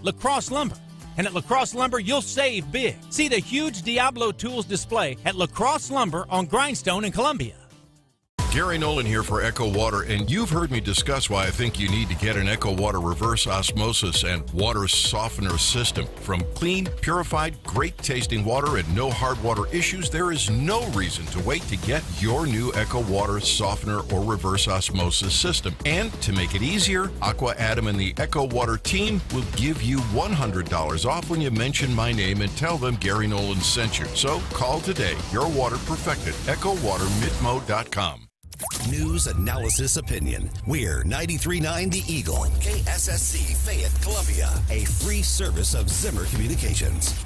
Lacrosse Lumber. And at Lacrosse Lumber, you'll save big. See the huge Diablo Tools display at Lacrosse Lumber on Grindstone in Columbia. Gary Nolan here for Echo Water, and you've heard me discuss why I think you need to get an Echo Water reverse osmosis and water softener system. From clean, purified, great-tasting water and no hard water issues, there is no reason to wait to get your new Echo Water softener or reverse osmosis system. And to make it easier, Aqua Adam and the Echo Water team will give you $100 off when you mention my name and tell them Gary Nolan sent you. So call today. Your water perfected. EchoWaterMidmo.com. News, analysis, opinion. We're 93.9 The Eagle, KSSC, Fayette, Columbia, a free service of Zimmer Communications.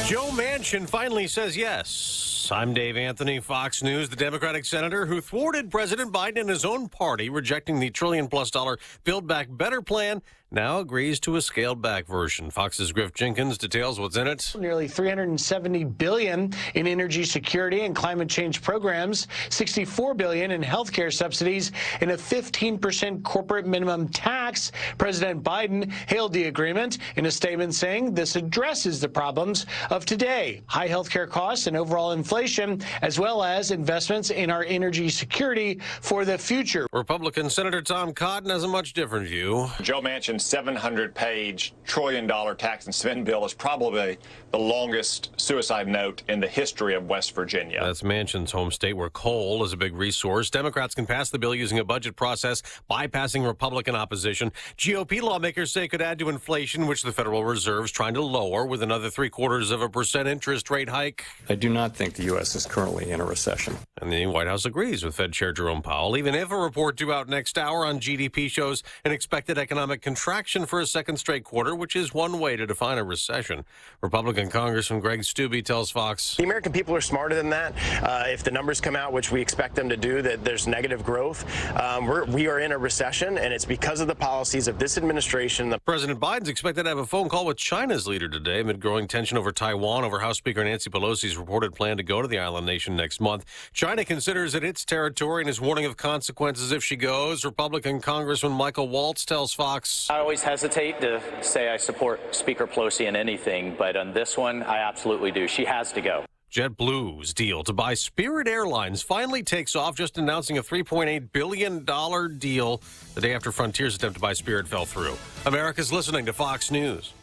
Joe Manchin finally says yes. I'm Dave Anthony, Fox News. The Democratic senator who thwarted President Biden and his own party rejecting the $1 trillion+ Build Back Better plan now agrees to a scaled-back version. Fox's Griff Jenkins details what's in it. Nearly $370 billion in energy security and climate change programs, $64 billion in health care subsidies, and a 15% corporate minimum tax. President Biden hailed the agreement in a statement saying this addresses the problems of today, high health care costs and overall inflation, as well as investments in our energy security for the future. Republican Senator Tom Cotton has a much different view. Joe Manchin's 700-page trillion-dollar tax and spend bill is probably the longest suicide note in the history of West Virginia. That's Manchin's home state, where coal is a big resource. Democrats can pass the bill using a budget process, bypassing Republican opposition. GOP lawmakers say it could add to inflation, which the Federal Reserve is trying to lower with another 0.75% interest rate hike. I do not think the U.S. is currently in a recession. And the White House agrees with Fed Chair Jerome Powell, even if a report due out next hour on GDP shows an expected economic contraction for a second straight quarter, which is one way to define a recession. Republican Congressman Greg Steube tells Fox. The American people are smarter than that. If the numbers come out, which we expect them to do, that there's negative growth, we are in a recession, and it's because of the policies of this administration. President Biden's expected to have a phone call with China's leader today amid growing tension over Taiwan over House Speaker Nancy Pelosi's reported plan to go to the island nation next month. China considers it its territory and is warning of consequences if she goes. Republican Congressman Michael Waltz tells Fox. I always hesitate to say I support Speaker Pelosi in anything, but on this one, I absolutely do. She has to go. JetBlue's deal to buy Spirit Airlines finally takes off, just announcing a $3.8 billion deal the day after Frontier's attempt to buy Spirit fell through. America's listening to Fox News.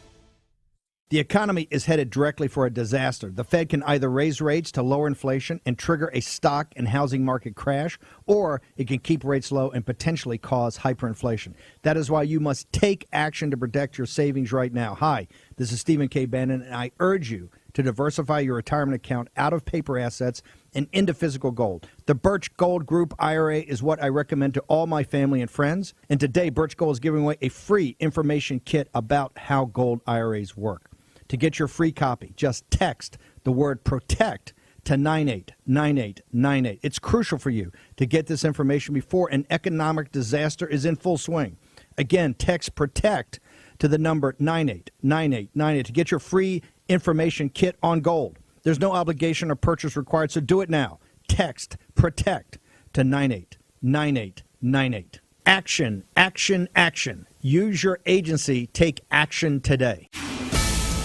The economy is headed directly for a disaster. The Fed can either raise rates to lower inflation and trigger a stock and housing market crash, or it can keep rates low and potentially cause hyperinflation. That is why you must take action to protect your savings right now. Hi, this is Stephen K. Bannon, and I urge you to diversify your retirement account out of paper assets and into physical gold. The Birch Gold Group IRA is what I recommend to all my family and friends. And today, Birch Gold is giving away a free information kit about how gold IRAs work. To get your free copy, just text the word PROTECT to 989898. It's crucial for you to get this information before an economic disaster is in full swing. Again, text PROTECT to the number 989898 to get your free information kit on gold. There's no obligation or purchase required, so do it now. Text PROTECT to 989898. Action, action, action. Use your agency. Take action today.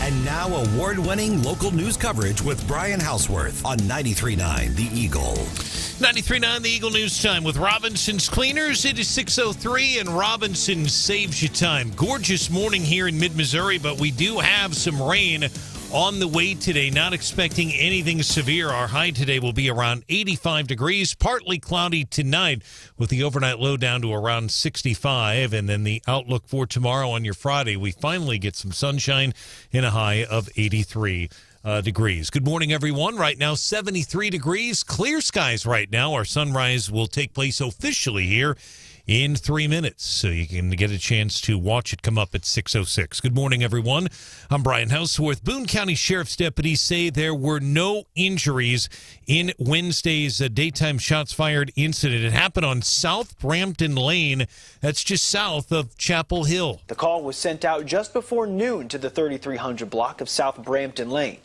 And now award-winning local news coverage with Brian Houseworth on 93.9 The Eagle. 93.9 The Eagle News Time with Robinson's Cleaners. It is 6:03 and Robinson saves you time. Gorgeous morning here in mid-Missouri, but we do have some rain on the way today. Not expecting anything severe. Our high today will be around 85 degrees, partly cloudy tonight with the overnight low down to around 65. And then the outlook for tomorrow on your Friday, we finally get some sunshine in a high of 83 degrees. Good morning, everyone. Right now, 73 degrees. Clear skies right now. Our sunrise will take place officially here in 3 minutes, so you can get a chance to watch it come up at 6:06. Good morning, everyone. I'm Brian Houseworth. Boone County Sheriff's deputies say there were no injuries in Wednesday's daytime shots fired incident. It happened on South Brampton Lane. That's just south of Chapel Hill. The call was sent out just before noon to the 3300 block of South Brampton Lane.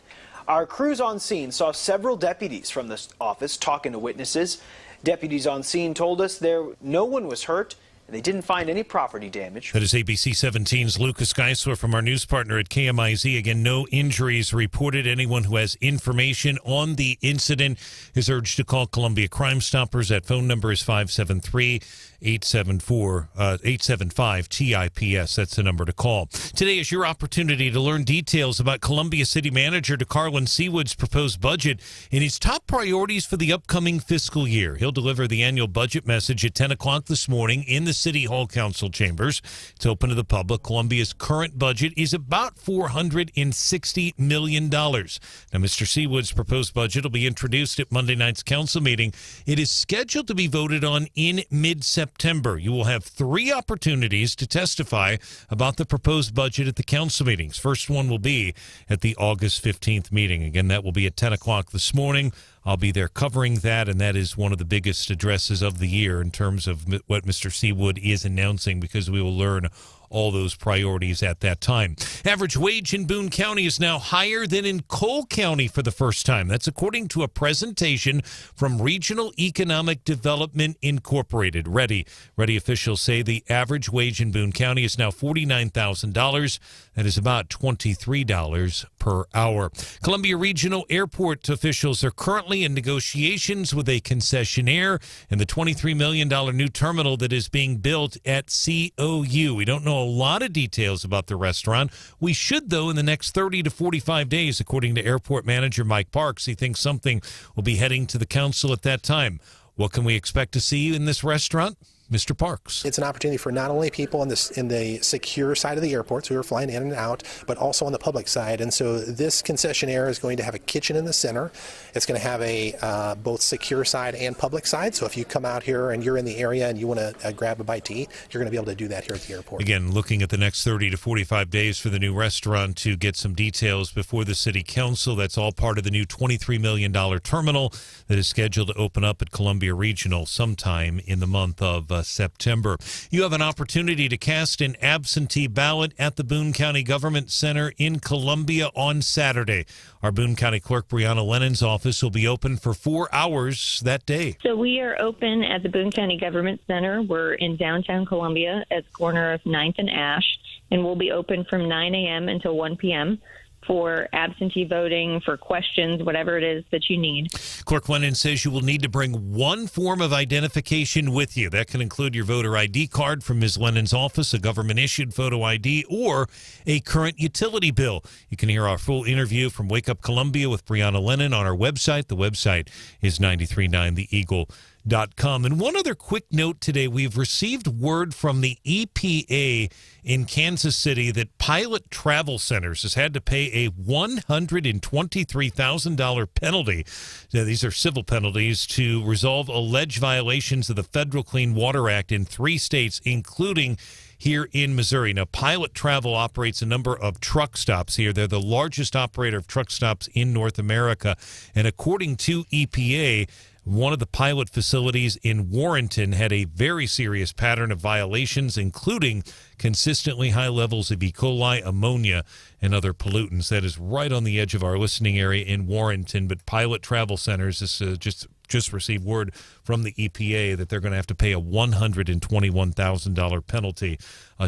Our crews on scene saw several deputies from this office talking to witnesses. Deputies on scene told us no one was hurt and they didn't find any property damage. That is ABC 17's Lucas Geisler from our news partner at KMIZ. Again, no injuries reported. Anyone who has information on the incident is urged to call Columbia Crime Stoppers. That phone number is 573-875-TIPS. That's the number to call. Today is your opportunity to learn details about Columbia City Manager DeCarlin Seawood's proposed budget and his top priorities for the upcoming fiscal year. He'll deliver the annual budget message at 10 o'clock this morning in the City Hall Council chambers. It's open to the public. Columbia's current budget is about $460 million. Now, Mr. Seawood's proposed budget will be introduced at Monday night's council meeting. It is scheduled to be voted on in mid-September. You will have 3 opportunities to testify about the proposed budget at the council meetings. First one will be at the August 15th meeting. Again, that will be at 10 o'clock this morning. I'll be there covering that, and that is one of the biggest addresses of the year in terms of what Mr. Seawood is announcing, because we will learn all those priorities at that time. Average wage in Boone County is now higher than in Cole County for the first time. That's according to a presentation from Regional Economic Development Incorporated. Ready officials say the average wage in Boone County is now $49,000. That is about $23 per hour. Columbia Regional Airport officials are currently in negotiations with a concessionaire in the $23 million new terminal that is being built at COU. We don't know a lot of details about the restaurant. We should, though, in the next 30 to 45 days, according to airport manager Mike Parks. He thinks something will be heading to the council at that time. What can we expect to see in this restaurant? Mr. Parks. It's an opportunity for not only people in the secure side of the airports who are flying in and out, but also on the public side. And so this concessionaire is going to have a kitchen in the center. It's going to have a both secure side and public side. So if you come out here and you're in the area and you want to grab a bite to eat, you're going to be able to do that here at the airport. Again, looking at the next 30 to 45 days for the new restaurant to get some details before the city council. That's all part of the new $23 million terminal that is scheduled to open up at Columbia Regional sometime in the month of September. You have an opportunity to cast an absentee ballot at the Boone County Government Center in Columbia on Saturday. Our Boone County Clerk Brianna Lennon's office will be open for 4 hours that day. So we are open at the Boone County Government Center. We're in downtown Columbia at the corner of 9th and Ash, and we'll be open from 9 a.m. until 1 p.m. for absentee voting, for questions, whatever it is that you need. Clerk Lennon says you will need to bring one form of identification with you. That can include your voter ID card from Ms. Lennon's office, a government-issued photo ID, or a current utility bill. You can hear our full interview from Wake Up Columbia with Brianna Lennon on our website. The website is 939theeagle.com. And one other quick note today, we've received word from the EPA in Kansas City that Pilot Travel Centers has had to pay a $123,000 penalty. Now, these are civil penalties to resolve alleged violations of the Federal Clean Water Act in 3 states, including here in Missouri. Now, Pilot Travel operates a number of truck stops here. They're the largest operator of truck stops in North America. And according to EPA, one of the pilot facilities in Warrenton had a very serious pattern of violations, including consistently high levels of E. coli, ammonia, and other pollutants. That is right on the edge of our listening area in Warrenton. But Pilot Travel Centers has just received word from the EPA that they're going to have to pay a $121,000 penalty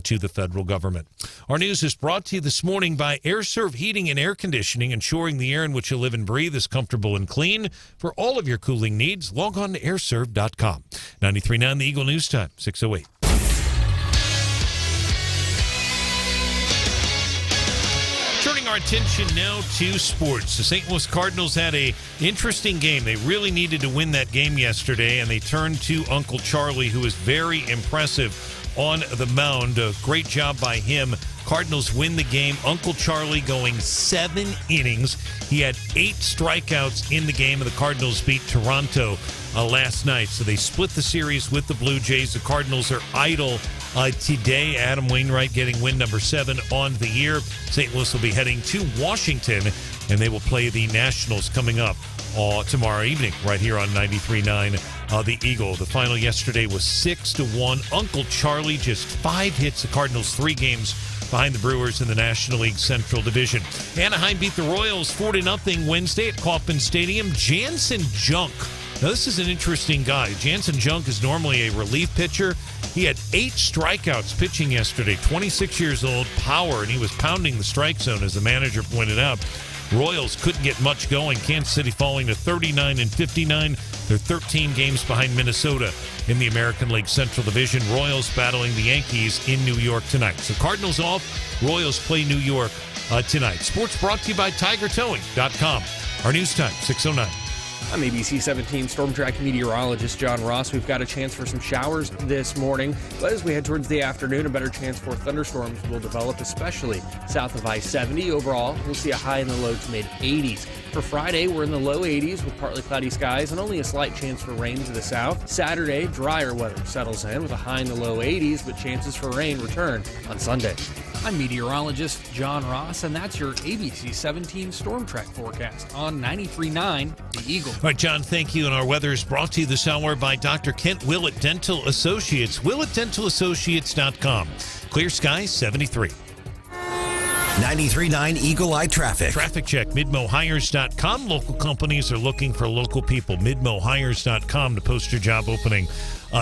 to the federal government. Our news is brought to you this morning by AirServe Heating and Air Conditioning, ensuring the air in which you live and breathe is comfortable and clean. For all of your cooling needs, log on to airserve.com. 93.9 The Eagle News Time, 6:08. Turning our attention now to sports. The St. Louis Cardinals had an interesting game. They really needed to win that game yesterday, and they turned to Uncle Charlie, who was very impressive on the mound. A great job by him. Cardinals win the game. Uncle Charlie going 7 innings. He had 8 strikeouts in the game, and the Cardinals beat Toronto last night. So they split the series with the Blue Jays. The Cardinals are idle today. Adam Wainwright getting win number 7 on the year. St. Louis will be heading to Washington, and they will play the Nationals coming up tomorrow evening right here on 93.9 The Eagle. The final yesterday was 6-1. Uncle Charlie just 5 hits. The Cardinals 3 games behind the Brewers in the National League Central Division. Anaheim beat the Royals 4-0 Wednesday at Kauffman Stadium. Jansen Junk. Now, this is an interesting guy. Jansen Junk is normally a relief pitcher. He had 8 strikeouts pitching yesterday, 26 years old, power, and he was pounding the strike zone, as the manager pointed out. Royals couldn't get much going. Kansas City falling to 39-59. They're 13 games behind Minnesota in the American League Central Division. Royals battling the Yankees in New York tonight. So Cardinals off. Royals play New York tonight. Sports brought to you by TigerTowing.com. Our news time, 6:09. I'm ABC 17 Storm Track meteorologist John Ross. We've got a chance for some showers this morning, but as we head towards the afternoon, a better chance for thunderstorms will develop, especially south of I-70. Overall, we'll see a high in the low to mid-80s. For Friday, we're in the low 80s with partly cloudy skies and only a slight chance for rain to the south. Saturday, drier weather settles in with a high in the low 80s, but chances for rain return on Sunday. I'm meteorologist John Ross, and that's your ABC 17 Storm Track forecast on 93.9 The Eagle. All right, John, thank you. And our weather is brought to you this hour by Dr. Kent Willett Dental Associates. WillettDentalAssociates.com. Clear skies, 73. 93.9 Eagle Eye Traffic. Traffic check, MidmoHires.com. Local companies are looking for local people. MidmoHires.com to post your job opening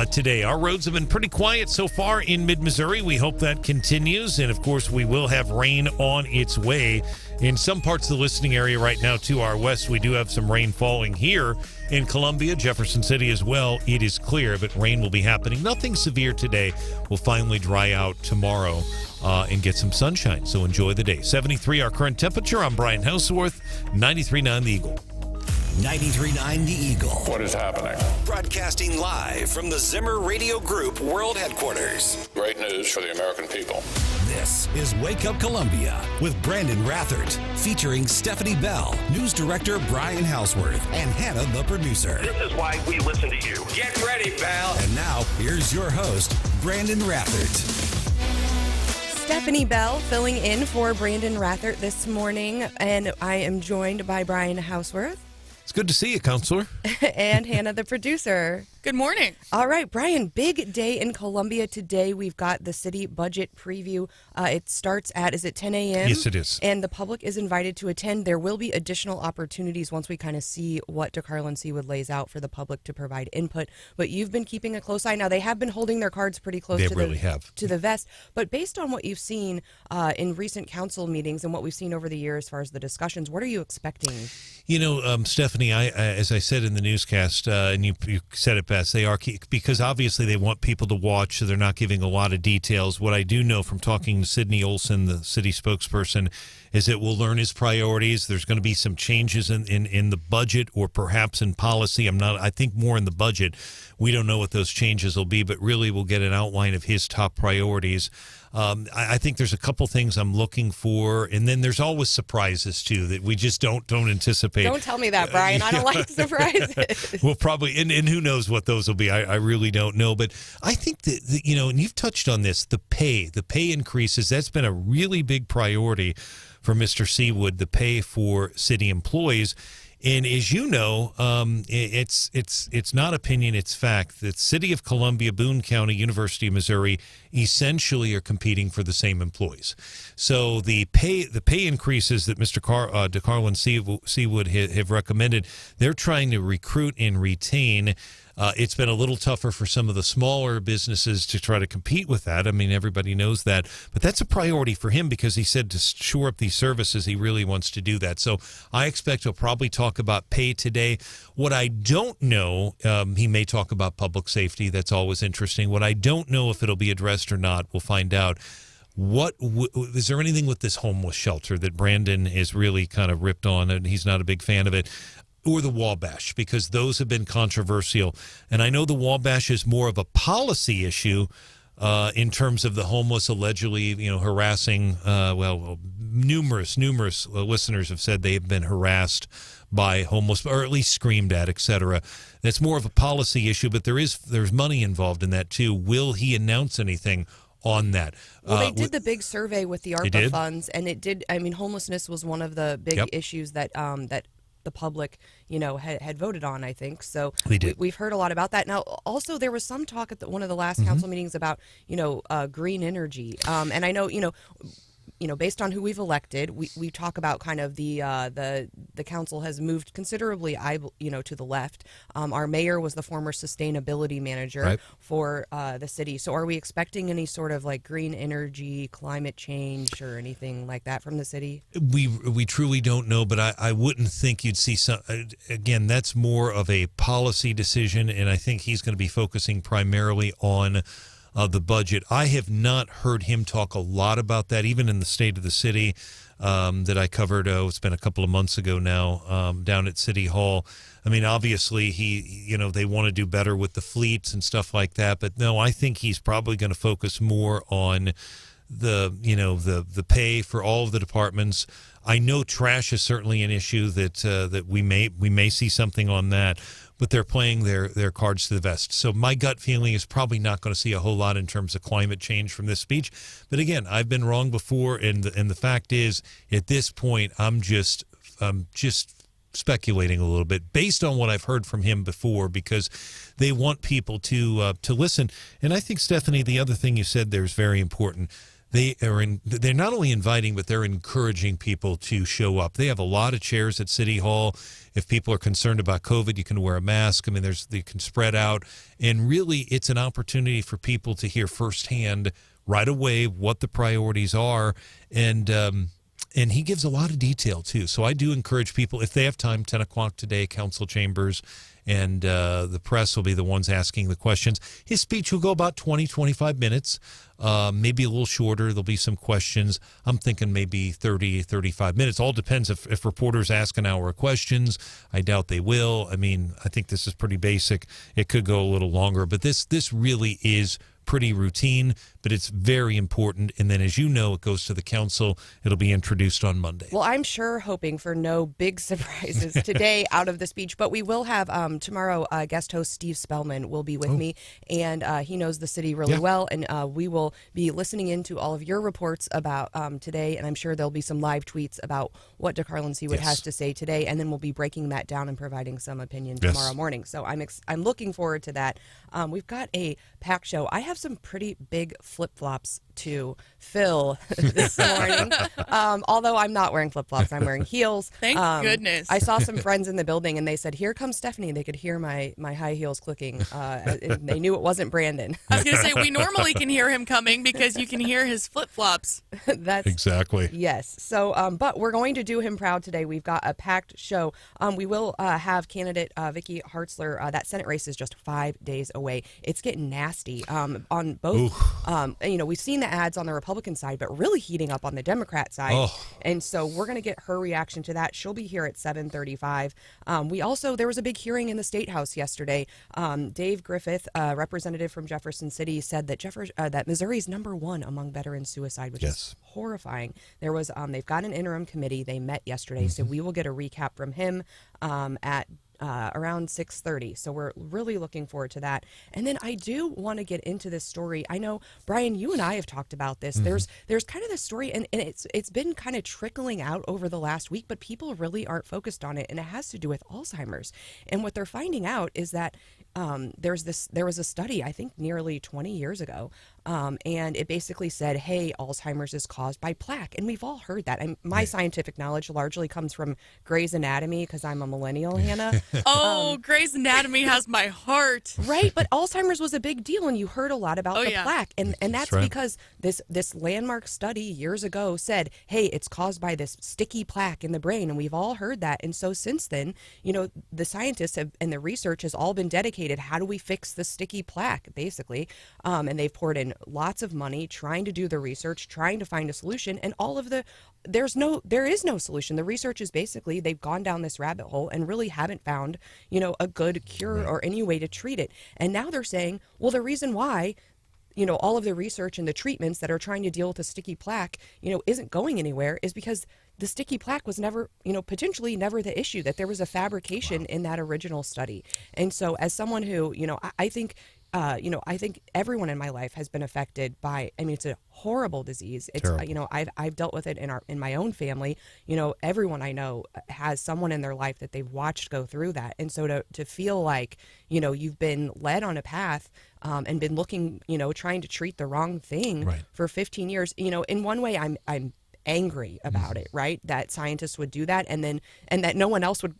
today. Our roads have been pretty quiet so far in mid-Missouri. We hope that continues. And, of course, we will have rain on its way in some parts of the listening area right now to our west. We do have some rain falling here in Columbia, Jefferson City as well. It is clear, but rain will be happening. Nothing severe today. Will finally dry out tomorrow and get some sunshine. So enjoy the day. 73 our current temperature. I'm Brian Houseworth, 93.9 The Eagle. 93.9 The Eagle. What is happening? Broadcasting live from the Zimmer Radio Group World Headquarters. Great news for the American people. This is Wake Up Columbia with Brandon Rathert, featuring Stephanie Bell, news director Brian Houseworth, and Hannah, the producer. This is why we listen to you. Get ready, pal. And now, here's your host, Brandon Rathert. Stephanie Bell filling in for Brandon Rathert this morning, and I am joined by Brian Houseworth. It's good to see you, Counselor. And Hannah, the producer. Good morning. All right, Brian, big day in Columbia today. We've got the city budget preview. It starts at, is it 10 a.m.? Yes, it is. And the public is invited to attend. There will be additional opportunities once we kind of see what DeCarlo Seawood lays out for the public to provide input. But you've been keeping a close eye. Now, they have been holding their cards pretty close to the vest. But based on what you've seen in recent council meetings and what we've seen over the years as far as the discussions, what are you expecting? You know, Stephanie, as I said in the newscast, and you said it best, they are because obviously they want people to watch, so they're not giving a lot of details. What I do know from talking to Sydney Olson, the city spokesperson, is that we'll learn his priorities. There's going to be some changes in the budget or perhaps in policy. I think more in the budget. We don't know what those changes will be, but really we'll get an outline of his top priorities. I think there's a couple things I'm looking for, and then there's always surprises too that we just don't anticipate. Don't tell me that, Brian. I don't like surprises. Well, probably, and who knows what those will be. I really don't know, but I think that and you've touched on this, the pay increases. That's been a really big priority for Mr. Seawood, the pay for city employees. And as you know, it's not opinion, it's fact that City of Columbia, Boone County, University of Missouri essentially are competing for the same employees. So the pay increases that Mr. DeCarlo and Seawood have recommended, they're trying to recruit and retain. It's been a little tougher for some of the smaller businesses to try to compete with that. I mean, everybody knows that. But that's a priority for him because he said to shore up these services, he really wants to do that. So I expect he'll probably talk about pay today. What I don't know, he may talk about public safety. That's always interesting. What I don't know if it'll be addressed or not, we'll find out. Is there anything with this homeless shelter that Brandon is really kind of ripped on, and he's not a big fan of it? Or the Wabash, because those have been controversial. And I know the Wabash is more of a policy issue in terms of the homeless allegedly, harassing. Numerous listeners have said they've been harassed by homeless, or at least screamed at, etc. That's more of a policy issue, but there's money involved in that too. Will he announce anything on that? Well, they did the big survey with the ARPA funds, and it did. I mean, homelessness was one of the big issues that the public, had voted on, I think. So we've heard a lot about that. Now, also, there was some talk at one of the last council meetings about, green energy. And I know, based on who we've elected, we talk about kind of the council has moved considerably, to the left. Our mayor was the former sustainability manager for the city. So are we expecting any sort of like green energy, climate change, or anything like that from the city? We truly don't know, but I wouldn't think you'd see some. Again, that's more of a policy decision, and I think he's going to be focusing primarily on the budget. I have not heard him talk a lot about that, even in the State of the City that I covered. It's been a couple of months ago now, down at City Hall. I mean, obviously they want to do better with the fleets and stuff like that, but no, I think he's probably going to focus more on the pay for all of the departments. I know trash is certainly an issue that we may see something on that, but they're playing their cards to the vest. So my gut feeling is probably not going to see a whole lot in terms of climate change from this speech. But again, I've been wrong before, and the fact is, at this point, I'm just speculating a little bit based on what I've heard from him before, because they want people to listen. And I think, Stephanie, the other thing you said there is very important. They're not only inviting, but they're encouraging people to show up. They have a lot of chairs at City Hall. If people are concerned about COVID, you can wear a mask. I mean, they can spread out. And really, it's an opportunity for people to hear firsthand right away what the priorities are. And he gives a lot of detail, too. So I do encourage people, if they have time, 10 o'clock today, council chambers, and the press will be the ones asking the questions. His speech will go about 20, 25 minutes, maybe a little shorter. There'll be some questions. I'm thinking maybe 30, 35 minutes. All depends if reporters ask an hour of questions. I doubt they will. I mean, I think this is pretty basic. It could go a little longer, but this really is pretty routine, but it's very important. And then, as you know, it goes to the council. It'll be introduced on Monday. Well, I'm sure hoping for no big surprises today out of the speech, but we will have tomorrow guest host Steve Spellman will be with me, and he knows the city really well, and we will be listening into all of your reports about today, and I'm sure there'll be some live tweets about what DeCarlin Seawood has to say today, and then we'll be breaking that down and providing some opinion tomorrow morning. So I'm looking forward to that. We've got a packed show. I have some pretty big flip-flops to fill this morning. Although I'm not wearing flip-flops, I'm wearing heels. Thank goodness. I saw some friends in the building, and they said, "Here comes Stephanie." They could hear my high heels clicking. They knew it wasn't Brandon. I was going to say, we normally can hear him coming because you can hear his flip-flops. That's exactly. Yes. So, but we're going to do him proud today. We've got a packed show. We will have candidate Vicky Hartzler. That Senate race is just 5 days away. It's getting nasty on both. We've seen the ads on the Republican side, but really heating up on the Democrat side. And so we're going to get her reaction to that. She'll be here at 7:35. There was a big hearing in the State House yesterday. Dave Griffith, representative from Jefferson City, said that that Missouri is #1 among veteran suicide, which is horrifying. There was they've got an interim committee. They met yesterday, so we will get a recap from him at around 6:30. So we're really looking forward to that. And then I do want to get into this story. I know, Brian, you and I have talked about this. There's kind of this story, and it's been kind of trickling out over the last week, but people really aren't focused on it, and it has to do with Alzheimer's. And what they're finding out is that there was a study, I think nearly 20 years ago, and it basically said, hey, Alzheimer's is caused by plaque. And we've all heard that. And my scientific knowledge largely comes from Grey's Anatomy because I'm a millennial, Hannah. Grey's Anatomy has my heart. Right, but Alzheimer's was a big deal, and you heard a lot about the plaque. And that's because this landmark study years ago said, hey, it's caused by this sticky plaque in the brain, and we've all heard that. And so since then, the scientists and the research has all been dedicated. How do we fix the sticky plaque, basically? And they've poured in lots of money trying to do the research, trying to find a solution, and there is no solution. The research is basically they've gone down this rabbit hole and really haven't found, a good cure or any way to treat it. And now they're saying, well, the reason why, all of the research and the treatments that are trying to deal with the sticky plaque, isn't going anywhere is because the sticky plaque was never, potentially never the issue, that there was a fabrication in that original study. And so as someone who, I think everyone in my life has been affected by, it's a horrible disease. It's, I've dealt with it in my own family. Everyone I know has someone in their life that they've watched go through that. And so to feel like, you've been led on a path and been looking, trying to treat the wrong thing for 15 years, in one way I'm angry about it, right? That scientists would do that, and that no one else would,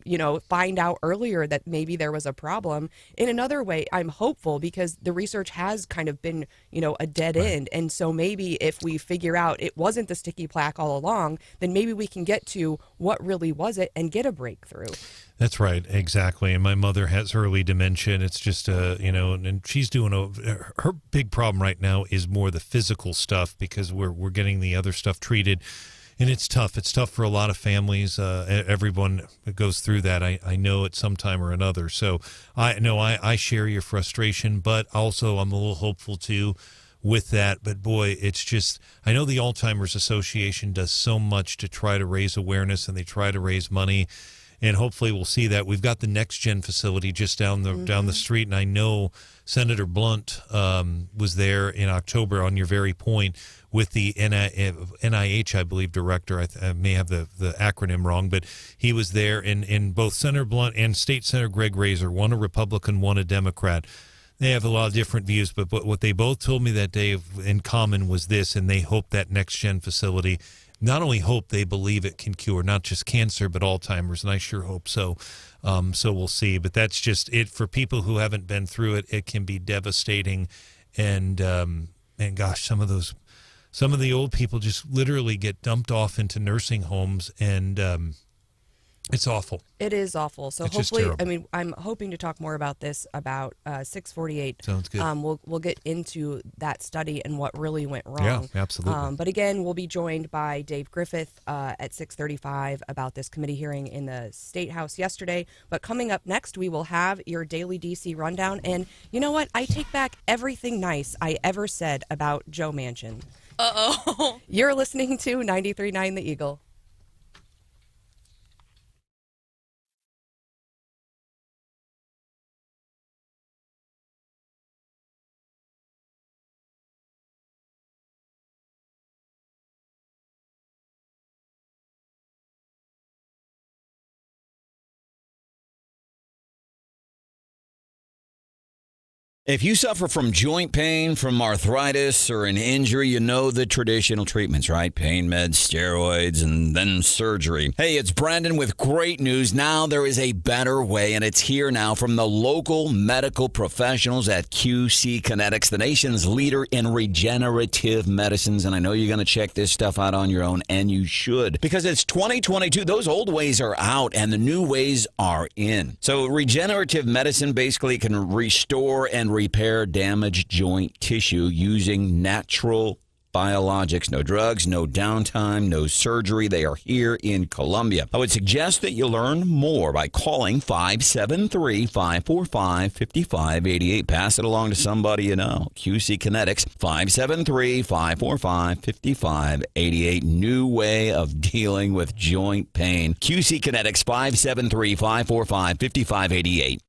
find out earlier that maybe there was a problem. In another way, I'm hopeful because the research has kind of been, a dead end. And so maybe if we figure out it wasn't the sticky plaque all along, then maybe we can get to what really was it and get a breakthrough. That's right, exactly. And my mother has early dementia, and it's just, and she's doing her big problem right now is more the physical stuff because we're getting the other stuff treated, and it's tough. It's tough for a lot of families. Everyone goes through that. I know at some time or another. So I share your frustration, but also I'm a little hopeful too with that. But boy, it's just, I know the Alzheimer's Association does so much to try to raise awareness, and they try to raise money. And hopefully we'll see that. We've got the Next Gen facility just down the street, and I know Senator Blunt was there in October on your very point with the NIH, I believe, director. I may have the acronym wrong, but he was there. And both Senator Blunt and State Senator Greg Razor, one a Republican, one a Democrat. They have a lot of different views, but what they both told me that day in common was this, and they hope that Next Gen facility not only hope, they believe it can cure not just cancer, but Alzheimer's, and I sure hope so. So we'll see. But that's just it. For people who haven't been through it, it can be devastating. And gosh, some of the old people just literally get dumped off into nursing homes, and it's awful. It is awful. So it's hopefully, I mean, I'm hoping to talk more about this about 648. Sounds good. We'll get into that study and what really went wrong. Yeah, absolutely. But again, we'll be joined by Dave Griffith at 6:35 about this committee hearing in the State House yesterday. But coming up next, we will have your daily DC rundown. And you know what? I take back everything nice I ever said about Joe Manchin. Uh-oh. You're listening to 93.9 The Eagle. If you suffer from joint pain, from arthritis, or an injury, you know the traditional treatments, right? Pain meds, steroids, and then surgery. Hey, it's Brendan with great news. Now there is a better way, and it's here now from the local medical professionals at QC Kinetics, the nation's leader in regenerative medicines. And I know you're going to check this stuff out on your own, and you should, because it's 2022. Those old ways are out, and the new ways are in. So regenerative medicine basically can restore and repair damaged joint tissue using natural biologics. No drugs, no downtime, no surgery. They are here in Columbia. I would suggest that you learn more by calling 573-545-5588. Pass it along to somebody you know. QC Kinetics, 573-545-5588. New way of dealing with joint pain. QC Kinetics, 573-545-5588.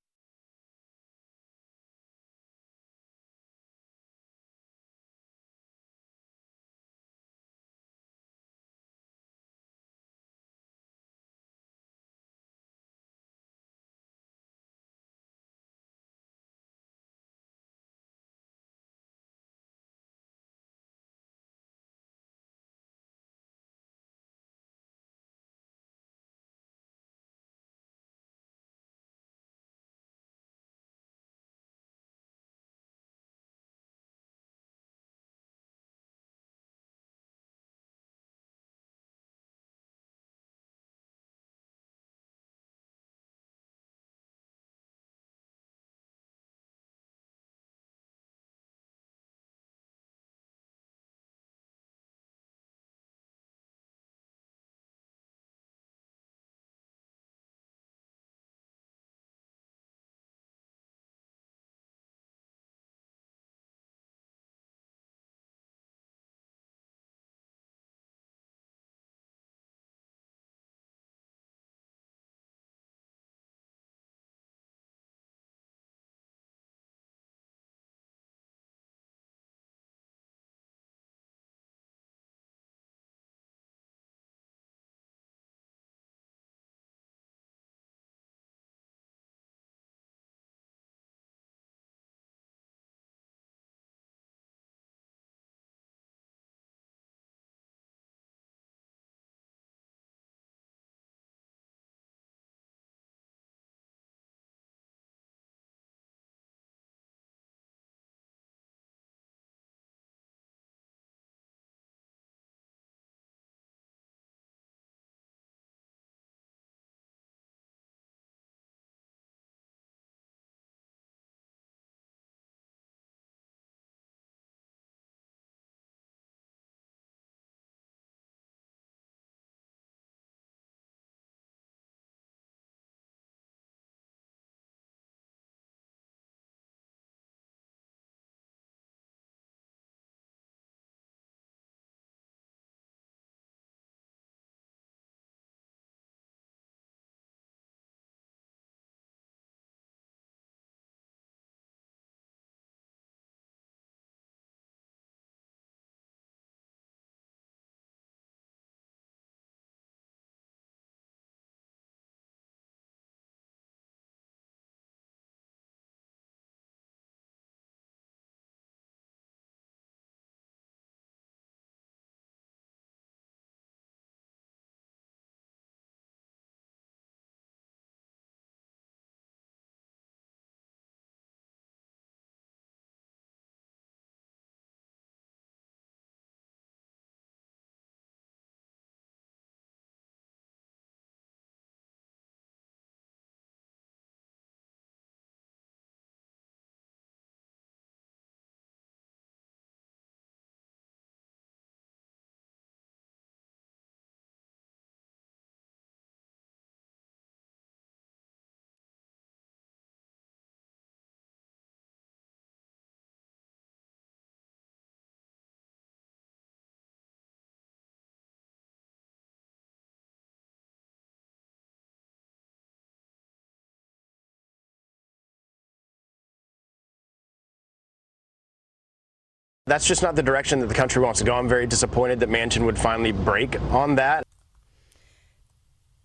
That's just not the direction that the country wants to go. I'm very disappointed that Manchin would finally break on that.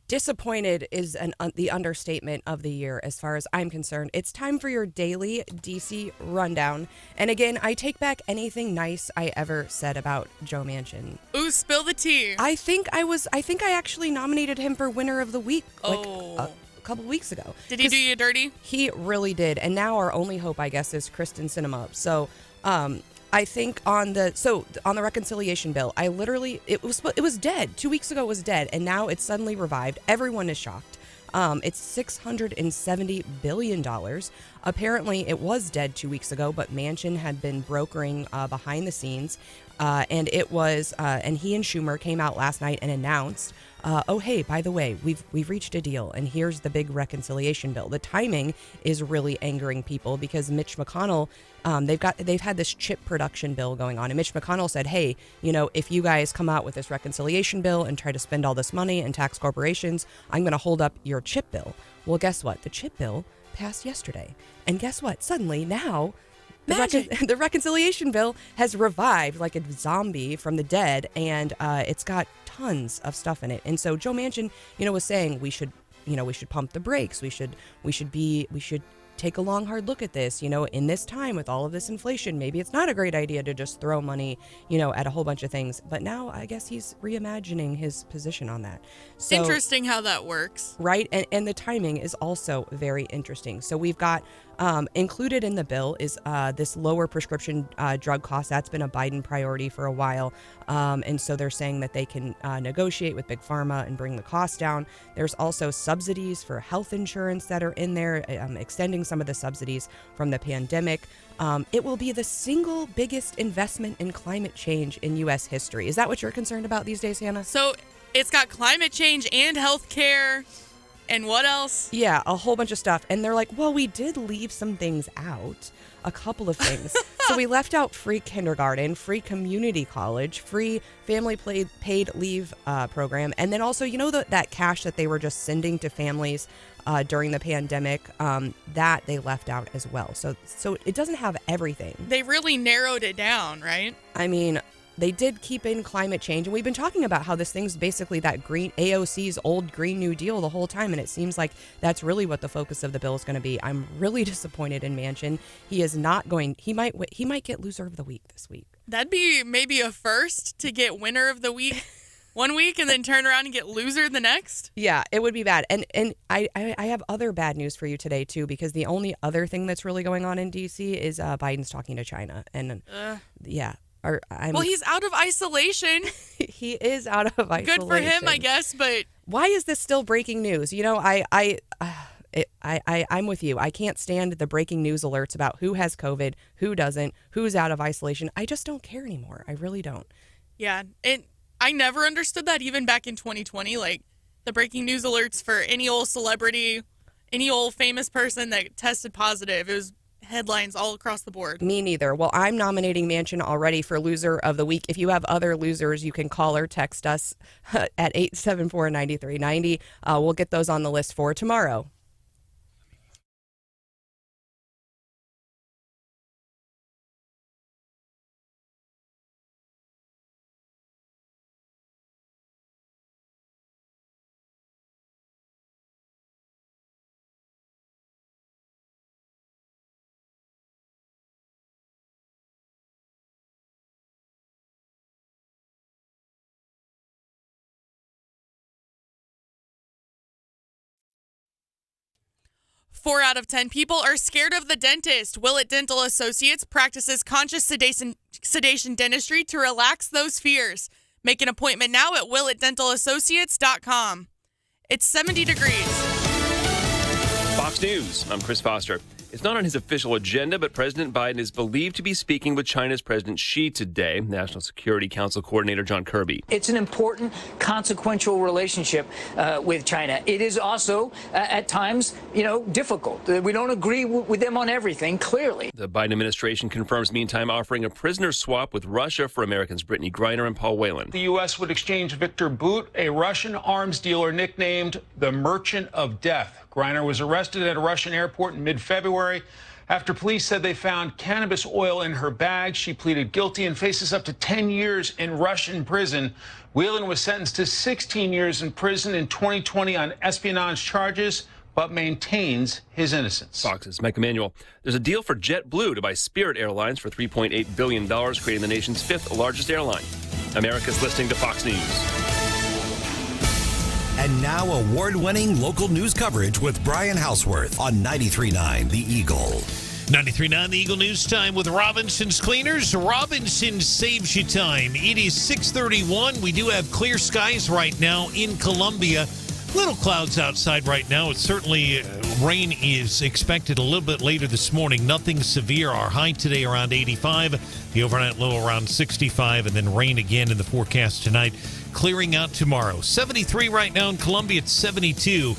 Disappointed is the understatement of the year as far as I'm concerned. It's time for your daily DC rundown. And again, I take back anything nice I ever said about Joe Manchin. Ooh, spill the tea. I think I actually nominated him for winner of the week a couple weeks ago. Did he do you dirty? He really did. And now our only hope, I guess, is Kristen Sinema. So, I think on the reconciliation bill, it was dead 2 weeks ago. It was dead, and now it's suddenly revived. Everyone is shocked. It's $670 billion. Apparently, it was dead 2 weeks ago, but Manchin had been brokering behind the scenes, and it was. And he and Schumer came out last night and announced, "Oh, hey, by the way, we've reached a deal, and here's the big reconciliation bill." The timing is really angering people because Mitch McConnell. They've had this chip production bill going on, and Mitch McConnell said, "Hey, if you guys come out with this reconciliation bill and try to spend all this money and tax corporations, I'm going to hold up your chip bill." Well, guess what? The chip bill passed yesterday, and guess what? Suddenly now, the reconciliation bill has revived like a zombie from the dead, and it's got tons of stuff in it. And so Joe Manchin, was saying we should pump the brakes. We should take a long, hard look at this. In this time with all of this inflation, maybe it's not a great idea to just throw money, at a whole bunch of things. But now I guess he's reimagining his position on that. So, interesting how that works. Right. And the timing is also very interesting. So we've got included in the bill is this lower prescription drug cost. That's been a Biden priority for a while. And so they're saying that they can negotiate with Big Pharma and bring the cost down. There's also subsidies for health insurance that are in there, extending some of the subsidies from the pandemic. It will be the single biggest investment in climate change in U.S. history. Is that what you're concerned about these days, Hannah? So it's got climate change and health care. And what else? Yeah, a whole bunch of stuff. And they're like, well, we did leave some things out, a couple of things. So we left out free kindergarten, free community college, free family paid leave program. And then also, that cash that they were just sending to families during the pandemic, that they left out as well. So it doesn't have everything. They really narrowed it down, right? I mean, they did keep in climate change, and we've been talking about how this thing's basically that green AOC's old Green New Deal the whole time, and it seems like that's really what the focus of the bill is going to be. I'm really disappointed in Manchin. He is not going. He might get loser of the week this week. That'd be maybe a first to get winner of the week one week and then turn around and get loser the next. Yeah, it would be bad. And I have other bad news for you today too, because the only other thing that's really going on in DC is Biden's talking to China, and yeah. Well, he's out of isolation. He is out of isolation. Good for him, I guess, but why is this still breaking news? I'm with you. I can't stand the breaking news alerts about who has COVID, who doesn't, who's out of isolation. I just don't care anymore. I really don't. Yeah, I never understood that even back in 2020, like the breaking news alerts for any old celebrity, any old famous person that tested positive. It was headlines all across the board. Me neither. Well, I'm nominating Manchin already for loser of the week. If you have other losers, you can call or text us at 874-9390. We'll get those on the list for tomorrow. Four out of 10 people are scared of the dentist. Willett Dental Associates practices conscious sedation dentistry to relax those fears. Make an appointment now at WillettDentalAssociates.com. It's 70 degrees. Fox News, I'm Chris Foster. It's not on his official agenda, but President Biden is believed to be speaking with China's President Xi today. National Security Council Coordinator John Kirby. It's an important, consequential relationship with China. It is also, at times, difficult. We don't agree with them on everything, clearly. The Biden administration confirms, meantime, offering a prisoner swap with Russia for Americans Brittany Griner and Paul Whelan. The U.S. would exchange Victor Bout, a Russian arms dealer nicknamed the Merchant of Death. Griner was arrested at a Russian airport in mid-February after police said they found cannabis oil in her bag. She pleaded guilty and faces up to 10 years in Russian prison. Whelan was sentenced to 16 years in prison in 2020 on espionage charges, but maintains his innocence. Fox's Mike Emanuel. There's a deal for JetBlue to buy Spirit Airlines for $3.8 billion, creating the nation's 5th largest airline. America's listening to Fox News. And now award-winning local news coverage with Brian Houseworth on 93.9 The Eagle. 93.9 The Eagle News Time with Robinson's Cleaners. Robinson saves you time. It is 6:31. We do have clear skies right now in Columbia. Little clouds outside right now. It's certainly rain is expected a little bit later this morning. Nothing severe. Our high today around 85. The overnight low around 65. And then rain again in the forecast tonight. Clearing out tomorrow. 73 right now in Columbia. It's 72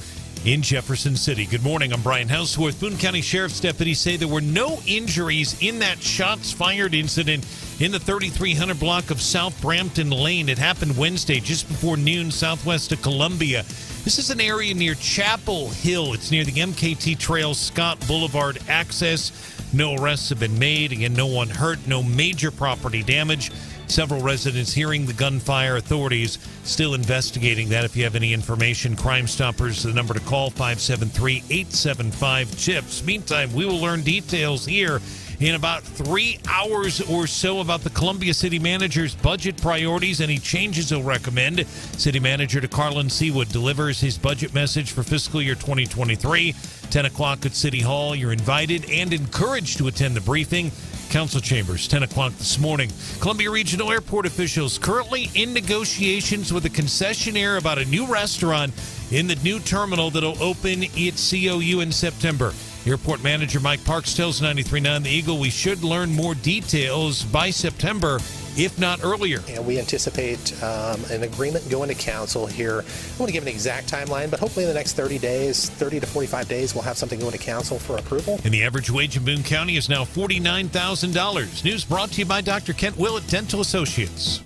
in Jefferson City. Good morning. I'm Brian Houseworth. Boone County Sheriff's deputies say there were no injuries in that shots fired incident in the 3300 block of South Brampton Lane. It happened Wednesday just before noon southwest of Columbia. This is an area near Chapel Hill. It's near the MKT Trail Scott Boulevard access. No arrests have been made. Again, no one hurt. No major property damage. Several residents hearing the gunfire. Authorities still investigating that. If you have any information, Crime Stoppers, the number to call, 573-875-CHIPS. Meantime, we will learn details here in about 3 hours or so about the Columbia City Manager's budget priorities, any changes he'll recommend. City Manager DeCarlin Seawood delivers his budget message for fiscal year 2023. 10 o'clock at City Hall. You're invited and encouraged to attend the briefing. Council chambers, 10 o'clock this morning. Columbia Regional Airport officials currently in negotiations with a concessionaire about a new restaurant in the new terminal that'll open its COU in September. Airport Manager Mike Parks tells 93.9 The Eagle we should learn more details by September, if not earlier. And we anticipate an agreement going to council here. I don't want to give an exact timeline, but hopefully in the next 30 to 45 days, we'll have something going to council for approval. And the average wage in Boone County is now $49,000. News brought to you by Dr. Kent Willett Dental Associates.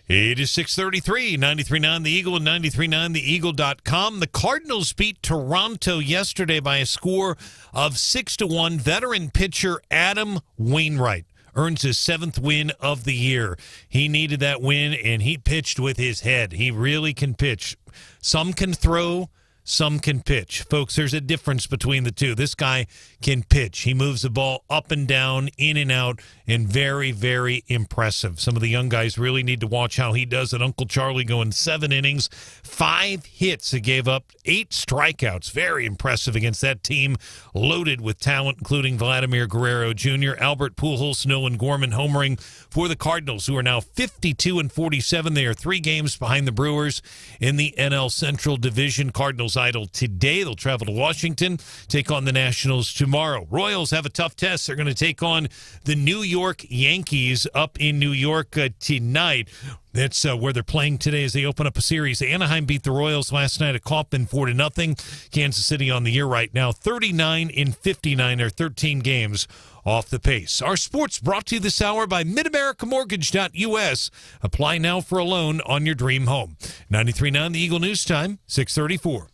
It is 6:33, 93.9 The Eagle and 93.9theeagle.com. The Cardinals beat Toronto yesterday by a score of 6-1. Veteran pitcher Adam Wainwright earns his 7th win of the year. He needed that win, and he pitched with his head. He really can pitch. Some can throw, some can pitch. Folks, there's a difference between the two. This guy can pitch. He moves the ball up and down, in and out, and very, very impressive. Some of the young guys really need to watch how he does it. Uncle Charlie going 7 innings, 5 hits. He gave up 8 strikeouts. Very impressive against that team loaded with talent, including Vladimir Guerrero Jr., Albert Pujols, Nolan Gorman homering for the Cardinals, who are now 52-47. They are 3 games behind the Brewers in the NL Central Division. Cardinals idle today. They'll travel to Washington, take on the Nationals tomorrow. Royals have a tough test. They're going to take on the New York Yankees up in New York tonight. That's where they're playing today as they open up a series. Anaheim beat the Royals last night at Kauffman 4-0. Kansas City on the year right now, 39-59, or 13 games off the pace. Our sports brought to you this hour by MidAmericaMortgage.us. Apply now for a loan on your dream home. 93.9 The Eagle News Time, 6:34.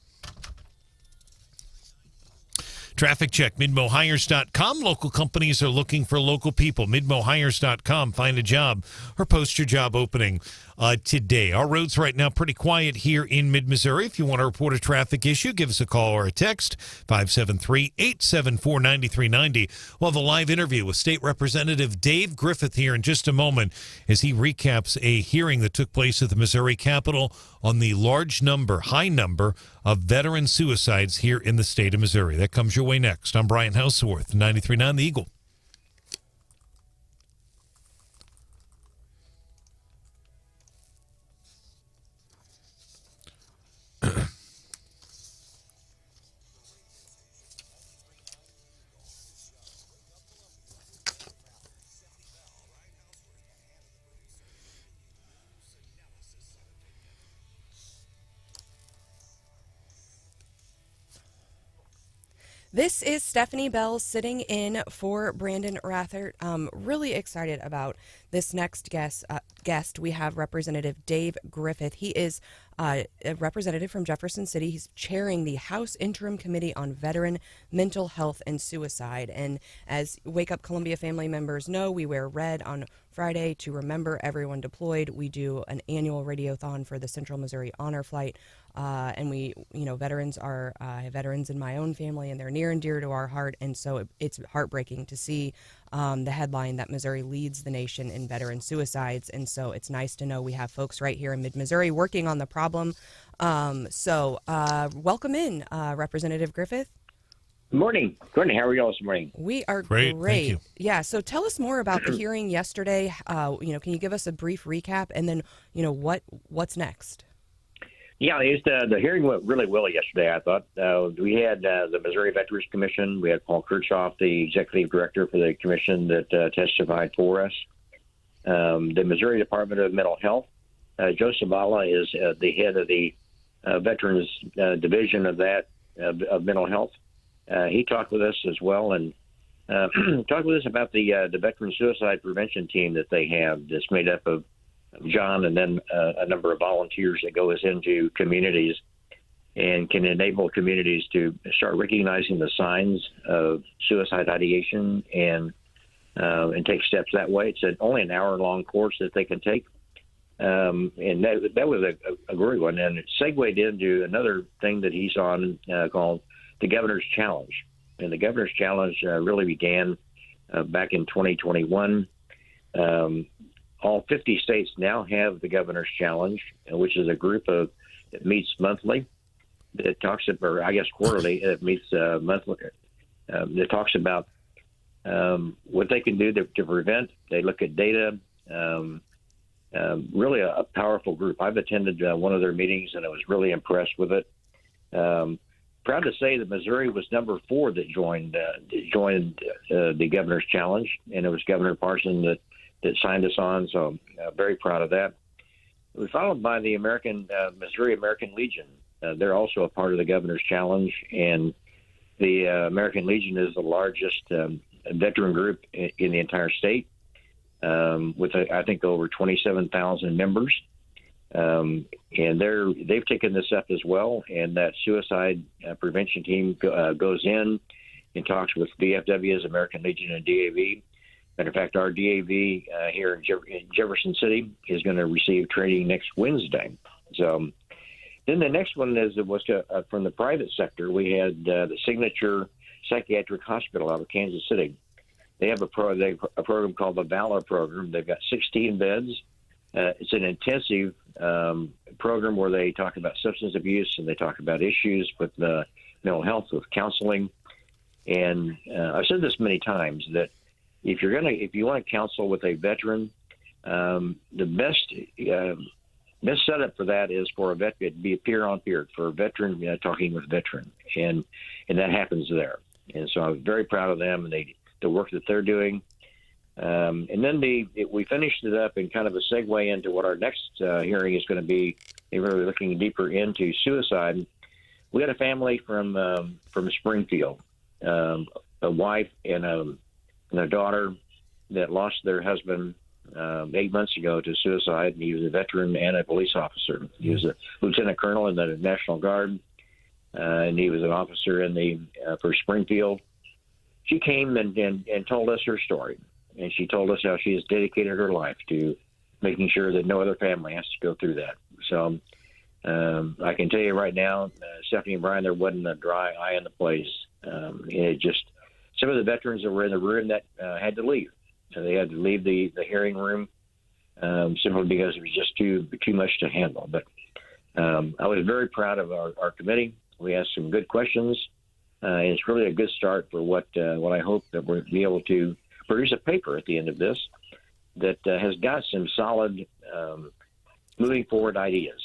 Traffic check, MidmoHires.com. Local companies are looking for local people. MidmoHires.com. Find a job or post your job opening today. Our roads right now pretty quiet here in mid-Missouri. If you want to report a traffic issue, give us a call or a text, 573-874-9390. We'll have a live interview with State Representative Dave Griffith here in just a moment as he recaps a hearing that took place at the Missouri Capitol on the high number of veteran suicides here in the state of Missouri. That comes your way next. I'm Brian Houseworth, 93.9 The Eagle. This is Stephanie Bell sitting in for Brandon Rathert. Really excited about this next guest. We have Representative Dave Griffith. He is a representative from Jefferson City. He's chairing the House Interim Committee on Veteran Mental Health and Suicide. And as Wake Up Columbia family members know, we wear red on Friday to remember everyone deployed. We do an annual radiothon for the Central Missouri Honor Flight. And we, veterans are, I have veterans in my own family, and they're near and dear to our heart. And so it's heartbreaking to see the headline that Missouri leads the nation in veteran suicides. And so it's nice to know we have folks right here in mid-Missouri working on the problem. So welcome in, Representative Griffith. Good morning. Courtney, how are you all this morning? We are great. Thank you. Yeah, so tell us more about the hearing yesterday. Can you give us a brief recap, and then, what's next? Yeah, the hearing went really well yesterday, I thought. We had the Missouri Veterans Commission. We had Paul Kirchhoff, the executive director for the commission, that testified for us. The Missouri Department of Mental Health, Joe Sabala is the head of the Veterans Division of mental health. He talked with us as well, and talked with us about the Veteran Suicide Prevention Team that they have that's made up of John and then a number of volunteers that goes into communities and can enable communities to start recognizing the signs of suicide ideation and take steps that way. It's only an hour-long course that they can take. And that was a great one. And it segued into another thing that he's on called the Governor's Challenge. And the Governor's Challenge really began back in 2021. All 50 states now have the Governor's Challenge, which is a group that meets monthly, that talks about, or I guess quarterly, it meets monthly, that talks about what they can do to prevent. They look at data. Really a powerful group. I've attended one of their meetings, and I was really impressed with it. Proud to say that Missouri was number 4 that joined the Governor's Challenge, and it was Governor Parson that signed us on, so very proud of that. We followed by the Missouri American Legion. They're also a part of the Governor's Challenge, and the American Legion is the largest veteran group in the entire state, with I think over 27,000 members. And they've taken this up as well, and that suicide prevention team goes in and talks with VFWs, American Legion, and DAV. Matter of fact, our DAV here in Jefferson City is going to receive training next Wednesday. So then the next one was from the private sector. We had the Signature Psychiatric Hospital out of Kansas City. They have a program called the Valor Program. They've got 16 beds. It's an intensive program where they talk about substance abuse, and they talk about issues with mental health, with counseling. And I've said this many times that if you want to counsel with a veteran, the best setup for that is for a veteran to be peer on peer, for a veteran talking with a veteran, and that happens there. And so I'm very proud of them and the work that they're doing. And then we finished it up in kind of a segue into what our next hearing is going to be. Really looking deeper into suicide. We had a family from Springfield, a wife and a daughter that lost their husband 8 months ago to suicide. He was a veteran and a police officer. He was a lieutenant colonel in the National Guard, and he was an officer for Springfield. She came and told us her story, and she told us how she has dedicated her life to making sure that no other family has to go through that. So I can tell you right now, Stephanie and Brian, there wasn't a dry eye in the place. Some of the veterans that were in the room that had to leave. So they had to leave the hearing room simply because it was just too much to handle. But I was very proud of our committee. We asked some good questions. And it's really a good start for what I hope that we'll be able to produce a paper at the end of this that has got some solid moving forward ideas.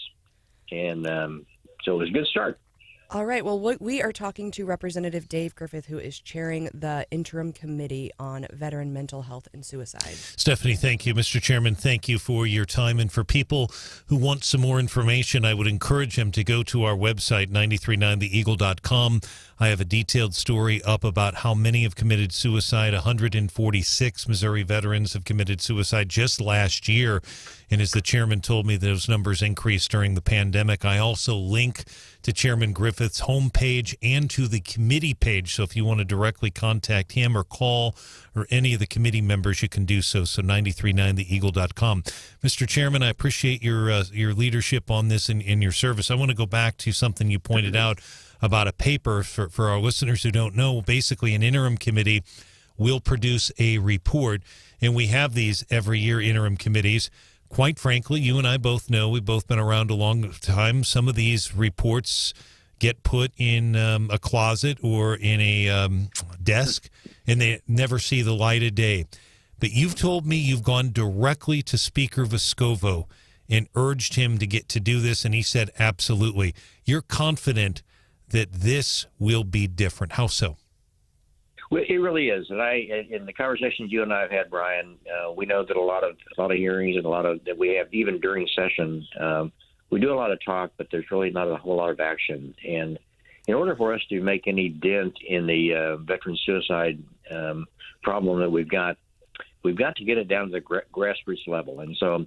And so it was a good start. All right. Well, we are talking to Representative Dave Griffith, who is chairing the Interim Committee on Veteran Mental Health and Suicide. Stephanie, thank you. Mr. Chairman, thank you for your time. And for people who want some more information, I would encourage them to go to our website, 939theeagle.com. I have a detailed story up about how many have committed suicide. 146 Missouri veterans have committed suicide just last year. And as the chairman told me, those numbers increased during the pandemic. I also link to Chairman Griffith's homepage and to the committee page. So if you want to directly contact him or call or any of the committee members, you can do so. So 939theeagle.com. Mr. Chairman, I appreciate your leadership on this and your service. I want to go back to something you pointed out about a paper for our listeners who don't know. Basically, an interim committee will produce a report, and we have these every year, interim committees. Quite frankly, you and I both know, we've both been around a long time, some of these reports get put in a closet or in a desk, and they never see the light of day. But you've told me you've gone directly to Speaker Vescovo and urged him to get to do this, and he said absolutely. You're confident that this will be different. How so? Well, it really is, and in the conversations you and I have had, Brian, we know that a lot of hearings and that we have even during session, we do a lot of talk, but there's really not a whole lot of action. And in order for us to make any dent in the veteran suicide problem that we've got to get it down to the grassroots level. And so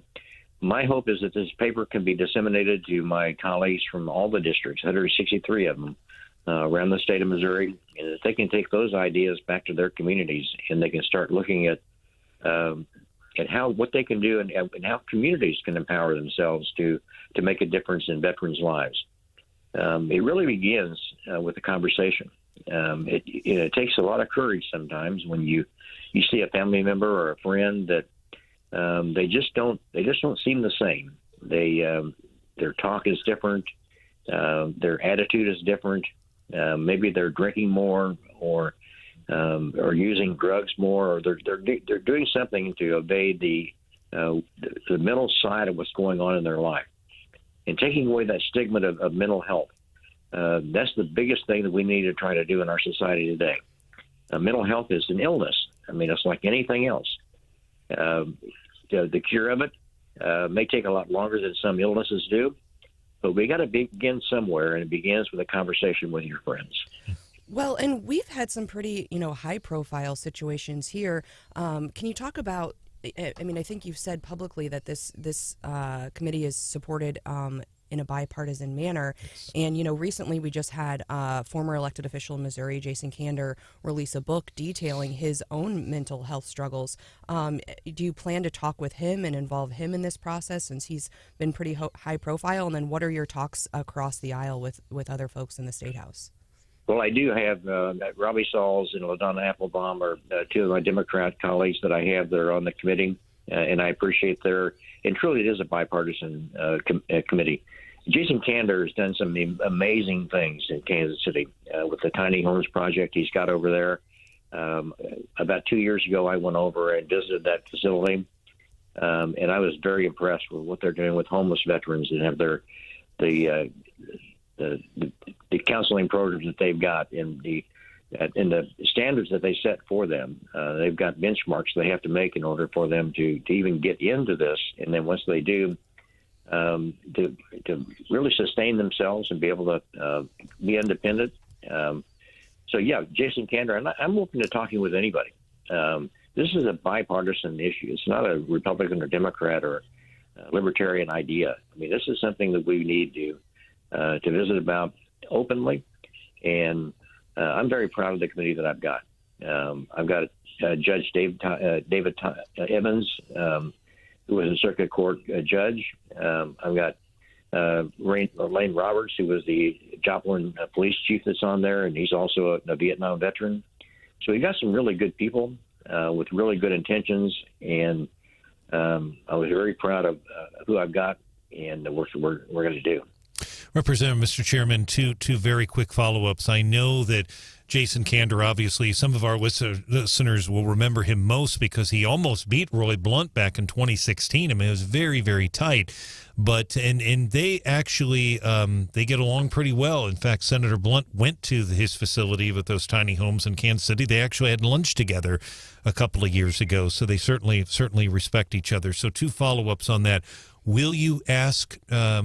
my hope is that this paper can be disseminated to my colleagues from all the districts, 163 of them, around the state of Missouri, and that they can take those ideas back to their communities, and they can start looking at what they can do and how communities can empower themselves to make a difference in veterans' lives. It really begins with a conversation. It takes a lot of courage sometimes when you see a family member or a friend that they just don't seem the same. Their talk is different, their attitude is different. Maybe they're drinking more, or using drugs more, or they're doing something to evade the mental side of what's going on in their life, and taking away that stigma of mental health. That's the biggest thing that we need to try to do in our society today. Mental health is an illness. I mean, it's like anything else. The cure of it may take a lot longer than some illnesses do. But we got to begin somewhere, and it begins with a conversation with your friends. Well, and we've had some pretty, high-profile situations here. Can you talk about? I mean, I think you've said publicly that this committee is supported in a bipartisan manner. Yes. And, recently we just had former elected official in Missouri, Jason Kander, release a book detailing his own mental health struggles. Do you plan to talk with him and involve him in this process, since he's been pretty high profile? And then what are your talks across the aisle with other folks in the State House? Well, I do have Robbie Sauls and LaDonna Applebaum are two of my Democrat colleagues that I have that are on the committee, and I appreciate and truly it is a bipartisan committee. Jason Kander has done some amazing things in Kansas City with the tiny homes project he's got over there. About 2 years ago, I went over and visited that facility, and I was very impressed with what they're doing with homeless veterans and have the counseling programs that they've got and the standards that they set for them. They've got benchmarks they have to make in order for them to even get into this, and then once they do, to really sustain themselves and be able to be independent. So, yeah, Jason Kander, and I'm open to talking with anybody. This is a bipartisan issue. It's not a Republican or Democrat or libertarian idea. I mean, this is something that we need to visit about openly, and I'm very proud of the committee that I've got. I've got Judge David Evans, who was a circuit court judge. I've got Lane Roberts, who was the Joplin police chief that's on there, and he's also a Vietnam veteran. So we got some really good people with really good intentions, and I was very proud of who I've got and the work that we're going to do. Representative, Mr. Chairman, two very quick follow-ups. I know that Jason Kander, obviously, some of our listeners will remember him most because he almost beat Roy Blunt back in 2016. I mean, it was very, very tight. But and they actually they get along pretty well. In fact, Senator Blunt went to his facility with those tiny homes in Kansas City. They actually had lunch together a couple of years ago, so they certainly respect each other. So two follow-ups on that. Will you ask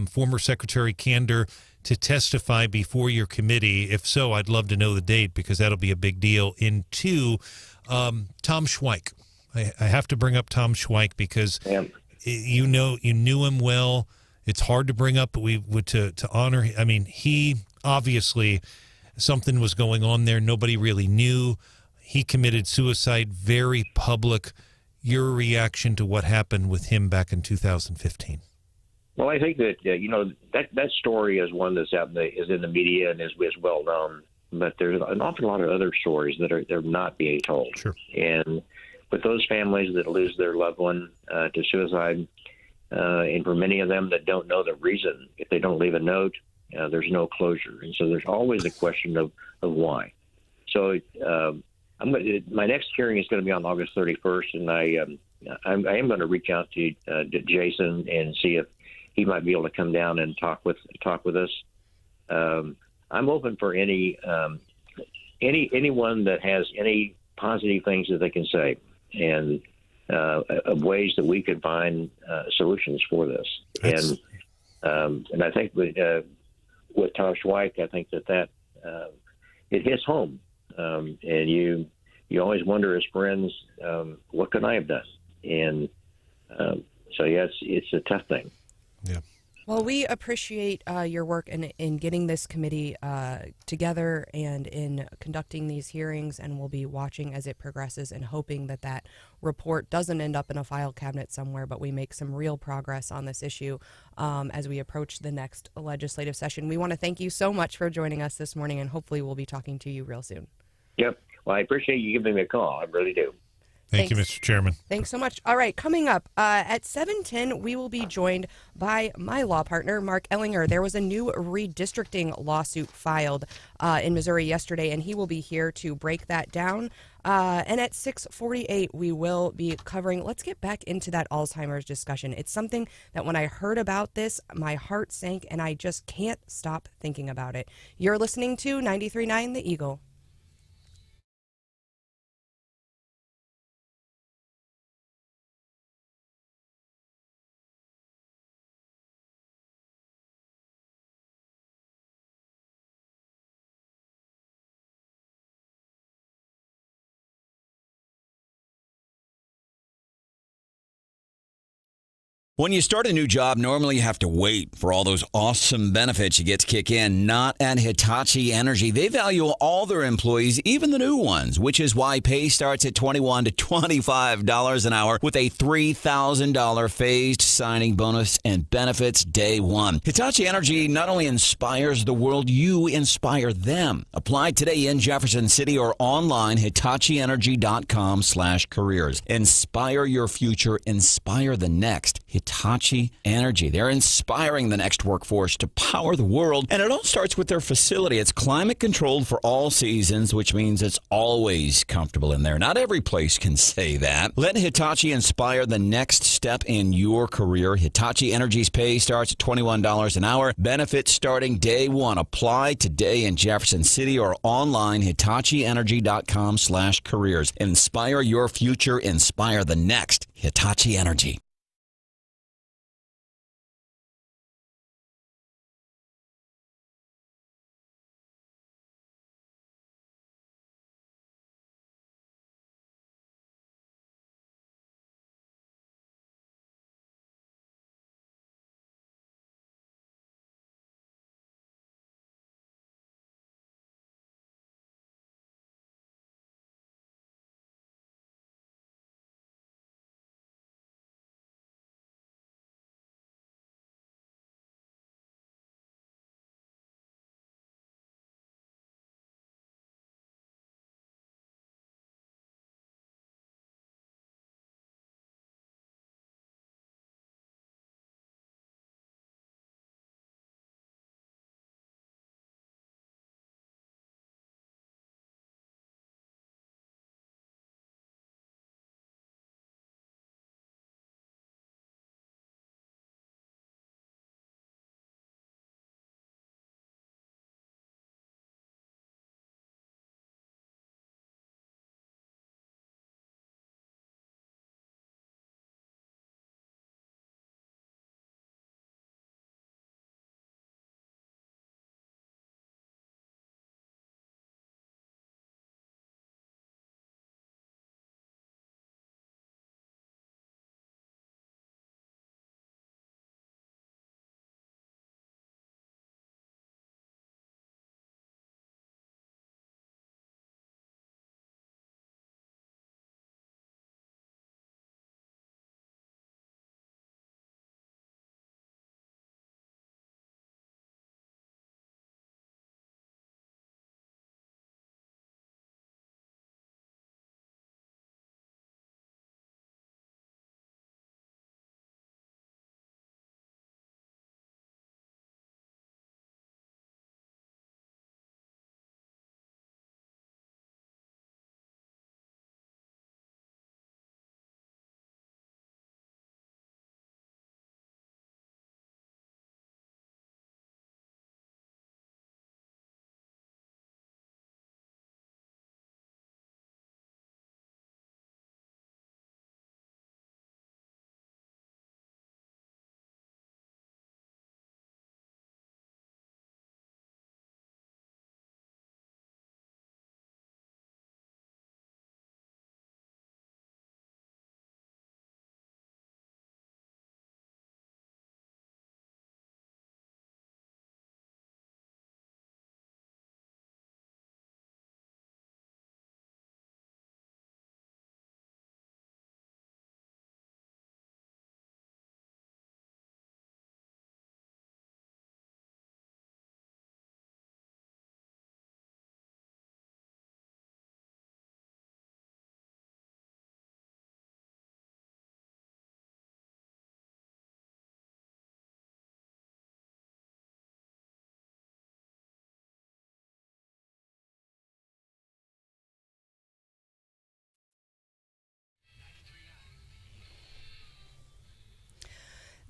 former Secretary Kander to testify before your committee? If so, I'd love to know the date because that'll be a big deal. And two, Tom Schweik. I have to bring up Tom Schweik because you knew him well. It's hard to bring up, but we would to honor. I mean, he obviously something was going on there. Nobody really knew. He committed suicide. Very public. Your reaction to what happened with him back in 2015? Well, I think that that story is one that's is in the media and is well known. But there's an awful lot of other stories that are not being told. Sure. And with those families that lose their loved one to suicide, and for many of them that don't know the reason, if they don't leave a note, there's no closure. And so there's always a question of why. So my next hearing is going to be on August 31st, and I am going to reach out to Jason and see if he might be able to come down and talk with us. I'm open for anyone that has any positive things that they can say, and of ways that we can find solutions for this. And I think with Tom Schweik, I think that it hits home, and you always wonder as friends, what could I have done? And so yeah, it's a tough thing. Yeah. Well, we appreciate your work in getting this committee together and in conducting these hearings, and we'll be watching as it progresses and hoping that report doesn't end up in a file cabinet somewhere, but we make some real progress on this issue as we approach the next legislative session. We want to thank you so much for joining us this morning, and hopefully we'll be talking to you real soon. Yep. Well, I appreciate you giving me a call. I really do. Thank you, Mr. Chairman. Thanks so much. All right, coming up at 7:10, we will be joined by my law partner, Marc Ellinger. There was a new redistricting lawsuit filed in Missouri yesterday, and he will be here to break that down. And at 6:48, we will be covering, let's get back into that Alzheimer's discussion. It's something that when I heard about this, my heart sank, and I just can't stop thinking about it. You're listening to 93.9 The Eagle. When you start a new job, normally you have to wait for all those awesome benefits you get to kick in. Not at Hitachi Energy. They value all their employees, even the new ones, which is why pay starts at $21 to $25 an hour with a $3,000 phased signing bonus and benefits day one. Hitachi Energy not only inspires the world, you inspire them. Apply today in Jefferson City or online, hitachienergy.com/careers. Inspire your future, inspire the next. Hitachi Energy. They're inspiring the next workforce to power the world, and it all starts with their facility. It's climate controlled for all seasons, which means it's always comfortable in there. Not every place can say that. Let Hitachi inspire the next step in your career. Hitachi Energy's pay starts at $21 an hour. Benefits starting day one. Apply today in Jefferson City or online, hitachienergy.com/careers. Inspire your future, inspire the next. Hitachi Energy.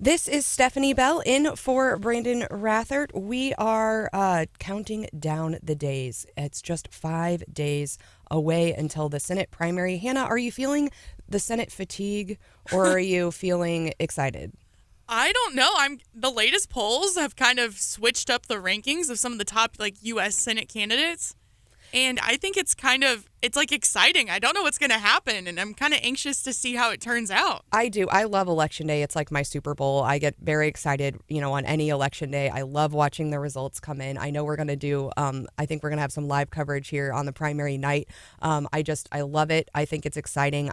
This is Stephanie Bell in for Brandon Rathert. We are counting down the days. It's just 5 days away until the Senate primary. Hannah, are you feeling the Senate fatigue, or are you feeling excited? I don't know. The latest polls have kind of switched up the rankings of some of the top U.S. Senate candidates. And I think it's exciting. I don't know what's going to happen, and I'm kind of anxious to see how it turns out. I do. I love Election Day. It's like my Super Bowl. I get very excited, on any Election Day. I love watching the results come in. I know we're going to do, I think we're going to have some live coverage here on the primary night. I love it. I think it's exciting.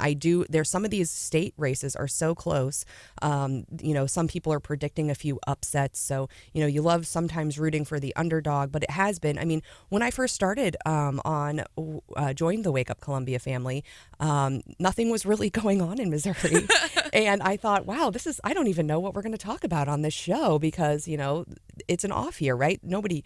There's some of these state races are so close. Some people are predicting a few upsets. So, you love sometimes rooting for the underdog, but it has been, when I first started joined the Wake Up Columbia family, nothing was really going on in Missouri. And I thought, wow, I don't even know what we're going to talk about on this show because, it's an off year, right? Nobody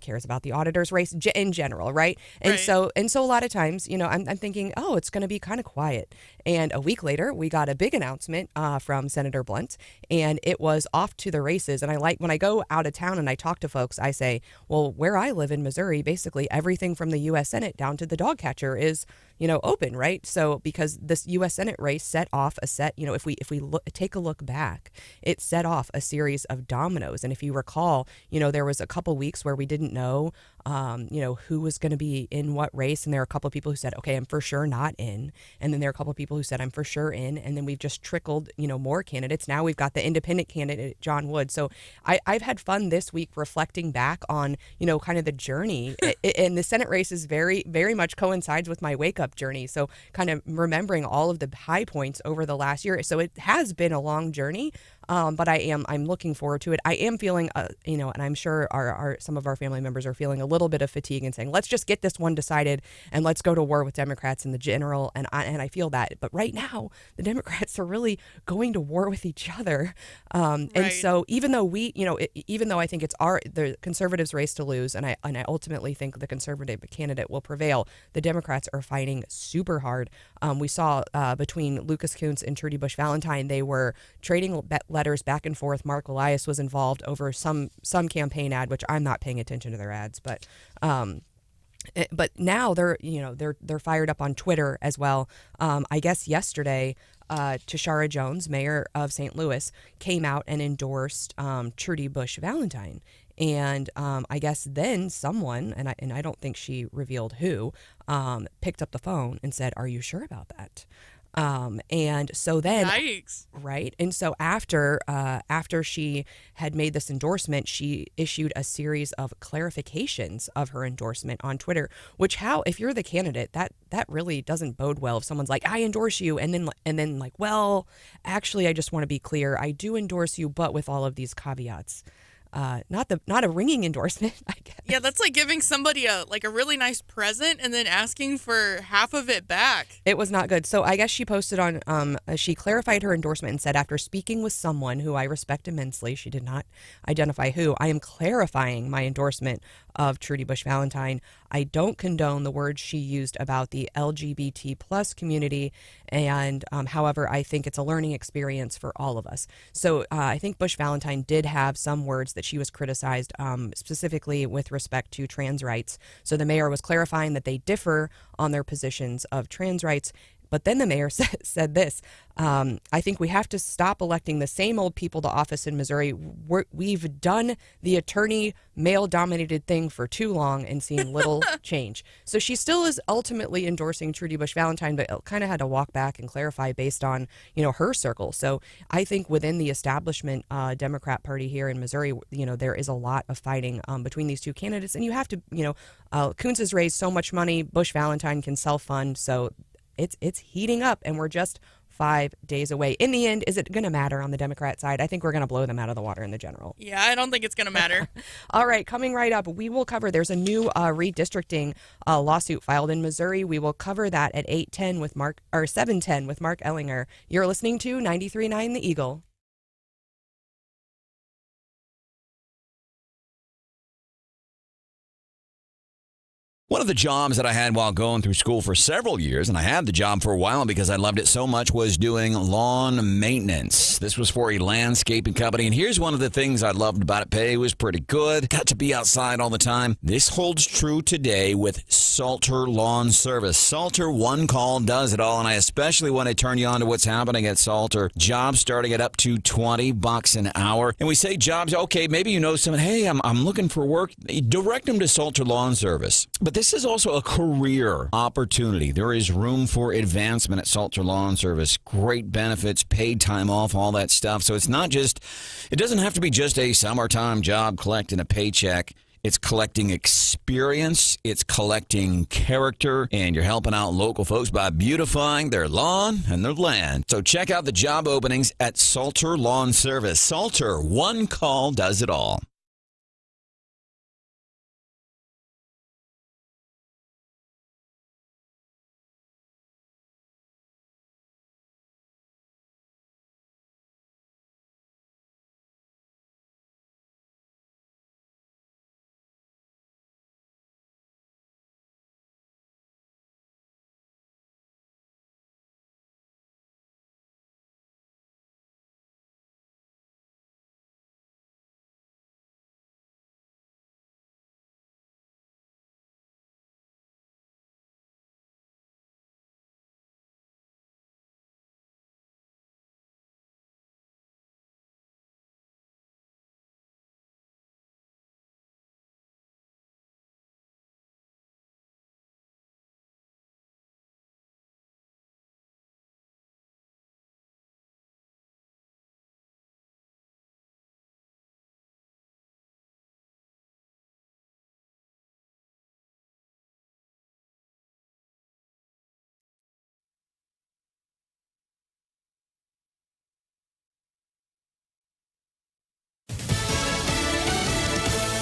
cares about the auditor's race in general, right? And so a lot of times, I'm thinking, oh, it's going to be kind of quiet. And a week later, we got a big announcement from Senator Blunt, and it was off to the races. And when I go out of town and I talk to folks, I say, well, where I live in Missouri, basically everything from the U.S. Senate down to the dog catcher is, open, right? So because this U.S. Senate race set off if we take a look back, it set off a series of dominoes. And if you recall, there was a couple weeks where we didn't know, who was going to be in what race. And there are a couple of people who said, okay, I'm for sure not in. And then there are a couple of people who said, I'm for sure in. And then we've just trickled, more candidates. Now we've got the independent candidate, John Wood. So I've had fun this week reflecting back on, kind of the journey. And the Senate race is very, very much coincides with my wake up journey. So kind of remembering all of the high points over the last year. So it has been a long journey. But I'm looking forward to it. I am feeling, and I'm sure some of our family members are feeling a little bit of fatigue and saying, let's just get this one decided and let's go to war with Democrats in the general. And I feel that. But right now, the Democrats are really going to war with each other. And so even though even though I think it's the conservatives' race to lose, and I ultimately think the conservative candidate will prevail, the Democrats are fighting super hard. We saw between Lucas Kunce and Trudy Bush Valentine, they were trading letters back and forth. Marc Elias was involved over some campaign ad, which I'm not paying attention to their ads, but now they're fired up on Twitter as well. I guess yesterday, Tashara Jones, mayor of St. Louis, came out and endorsed Trudy Bush Valentine. And I guess then someone, and I don't think she revealed who, picked up the phone and said, "Are you sure about that?" And so then, yikes. Right. And so after she had made this endorsement, she issued a series of clarifications of her endorsement on Twitter, which if you're the candidate, that really doesn't bode well. If someone's like, I endorse you. And then like, well, actually, I just want to be clear. I do endorse you, but with all of these caveats. Not a ringing endorsement, I guess. Yeah, that's like giving somebody a really nice present and then asking for half of it back. It was not good. So I guess she posted on, she clarified her endorsement and said, after speaking with someone who I respect immensely, she did not identify who, I am clarifying my endorsement of Trudy Bush Valentine. I don't condone the words she used about the LGBT plus community. And however, I think it's a learning experience for all of us. So I think Bush Valentine did have some words that she was criticized specifically with respect to trans rights. So the mayor was clarifying that they differ on their positions of trans rights. But then the mayor said this, I think we have to stop electing the same old people to office in Missouri. We've done the attorney male-dominated thing for too long and seen little change. So she still is ultimately endorsing Trudy Bush Valentine, but kind of had to walk back and clarify based on, her circle. So I think within the establishment Democrat Party here in Missouri, there is a lot of fighting between these two candidates. And you have to, Kunce has raised so much money. Bush Valentine can self-fund. So it's heating up, and we're just 5 days away. In the end, is it going to matter on the Democrat side? I think we're going to blow them out of the water in the general. Yeah, I don't think it's going to matter. All right, coming right up, we will cover, there's a new redistricting lawsuit filed in Missouri. We will cover that at 7:10 with Marc Ellinger. You're listening to 93.9 The Eagle. One of the jobs that I had while going through school for several years, and I had the job for a while because I loved it so much, was doing lawn maintenance. This was for a landscaping company, and here's one of the things I loved about it. Pay was pretty good. Got to be outside all the time. This holds true today with Salter Lawn Service. Salter, one call does it all, and I especially want to turn you on to what's happening at Salter. Jobs starting at up to $20 an hour. And we say jobs, okay, maybe you know someone, hey, I'm looking for work. Direct them to Salter Lawn Service. But this is also a career opportunity. There is room for advancement at Salter Lawn Service. Great benefits, paid time off, all that stuff. So it's not just, it doesn't have to be just a summertime job collecting a paycheck. It's collecting experience, it's collecting character, and you're helping out local folks by beautifying their lawn and their land. So check out the job openings at Salter Lawn Service. Salter, one call does it all.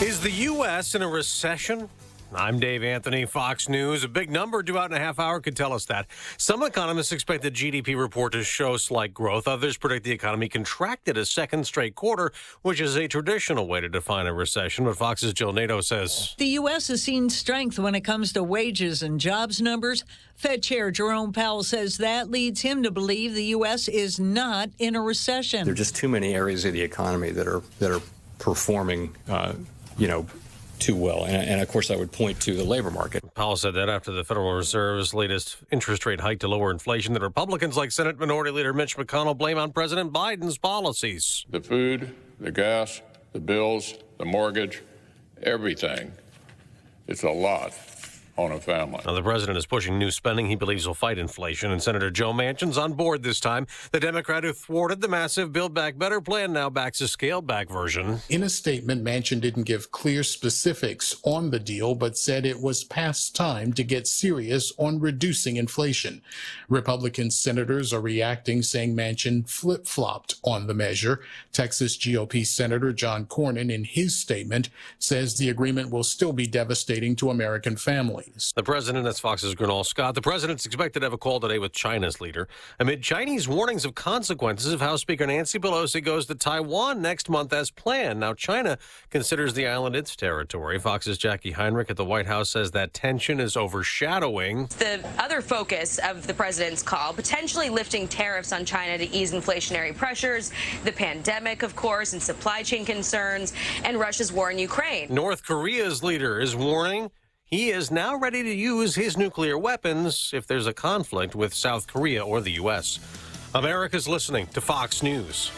Is the U.S. in a recession? I'm Dave Anthony, Fox News. A big number due out in a half hour could tell us that. Some economists expect the GDP report to show slight growth. Others predict the economy contracted a second straight quarter, which is a traditional way to define a recession. But Fox's Jill Nato says the U.S. has seen strength when it comes to wages and jobs numbers. Fed Chair Jerome Powell says that leads him to believe the U.S. is not in a recession. There are just too many areas of the economy that are performing, too well. And of course, I would point to the labor market. Powell said that after the Federal Reserve's latest interest rate hike to lower inflation that Republicans like Senate Minority Leader Mitch McConnell blame on President Biden's policies. The food, the gas, the bills, the mortgage, everything. It's a lot on a family. Now, the president is pushing new spending he believes will fight inflation, and Senator Joe Manchin's on board this time. The Democrat who thwarted the massive Build Back Better plan now backs a scaled-back version. In a statement, Manchin didn't give clear specifics on the deal, but said it was past time to get serious on reducing inflation. Republican senators are reacting, saying Manchin flip-flopped on the measure. Texas GOP Senator John Cornyn, in his statement, says the agreement will still be devastating to American families. The president, that's Fox's Gernal Scott. The president's expected to have a call today with China's leader amid Chinese warnings of consequences if House Speaker Nancy Pelosi goes to Taiwan next month as planned. Now, China considers the island its territory. Fox's Jackie Heinrich at the White House says that tension is overshadowing the other focus of the president's call, potentially lifting tariffs on China to ease inflationary pressures, the pandemic, of course, and supply chain concerns, and Russia's war in Ukraine. North Korea's leader is warning he is now ready to use his nuclear weapons if there's a conflict with South Korea or the U.S. America's listening to Fox News.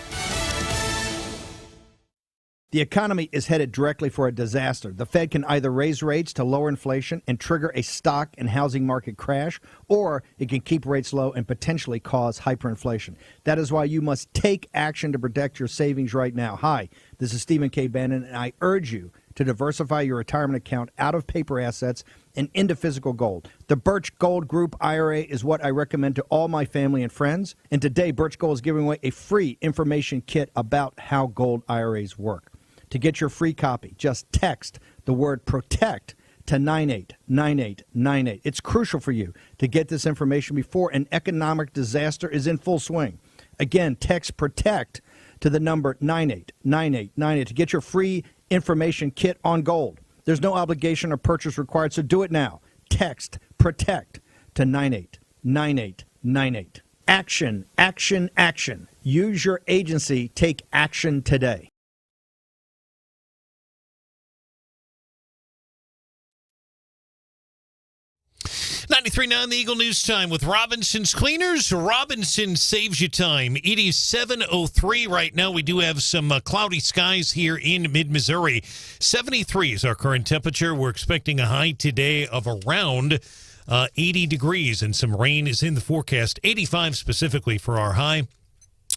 The economy is headed directly for a disaster. The Fed can either raise rates to lower inflation and trigger a stock and housing market crash, or it can keep rates low and potentially cause hyperinflation. That is why you must take action to protect your savings right now. Hi, this is Stephen K. Bannon, and I urge you to diversify your retirement account out of paper assets and into physical gold. The Birch Gold Group IRA is what I recommend to all my family and friends. And today, Birch Gold is giving away a free information kit about how gold IRAs work. To get your free copy, just text the word PROTECT to 989898. It's crucial for you to get this information before an economic disaster is in full swing. Again, text PROTECT to the number 989898 to get your free information kit on gold. There's no obligation or purchase required, so do it now. Text PROTECT to 989898. Action, action, action. Use your agency. Take action today. 93.9 The Eagle News Time with Robinson's Cleaners. Robinson saves you time. It is 7:03 right now. We do have some cloudy skies here in mid-Missouri. 73 is our current temperature. We're expecting a high today of around 80 degrees, and some rain is in the forecast. 85 specifically for our high.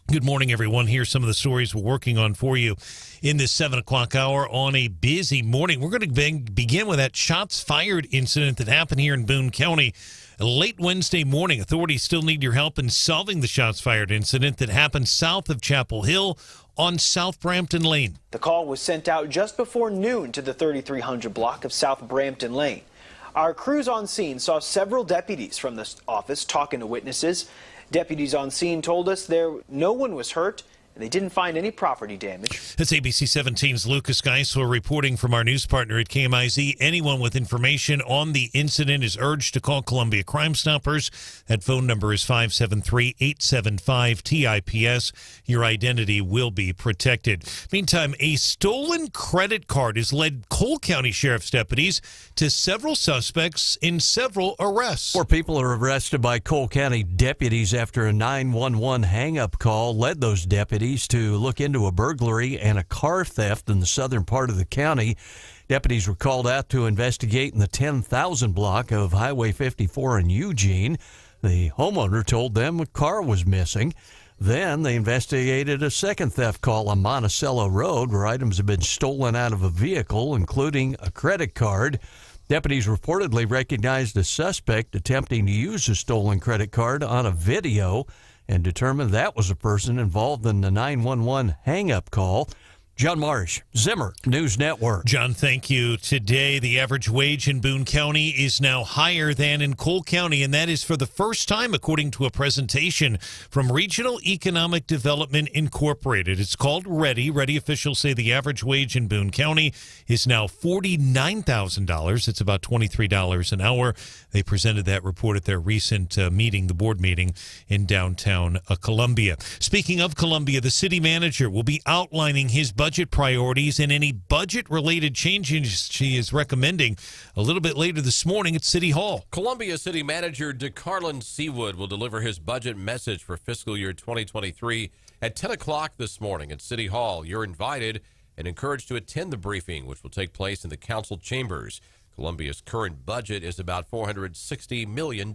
Good morning, everyone. Here's some of the stories we're working on for you in this 7 o'clock hour on a busy morning. We're going to begin with that shots fired incident that happened here in Boone County late Wednesday morning. Authorities still need your help in solving the shots fired incident that happened south of Chapel Hill on South Brampton Lane. The call was sent out just before noon to the 3300 block of South Brampton Lane. Our crews on scene saw several deputies from the office talking to witnesses. Deputies on scene told us no one was hurt and they didn't find any property damage. That's ABC 17's Lucas Geisler reporting from our news partner at KMIZ. Anyone with information on the incident is urged to call Columbia Crime Stoppers. That phone number is 573-875-TIPS. Your identity will be protected. Meantime, a stolen credit card has led Cole County Sheriff's deputies to several suspects in several arrests. 4 people are arrested by Cole County deputies after a 911 hang-up call led those deputies to look into a burglary and a car theft in the southern part of the county. Deputies were called out to investigate in the 10,000 block of Highway 54 in Eugene. The homeowner told them a car was missing. Then they investigated a second theft call on Monticello Road where items had been stolen out of a vehicle, including a credit card. Deputies reportedly recognized a suspect attempting to use a stolen credit card on a video and determined that was a person involved in the 911 hang-up call. John Marsh, Zimmer News Network. John, thank you. Today, the average wage in Boone County is now higher than in Cole County, and that is for the first time, according to a presentation from Regional Economic Development Incorporated. It's called READY. READY officials say the average wage in Boone County is now $49,000. It's about $23 an hour. They presented that report at their recent meeting, the board meeting in downtown Columbia. Speaking of Columbia, the city manager will be outlining his budget priorities and any budget-related changes she is recommending a little bit later this morning at City Hall. Columbia City Manager DeCarlin Seawood will deliver his budget message for fiscal year 2023 at 10 o'clock this morning at City Hall. You're invited and encouraged to attend the briefing, which will take place in the council chambers. Columbia's current budget is about $460 million.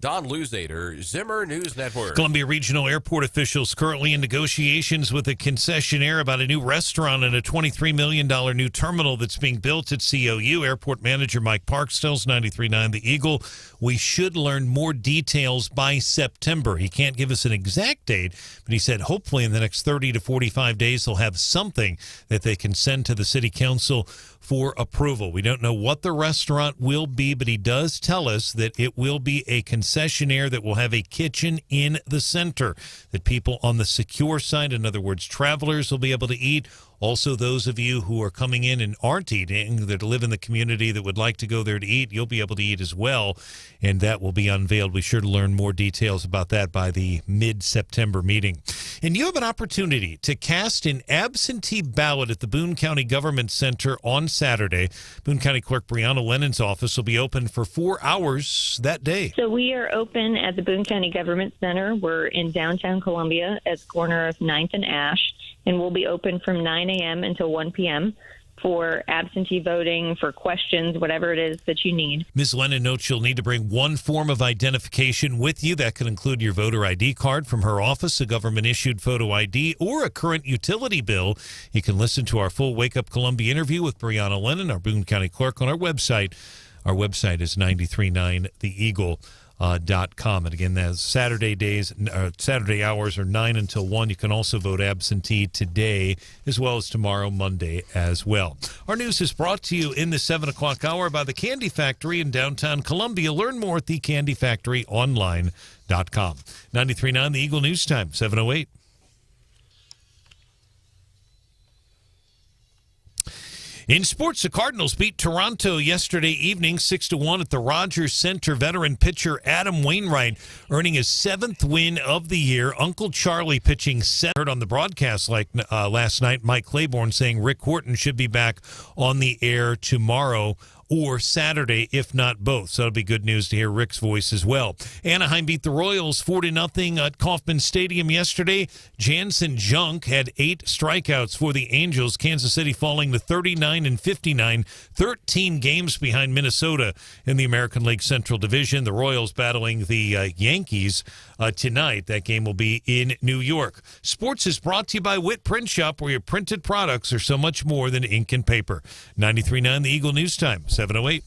Don Luzader, Zimmer News Network. Columbia Regional Airport officials currently in negotiations with a concessionaire about a new restaurant and a $23 million new terminal that's being built at COU. Airport manager Mike Parks tells 93.9 The Eagle, we should learn more details by September. He can't give us an exact date, but he said hopefully in the next 30 to 45 days they'll have something that they can send to the city council for approval. We don't know what the restaurant will be, but he does tell us that it will be a concessionaire that will have a kitchen in the center, that people on the secure side, in other words, travelers, will be able to eat. Also, those of you who are coming in and aren't eating, that live in the community that would like to go there to eat, you'll be able to eat as well, and that will be unveiled. Be sure to learn more details about that by the mid-September meeting. And you have an opportunity to cast an absentee ballot at the Boone County Government Center on Saturday. Boone County Clerk Brianna Lennon's office will be open for 4 hours that day. So we are open at the Boone County Government Center. We're in downtown Columbia at the corner of 9th and Ash, and we'll be open from 9 a.m. until 1 p.m. for absentee voting, for questions, whatever it is that you need. Ms. Lennon notes you'll need to bring one form of identification with you. That could include your voter ID card from her office, a government-issued photo ID, or a current utility bill. You can listen to our full Wake Up Columbia interview with Brianna Lennon, our Boone County clerk, on our website. Our website is 939theeagle.com. And again, Saturday hours are 9 until 1. You can also vote absentee today as well as tomorrow, Monday as well. Our news is brought to you in the 7 o'clock hour by the Candy Factory in downtown Columbia. Learn more at thecandyfactoryonline.com. 93.9 The Eagle News Time, 7:08. In sports, the Cardinals beat Toronto yesterday evening 6-1 at the Rogers Center. Veteran pitcher Adam Wainwright earning his 7th win of the year. Uncle Charlie pitching 7th. Heard on the broadcast last night, Mike Claiborne saying Rick Horton should be back on the air tomorrow or Saturday, if not both. So it'll be good news to hear Rick's voice as well. Anaheim beat the Royals 4-0 at Kauffman Stadium yesterday. Jansen Junk had 8 strikeouts for the Angels. Kansas City falling to 39-59, 13 games behind Minnesota in the American League Central Division. The Royals battling the Yankees tonight. That game will be in New York. Sports is brought to you by Witt Print Shop, where your printed products are so much more than ink and paper. 93.9 The Eagle News Time. 7:08.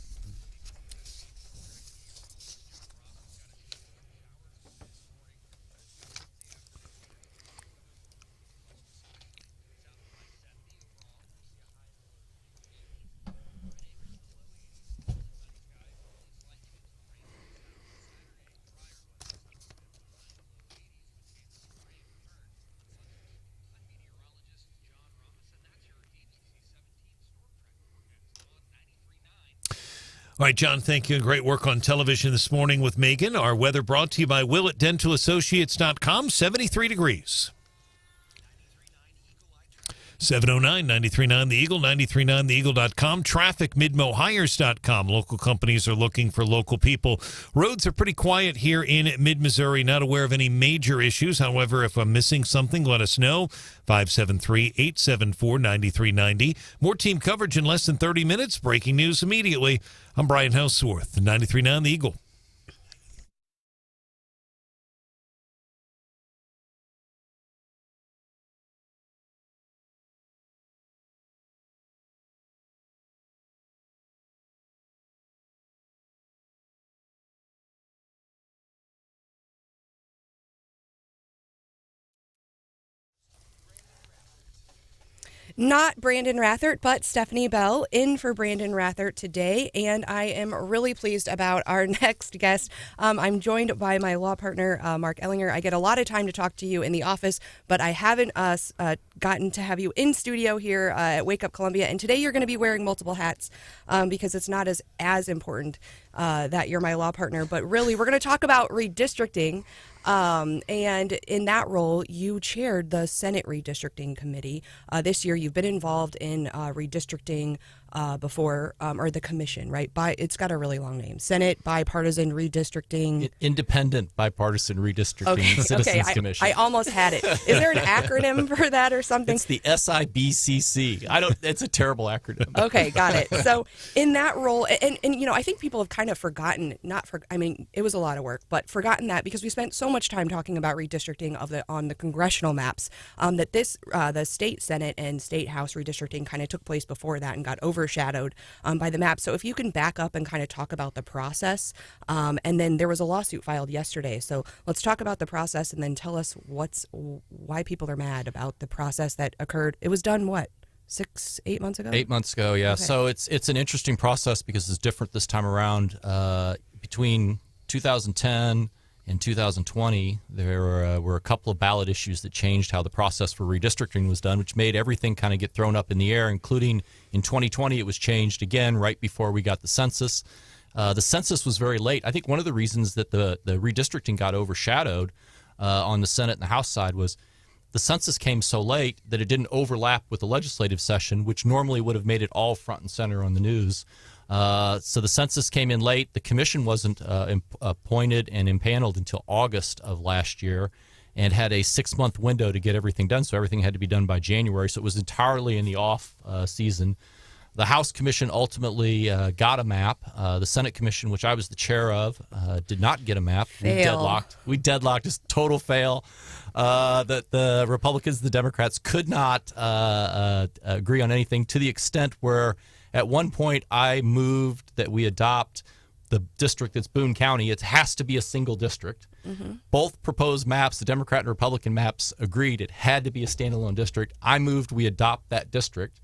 All right, John, thank you. Great work on television this morning with Megan. Our weather brought to you by WillettDentalAssociates.com. 73 degrees. 709 93.9 The Eagle, 93.9theeagle.com. Traffic, midmohires.com. Local companies are looking for local people. Roads are pretty quiet here in mid-Missouri. Not aware of any major issues. However, if I'm missing something, let us know. 573-874-9390. More team coverage in less than 30 minutes. Breaking news immediately. I'm Brian Houseworth, 93.9 The Eagle. Not Brandon Rathert, but Stephanie Bell in for Brandon Rathert today, and I am really pleased about our next guest. I'm joined by my law partner, Marc Ellinger. I get a lot of time to talk to you in the office, but I haven't gotten to have you in studio here at Wake Up Columbia, and today you're going to be wearing multiple hats because it's not as important that you're my law partner, but really we're going to talk about redistricting. And in that role, you chaired the Senate Redistricting Committee. This year, you've been involved in redistricting before, or the commission, right? It's got a really long name. Senate Bipartisan Redistricting. Independent Bipartisan Redistricting Citizens Commission. I almost had it. Is there an acronym for that or something? It's the SIBCC. It's a terrible acronym. Okay, got it. So in that role, and I think people have kind of forgotten, it was a lot of work, but forgotten that because we spent so much time talking about redistricting on the congressional maps, that the state Senate and state House redistricting kind of took place before that and got overshadowed by the map. So if you can back up and kind of talk about the process, and then there was a lawsuit filed yesterday. So let's talk about the process and then tell us why people are mad about the process that occurred. It was done, 8 months ago? 8 months ago, yeah. Okay. So it's an interesting process because it's different this time around. Between 2010 and 2020, there were a couple of ballot issues that changed how the process for redistricting was done, which made everything kind of get thrown up in the air, including in 2020 it was changed again right before we got the census. The census was very late. I think one of the reasons that the redistricting got overshadowed on the Senate and the House side was the census came so late that it didn't overlap with the legislative session, which normally would have made it all front and center on the news. So the census came in late. The commission wasn't appointed and impaneled until August of last year and had a 6-month window to get everything done. So everything had to be done by January. So it was entirely in the off season. The House Commission ultimately got a map. The Senate Commission, which I was the chair of, did not get a map. We deadlocked. Just total fail. The Republicans, the Democrats could not agree on anything, to the extent where at one point I moved that we adopt the district that's Boone County. It has to be a single district. Mm-hmm. Both proposed maps, the Democrat and Republican maps, agreed it had to be a standalone district. I moved we adopt that district,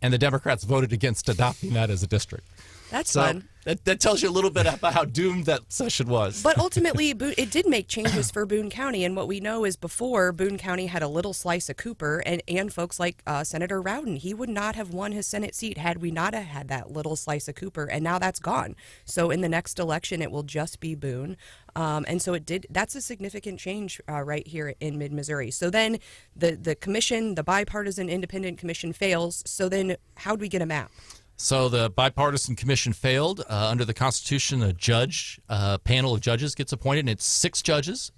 and the Democrats voted against adopting that as a district. That's fun. that tells you a little bit about how doomed that session was. But ultimately, it did make changes for Boone County. And what we know is before, Boone County had a little slice of Cooper and folks like Senator Rowden. He would not have won his Senate seat had we not have had that little slice of Cooper. And now that's gone. So in the next election, it will just be Boone. And so that's a significant change right here in mid-Missouri. So then the commission, the bipartisan independent commission fails. So then how do we get a map? So the bipartisan commission failed. Under the Constitution, a panel of judges gets appointed, and it's 6 judges,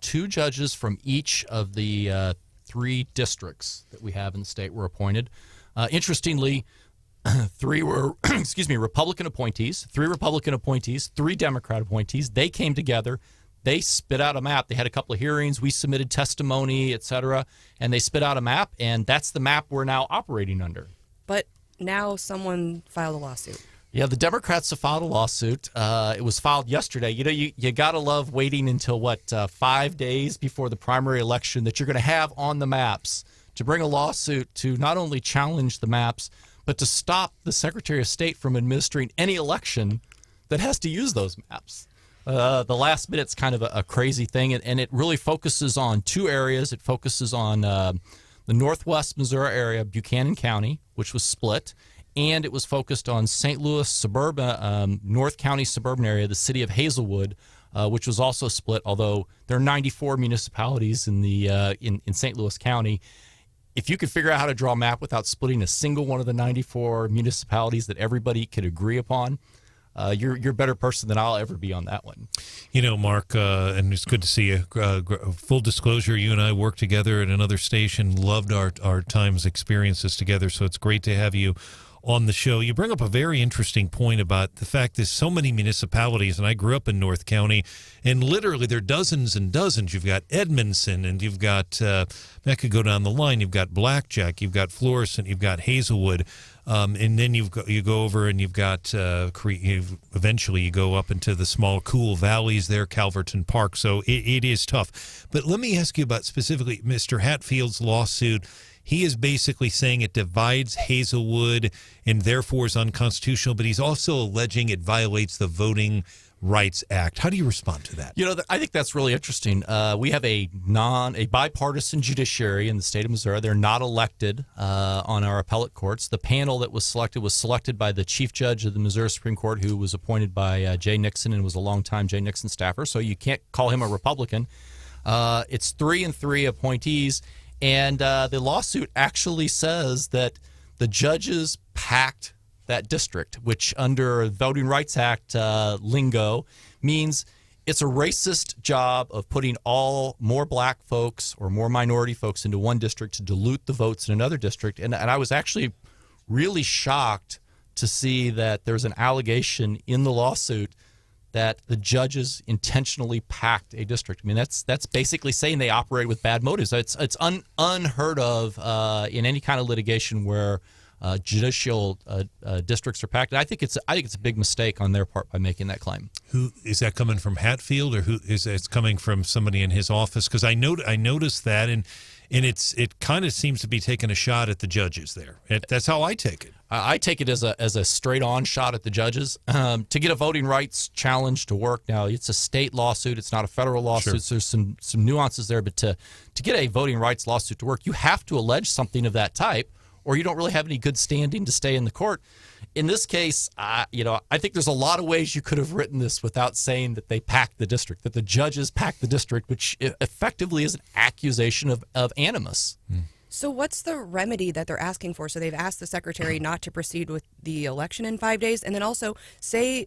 2 judges from each of the 3 districts that we have in the state were appointed. Interestingly, 3 were, Republican appointees, 3 Republican appointees, 3 Democrat appointees. They came together. They spit out a map. They had a couple of hearings. We submitted testimony, et cetera, and they spit out a map, and that's the map we're now operating under. But now someone filed a lawsuit. Yeah, the Democrats have filed a lawsuit. It was filed yesterday. You got to love waiting until, 5 days before the primary election that you're going to have on the maps to bring a lawsuit to not only challenge the maps, but to stop the Secretary of State from administering any election that has to use those maps. The last minute's kind of a crazy thing, and it really focuses on 2 areas. It focuses on the northwest Missouri area, Buchanan County, which was split, and it was focused on St. Louis suburban, North County suburban area, the city of Hazelwood, which was also split, although there are 94 municipalities in St. Louis County. If you could figure out how to draw a map without splitting a single one of the 94 municipalities that everybody could agree upon, you're a better person than I'll ever be on that one. Marc, and it's good to see you. Full disclosure, you and I worked together at another station, loved our times, experiences together, so it's great to have you on the show. You bring up a very interesting point about the fact there's so many municipalities, and I grew up in North County, and literally there are dozens and dozens. You've got Edmondson, and you've got, I could go down the line, you've got Blackjack, you've got Florissant, you've got Hazelwood, and then you go over and you've got, eventually you go up into the small cool valleys there, Calverton Park, so it is tough. But let me ask you about specifically Mr. Hatfield's lawsuit. He is basically saying it divides Hazelwood and therefore is unconstitutional, but he's also alleging it violates the Voting Rights Act. How do you respond to that? I think that's really interesting. We have a bipartisan judiciary in the state of Missouri. They're not elected on our appellate courts. The panel that was selected by the chief judge of the Missouri Supreme Court, who was appointed by Jay Nixon and was a longtime Jay Nixon staffer, so you can't call him a Republican. It's 3 and 3 appointees. And the lawsuit actually says that the judges packed that district, which under Voting Rights Act lingo means it's a racist job of putting more black folks or more minority folks into one district to dilute the votes in another district. And I was actually really shocked to see that there's an allegation in the lawsuit that the judges intentionally packed a district. I mean, that's basically saying they operate with bad motives. It's unheard of in any kind of litigation where judicial districts are packed. And I think it's a big mistake on their part by making that claim. Who is that coming from? Hatfield, or who is it's coming from somebody in his office? Because I noticed that, and it kind of seems to be taking a shot at the judges there. That's how I take it. I take it as a straight-on shot at the judges. To get a voting rights challenge to work, now it's a state lawsuit. It's not a federal lawsuit. Sure. So there's some nuances there. But to get a voting rights lawsuit to work, you have to allege something of that type, or you don't really have any good standing to stay in the court. In this case, I think there's a lot of ways you could have written this without saying that they packed the district, that the judges packed the district, which effectively is an accusation of animus. So what's the remedy that they're asking for? So they've asked the secretary not to proceed with the election in 5 days, and then also say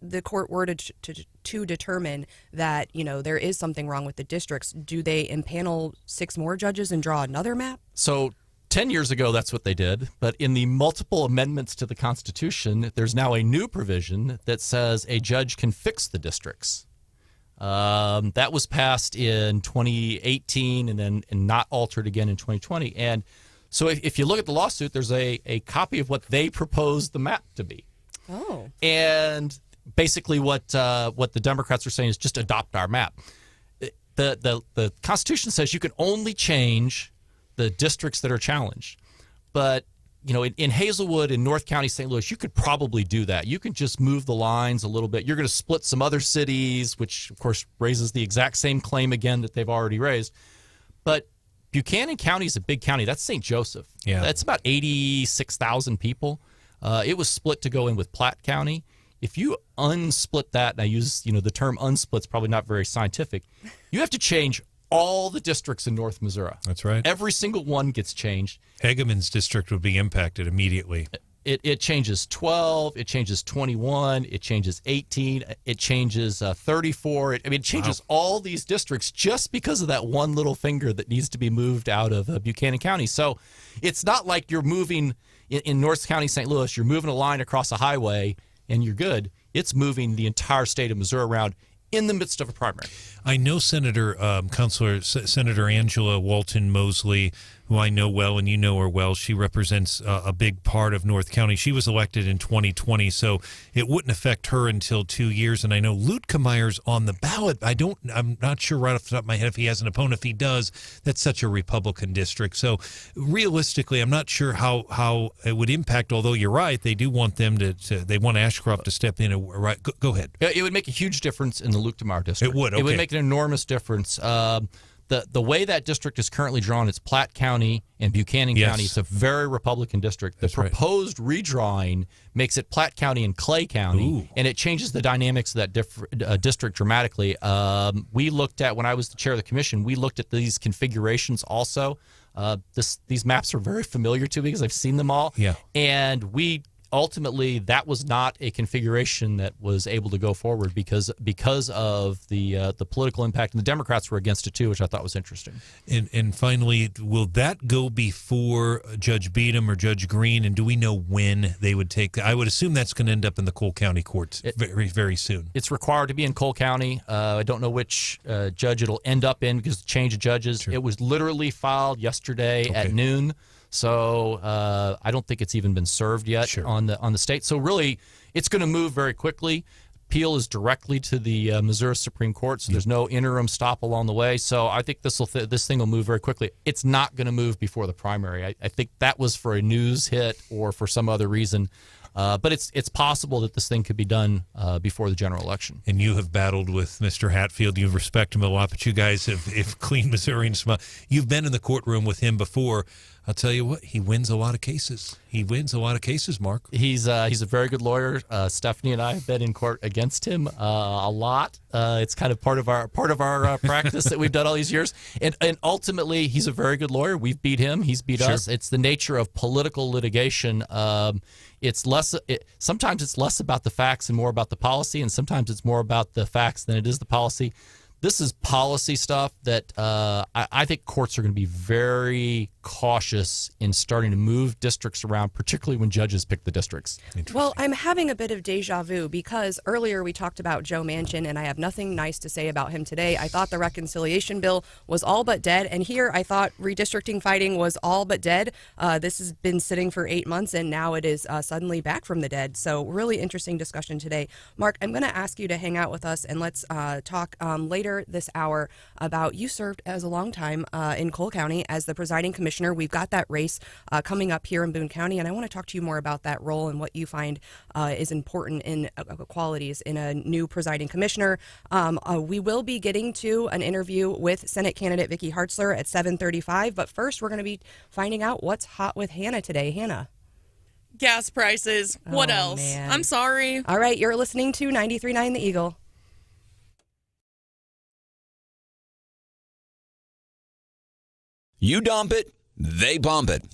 the court were to determine that there is something wrong with the districts. Do they impanel 6 more judges and draw another map? So 10 years ago, that's what they did. But in the multiple amendments to the Constitution, there's now a new provision that says a judge can fix the districts. That was passed in 2018 and not altered again in 2020. And so if you look at the lawsuit, there's a copy of what they proposed the map to be. Oh. And basically what the Democrats are saying is just adopt our map. The Constitution says you can only change the districts that are challenged. But in Hazelwood in North County, St. Louis, you could probably do that. You can just move the lines a little bit. You're going to split some other cities, which, of course, raises the exact same claim again that they've already raised. But Buchanan County is a big county. That's St. Joseph. Yeah. That's about 86,000 people. It was split to go in with Platte County. If you unsplit that, and I use the term unsplit's probably not very scientific, you have to change all the districts in North Missouri. That's right. Every single one gets changed. Hageman's district would be impacted immediately. It changes 12, it changes 21, it changes 18, it changes 34. It changes all these districts just because of that one little finger that needs to be moved out of Buchanan County. So it's not like you're moving in North County, St. Louis, you're moving a line across a highway and you're good. It's moving the entire state of Missouri around in the midst of a primary. I know Senator Angela Walton Mosley, who I know well, and you know her well. She represents a big part of North County. She was elected in 2020, so it wouldn't affect her until 2 years. And I know Lutkemeyer's on the ballot. I'm not sure right off the top of my head if he has an opponent. If he does, that's such a Republican district. So realistically, I'm not sure how it would impact. Although you're right, they do want them they want Ashcroft to step in. Right, go ahead. It would make a huge difference in the Lutkemeier district. It would. Okay. It would make an enormous difference. The way that district is currently drawn, it's Platte County and Buchanan County. It's a very Republican district. The proposed redrawing makes it Platte County and Clay County, and it changes the dynamics of that district dramatically. We looked at, when I was the chair of the commission, we looked at these configurations also. These maps are very familiar to me because I've seen them all. Yeah. And ultimately, that was not a configuration that was able to go forward because of the political impact, and the Democrats were against it too, which I thought was interesting. And finally, will that go before Judge Beadham or Judge Green? And do we know when they would take? I would assume that's going to end up in the Cole County courts very, very soon. It's required to be in Cole County. I don't know which judge it'll end up in because of the change of judges. Sure. It was literally filed yesterday at noon. So I don't think it's even been served yet on the state. So really, it's going to move very quickly. Appeal is directly to the Missouri Supreme Court, so there's no interim stop along the way. So I think this thing will move very quickly. It's not going to move before the primary. I think that was for a news hit or for some other reason. But it's possible that this thing could be done before the general election. And you have battled with Mr. Hatfield. You respect him a lot, but you guys have clean Missourians. You've been in the courtroom with him before. I'll tell you what, he wins a lot of cases. Mark. He's a very good lawyer. Stephanie and I have been in court against him a lot. It's kind of part of our practice that we've done all these years. And ultimately, he's a very good lawyer. We've beat him. He's beat us. It's the nature of political litigation. Sometimes it's less about the facts and more about the policy, and sometimes it's more about the facts than it is the policy. This is policy stuff that I think courts are going to be very cautious in starting to move districts around, particularly when judges pick the districts. Well, I'm having a bit of deja vu because earlier we talked about Joe Manchin, and I have nothing nice to say about him today. I thought the reconciliation bill was all but dead, and here I thought redistricting fighting was all but dead. This has been sitting for 8 months, and now it is suddenly back from the dead. So really interesting discussion today. Mark, I'm going to ask you to hang out with us, and let's talk later this hour about you served as a long time in Cole County as the presiding commissioner. We've got that race coming up here in Boone County, and I want to talk to you more about that role and what you find is important in qualities in a new presiding commissioner. We will be getting to an interview with Senate candidate Vicky Hartzler at 7:35, but first we're going to be finding out what's hot with Hannah today. Hannah. Gas prices. What else? Man. I'm sorry. All right, you're listening to 93.9 The Eagle. You dump it, they pump it.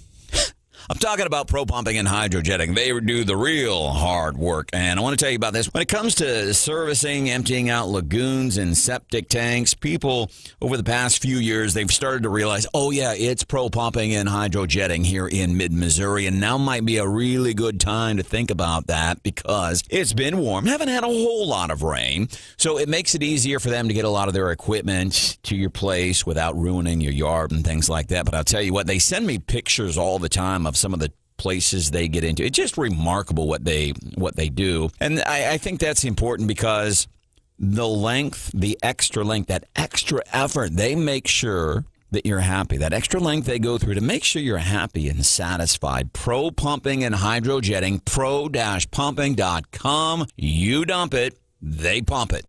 I'm talking about pro pumping and hydrojetting. They do the real hard work. And I want to tell you about this. When it comes to servicing, emptying out lagoons and septic tanks, people over the past few years, they've started to realize, oh, yeah, it's pro pumping and hydrojetting here in mid-Missouri. And now might be a really good time to think about that because it's been warm. Haven't had a whole lot of rain. So it makes it easier for them to get a lot of their equipment to your place without ruining your yard and things like that. But I'll tell you what, they send me pictures all the time of some of the places they get into. It's just remarkable what they do. And I think that's important because the extra length, that extra effort, they make sure that you're happy. That extra length they go through to make sure you're happy and satisfied. Pro Pumping and Hydrojetting, pro-pumping.com. You dump it, they pump it.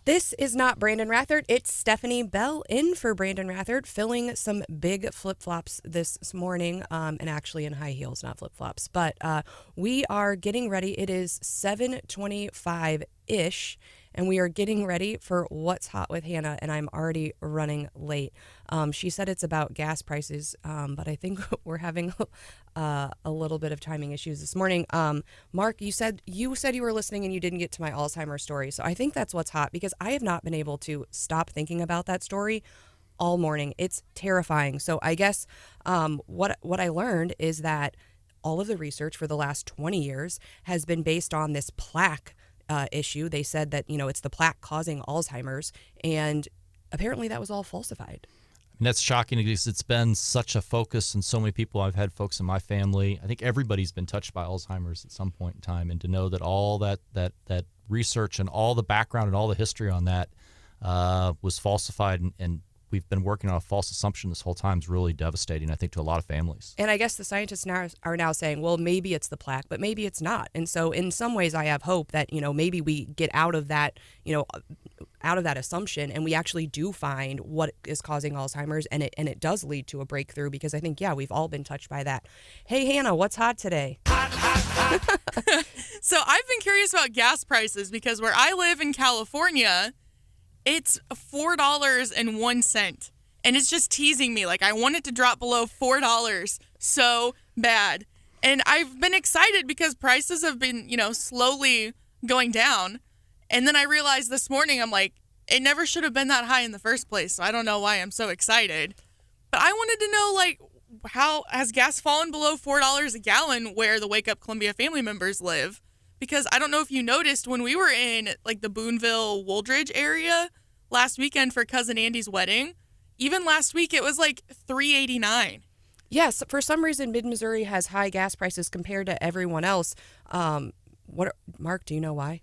This is not Brandon Rathert. It's Stephanie Bell in for Brandon Rathert, filling some big flip-flops this morning, and actually in high heels, not flip-flops. But we are getting ready. It is 7:25-ish, and we are getting ready for What's Hot with Hannah, and I'm already running late. She said it's about gas prices, but I think we're having a little bit of timing issues this morning. Marc, you said you were listening and you didn't get to my Alzheimer's story, so I think that's what's hot, because I have not been able to stop thinking about that story all morning. It's terrifying. So I guess what I learned is that all of the research for the last 20 years has been based on this plaque issue. They said that, it's the plaque causing Alzheimer's, and apparently that was all falsified. And that's shocking because it's been such a focus, and so many people. I've had folks in my family. I think everybody's been touched by Alzheimer's at some point in time, and to know that all that research and all the background and all the history on that was falsified, and we've been working on a false assumption this whole time is really devastating, I think, to a lot of families. And I guess the scientists are now saying, well, maybe it's the plaque, but maybe it's not. And so in some ways I have hope that, maybe we get out of that, out of that assumption, and we actually do find what is causing Alzheimer's, and it does lead to a breakthrough, because I think, we've all been touched by that. Hey, Hannah, what's hot today? So I've been curious about gas prices, because where I live in California, it's $4.01, and it's just teasing me. Like, I want it to drop below $4 so bad. And I've been excited because prices have been, slowly going down. And then I realized this morning, I'm like, it never should have been that high in the first place. So I don't know why I'm so excited. But I wanted to know, how has gas fallen below $4 a gallon where the Wake Up Columbia family members live? Because I don't know if you noticed, when we were in the Boonville Woldridge area last weekend for Cousin Andy's wedding, even last week it was $3.89. Yes, for some reason Mid-Missouri has high gas prices compared to everyone else. Marc, do you know why?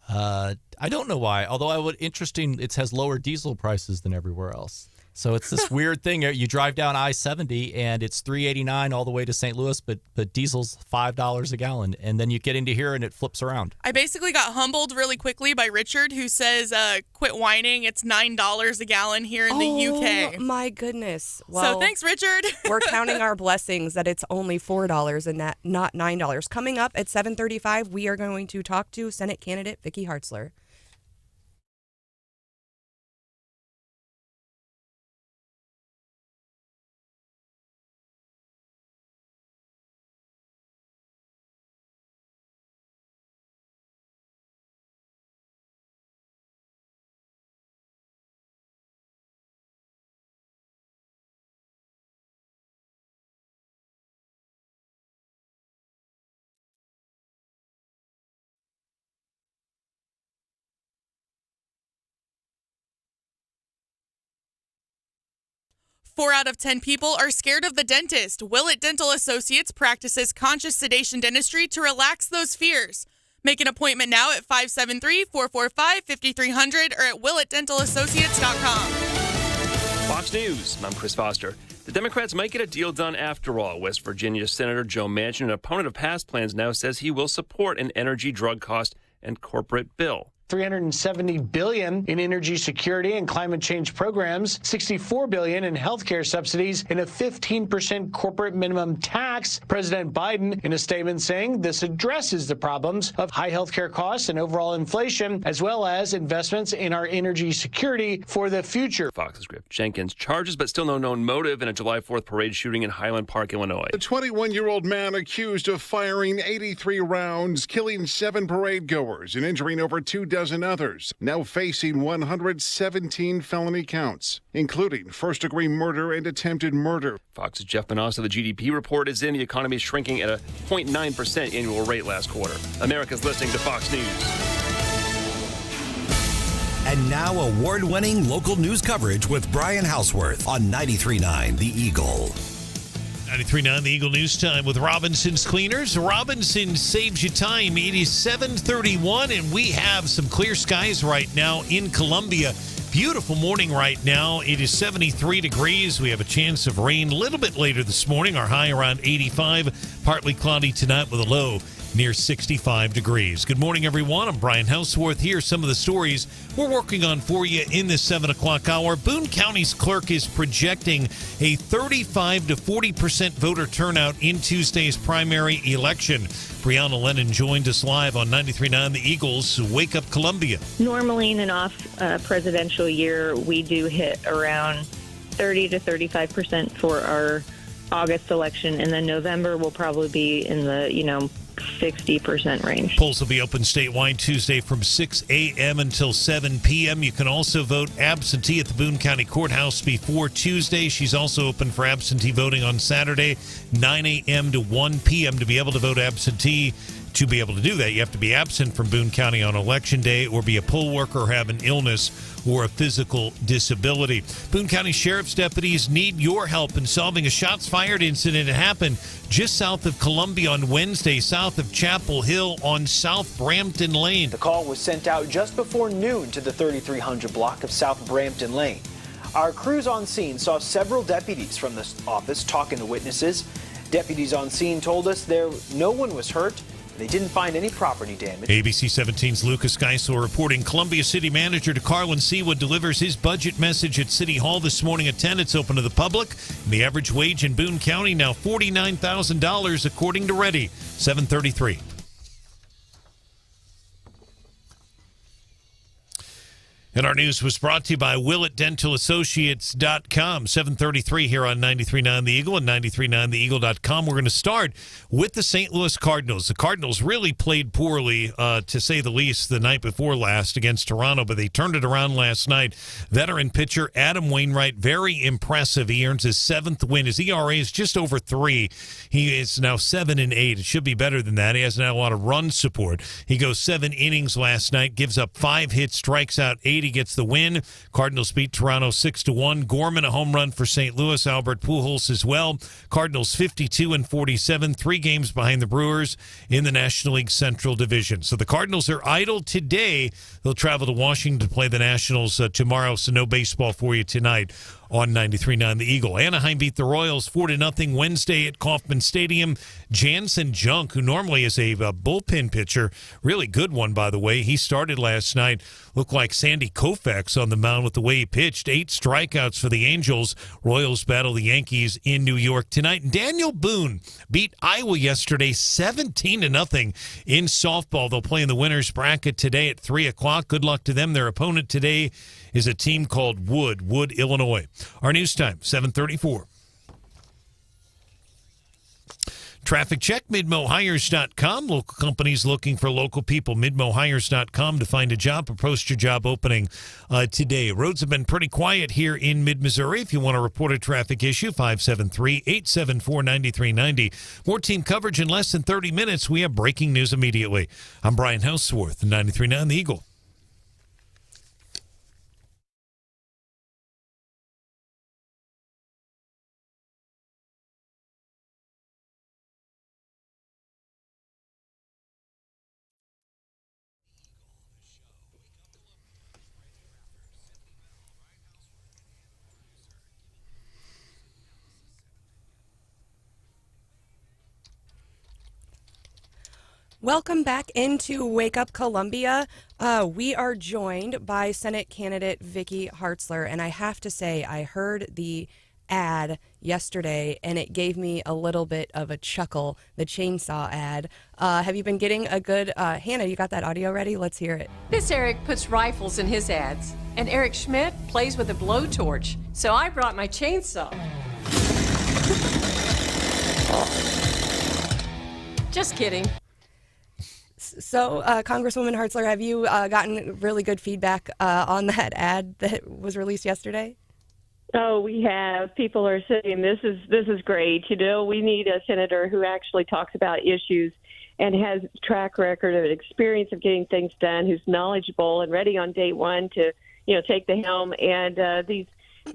I don't know why, although it has lower diesel prices than everywhere else. So it's this weird thing. You drive down I-70 and it's $3.89 all the way to St. Louis, but diesel's $5 a gallon. And then you get into here and it flips around. I basically got humbled really quickly by Richard, who says, quit whining. It's $9 a gallon here in the UK. Oh, my goodness. Well, so thanks, Richard. We're counting our blessings that it's only $4 and not $9. Coming up at 7:35, we are going to talk to Senate candidate Vicky Hartzler. Four out of 10 people are scared of the dentist. Willett Dental Associates practices conscious sedation dentistry to relax those fears. Make an appointment now at 573-445-5300 or at willettdentalassociates.com. Fox News, I'm Chris Foster. The Democrats might get a deal done after all. West Virginia Senator Joe Manchin, an opponent of past plans, now says he will support an energy, drug cost, and corporate bill. $370 billion in energy security and climate change programs, $64 billion in healthcare subsidies, and a 15% corporate minimum tax. President Biden, in a statement, saying this addresses the problems of high healthcare costs and overall inflation, as well as investments in our energy security for the future. Fox's Griffith Jenkins charges, but still no known motive in a July 4th parade shooting in Highland Park, Illinois. A 21-year-old man accused of firing 83 rounds, killing 7 parade goers, and injuring over 2 dozen others, now facing 117 felony counts, including first-degree murder and attempted murder. Fox's Jeff Manasseh. The GDP report is in. The economy is shrinking at a 0.9% annual rate last quarter. America's listening to Fox News. And now award-winning local news coverage with Brian Houseworth on 93.9 The Eagle. 93.9 The Eagle News Time with Robinson's Cleaners. Robinson saves you time. It is 7:31, and we have some clear skies right now in Columbia. Beautiful morning right now. It is 73 degrees. We have a chance of rain a little bit later this morning. Our high around 85. Partly cloudy tonight with a low near 65 degrees. Good morning, everyone. I'm Brian Houseworth. Here are some of the stories we're working on for you in this 7 o'clock hour. Boone County's clerk is projecting a 35 to 40% voter turnout in Tuesday's primary election. Brianna Lennon joined us live on 93.9 The Eagles Wake Up Columbia. Normally in an off presidential year, we do hit around 30 to 35% for our August election, and then November will probably be in the, 60% range. Polls will be open statewide Tuesday from 6 a.m. until 7 p.m. You can also vote absentee at the Boone County Courthouse before Tuesday. She's also open for absentee voting on Saturday, 9 a.m. to 1 p.m. to be able to vote absentee. to be able to do that. You have to be absent from Boone County on Election Day or be a poll worker or have an illness or a physical disability. Boone County Sheriff's deputies need your help in solving a shots fired incident that happened just south of Columbia on Wednesday, south of Chapel Hill on South Brampton Lane. The call was sent out just before noon to the 3300 block of South Brampton Lane. Our crews on scene saw several deputies from the office talking to witnesses. Deputies on scene told us no one was hurt. They didn't find any property damage. ABC 17's Lucas Geisel reporting Columbia City Manager DeCarlin Seawood delivers his budget message at City Hall this morning at 10. It's open to the public. And the average wage in Boone County now $49,000 according to Ready. 733. And our news was brought to you by WillettDentalAssociates.com. 733 here on 93.9 The Eagle and 93.9theeagle.com. We're going to start with the St. Louis Cardinals. The Cardinals really played poorly, to say the least, the night before last against Toronto, but they turned it around last night. Veteran pitcher Adam Wainwright, very impressive. He earns his 7th win. His ERA is just over 3. He is now 7-8. It should be better than that. He hasn't had a lot of run support. He goes 7 innings last night, gives up 5 hits, strikes out 8. He gets the win. Cardinals beat Toronto 6-1. Gorman a home run for St. Louis. Albert Pujols as well. Cardinals 52-47, 3 games behind the Brewers in the National League Central Division. So the Cardinals are idle today. They'll travel to Washington to play the Nationals tomorrow. So no baseball for you tonight on 93.9 The Eagle. Anaheim beat the Royals 4-0 Wednesday at Kauffman Stadium. Jansen Junk, who normally is a bullpen pitcher, really good one, by the way. He started last night. Looked like Sandy Koufax on the mound with the way he pitched. 8 strikeouts for the Angels. Royals battle the Yankees in New York tonight. And Daniel Boone beat Iowa yesterday 17-0 in softball. They'll play in the winner's bracket today at 3 o'clock. Good luck to them. Their opponent today is a team called Wood, Illinois. Our news time, 7:34. Traffic check, MidmoHires.com. Local companies looking for local people. MidmoHires.com to find a job or post your job opening today. Roads have been pretty quiet here in mid-Missouri. If you want to report a traffic issue, 573-874-9390. More team coverage in less than 30 minutes. We have breaking news immediately. I'm Brian Houseworth, 93.9 The Eagle. Welcome back into Wake Up Columbia. We are joined by Senate candidate Vicky Hartzler, and I have to say, I heard the ad yesterday, and it gave me a little bit of a chuckle, the chainsaw ad. Have you been getting a good... Hannah, you got that audio ready? Let's hear it. This Eric puts rifles in his ads, and Eric Schmidt plays with a blowtorch, so I brought my chainsaw. Just kidding. So, Congresswoman Hartzler, have you gotten really good feedback on that ad that was released yesterday? Oh, we have. People are saying this is great. You know, we need a senator who actually talks about issues and has a track record of experience of getting things done, who's knowledgeable and ready on day one to, take the helm. And these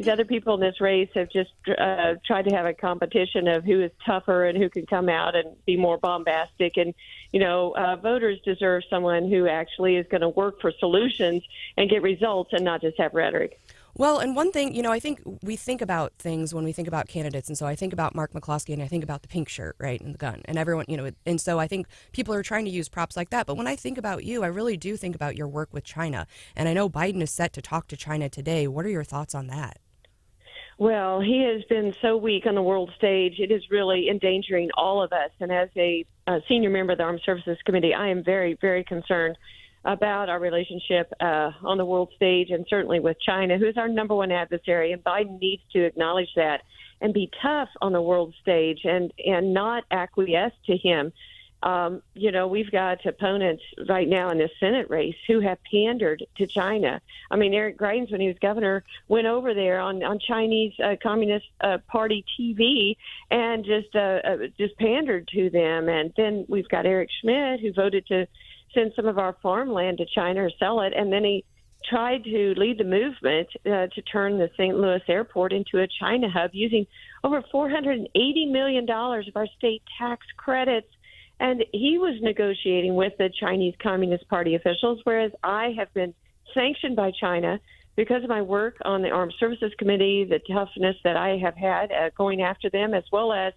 other people in this race have just tried to have a competition of who is tougher and who can come out and be more bombastic. And, voters deserve someone who actually is going to work for solutions and get results and not just have rhetoric. Well, and one thing, I think we think about things when we think about candidates. And so I think about Marc McCloskey and I think about the pink shirt, right, and the gun and everyone, and so I think people are trying to use props like that. But when I think about you, I really do think about your work with China. And I know Biden is set to talk to China today. What are your thoughts on that? Well, he has been so weak on the world stage. It is really endangering all of us. And as a senior member of the Armed Services Committee, I am very, very concerned about our relationship on the world stage and certainly with China, who is our number one adversary. And Biden needs to acknowledge that and be tough on the world stage and not acquiesce to him. We've got opponents right now in the Senate race who have pandered to China. I mean, Eric Greitens, when he was governor, went over there on Chinese Communist Party TV and just pandered to them. And then we've got Eric Schmidt, who voted to send some of our farmland to China or sell it, and then he tried to lead the movement to turn the St. Louis airport into a China hub using over $480 million of our state tax credits. And he was negotiating with the Chinese Communist Party officials, whereas I have been sanctioned by China because of my work on the Armed Services Committee, the toughness that I have had going after them, as well as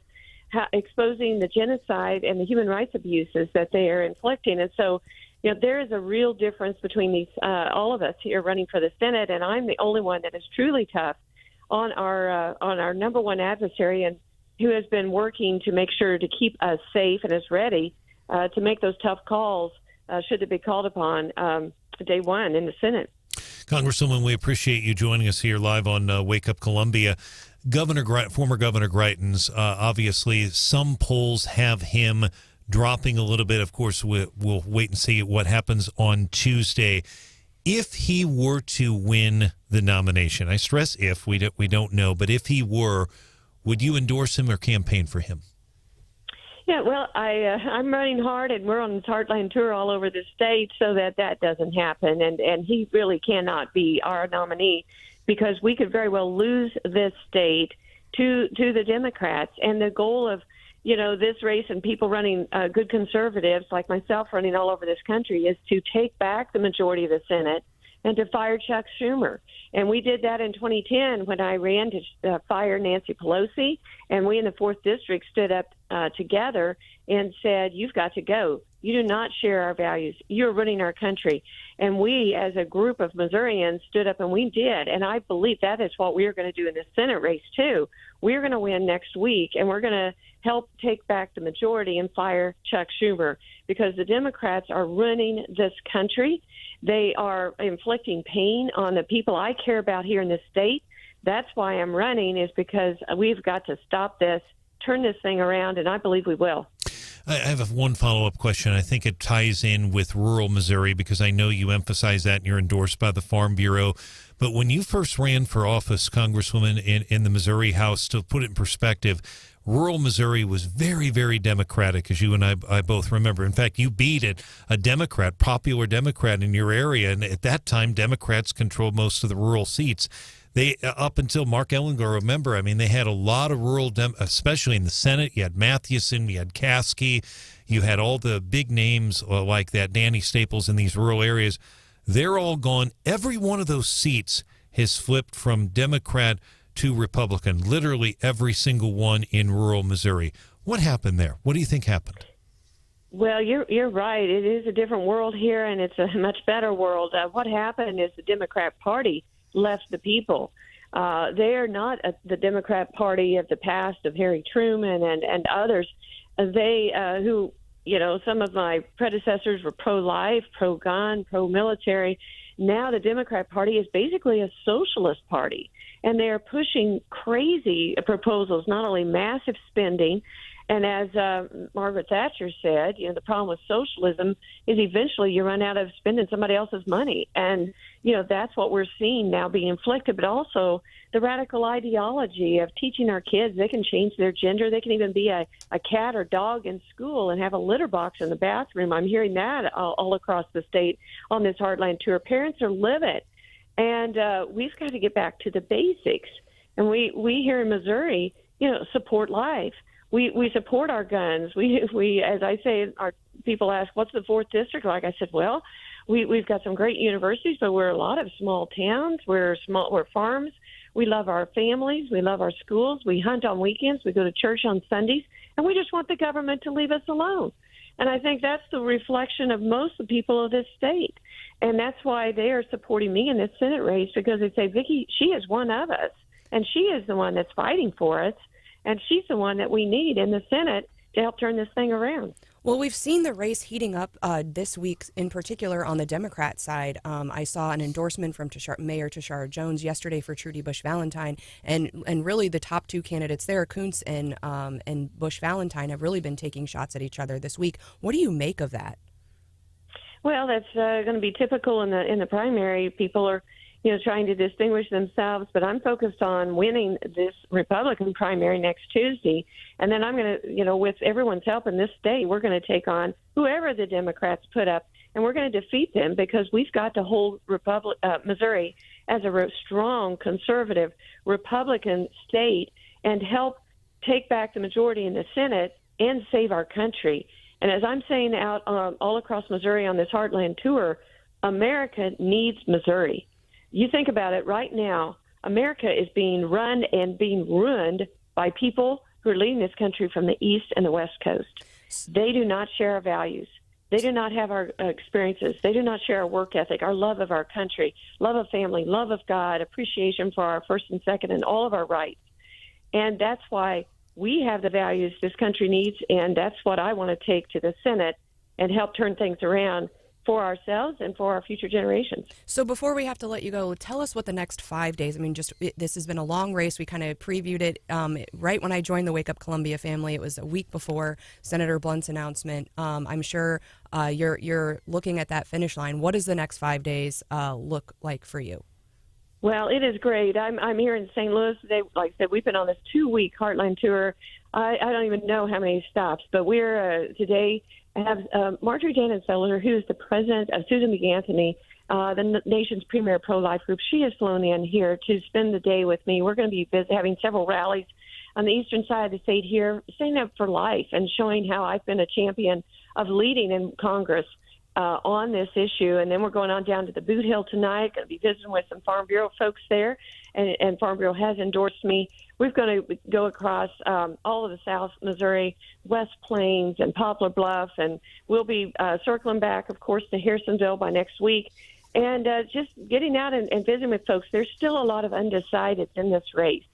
exposing the genocide and the human rights abuses that they are inflicting. And so, there is a real difference between these all of us here running for the Senate, and I'm the only one that is truly tough on our number one adversary, and who has been working to make sure to keep us safe and is ready to make those tough calls should it be called upon day one in the Senate. Congresswoman, we appreciate you joining us here live on Wake Up Columbia. Former Governor Greitens, obviously some polls have him dropping a little bit. Of course, we'll wait and see what happens on Tuesday. If he were to win the nomination, I stress if, we don't know, but if he were, would you endorse him or campaign for him? Yeah, well, I'm running hard, and we're on this Heartland tour all over the state so that doesn't happen, and he really cannot be our nominee because we could very well lose this state to the Democrats. And the goal of this race and people running good conservatives like myself running all over this country is to take back the majority of the Senate and to fire Chuck Schumer. And we did that in 2010 when I ran to fire Nancy Pelosi, and we in the 4th District stood up together and said, you've got to go. You do not share our values. You're running our country. And we, as a group of Missourians, stood up and we did. And I believe that is what we're going to do in the Senate race, too. We're going to win next week, and we're going to help take back the majority and fire Chuck Schumer because the Democrats are running this country. They are inflicting pain on the people I care about here in this state. That's why I'm running, is because we've got to stop this, turn this thing around, and I believe we will. I have one follow-up question. I think it ties in with rural Missouri because I know you emphasize that and you're endorsed by the Farm Bureau. But when you first ran for office, Congresswoman, in the Missouri House, to put it in perspective, rural Missouri was very, very Democratic, as you and I both remember. In fact, you beat a Democrat, popular Democrat in your area, and at that time, Democrats controlled most of the rural seats. They, up until Marc Ellinger, remember, I mean, they had a lot of rural, especially in the Senate. You had Mathewson, you had Caskey, you had all the big names like that, Danny Staples in these rural areas. They're all gone. Every one of those seats has flipped from Democrat to Republican, literally every single one in rural Missouri. What happened there? What do you think happened? Well, you're right. It is a different world here, and it's a much better world. What happened is the Democrat Party left the people. They are not the Democrat Party of the past, of Harry Truman and others. They who, some of my predecessors were pro-life, pro-gun, pro-military. Now the Democrat Party is basically a socialist party, and they are pushing crazy proposals, not only massive spending, and as Margaret Thatcher said, the problem with socialism is eventually you run out of spending somebody else's money. And, that's what we're seeing now being inflicted, but also the radical ideology of teaching our kids they can change their gender. They can even be a cat or dog in school and have a litter box in the bathroom. I'm hearing that all across the state on this Heartland tour. Parents are livid. And we've got to get back to the basics. And we here in Missouri, support life. We support our guns. We as I say, our people ask, what's the 4th District like? I said, well, we've got some great universities, but we're a lot of small towns. We're farms. We love our families. We love our schools. We hunt on weekends. We go to church on Sundays. And we just want the government to leave us alone. And I think that's the reflection of most of the people of this state. And that's why they are supporting me in this Senate race, because they say, Vicky, she is one of us. And she is the one that's fighting for us. And she's the one that we need in the Senate to help turn this thing around. Well, we've seen the race heating up this week, in particular on the Democrat side. I saw an endorsement from Mayor Tashara Jones yesterday for Trudy Bush Valentine, and really the top two candidates there, Kuntz and Bush Valentine, have really been taking shots at each other this week. What do you make of that? Well, that's going to be typical in the primary. People are, trying to distinguish themselves, but I'm focused on winning this Republican primary next Tuesday, and then I'm going to, with everyone's help in this state, we're going to take on whoever the Democrats put up, and we're going to defeat them because we've got to hold Missouri as a strong conservative Republican state and help take back the majority in the Senate and save our country. And as I'm saying out all across Missouri on this Heartland tour, America needs Missouri. You think about it right now, America is being run and being ruined by people who are leading this country from the East and the West Coast. They do not share our values. They do not have our experiences. They do not share our work ethic, our love of our country, love of family, love of God, appreciation for our first and second and all of our rights. And that's why we have the values this country needs, and that's what I want to take to the Senate and help turn things around for ourselves and for our future generations. So before we have to let you go, tell us what the next 5 days, this has been a long race. We kind of previewed it right when I joined the Wake Up Columbia family. It was a week before Senator Blunt's announcement. I'm sure you're looking at that finish line. What does the next 5 days look like for you? Well, it is great. I'm here in St. Louis today. Like I said, we've been on this 2-week Heartland tour. I don't even know how many stops, but we're today have Marjorie Dannenfelder, who is the president of Susan B. Anthony, the nation's premier pro-life group. She has flown in here to spend the day with me. We're going to be having several rallies on the eastern side of the state here, standing up for life and showing how I've been a champion of leading in Congress on this issue. And then we're going on down to the Boot Hill tonight, going to be visiting with some Farm Bureau folks there, and Farm Bureau has endorsed me. We're going to go across all of the South Missouri, West Plains, and Poplar Bluff, and we'll be circling back, of course, to Harrisonville by next week, and just getting out and visiting with folks. There's still a lot of undecideds in this race,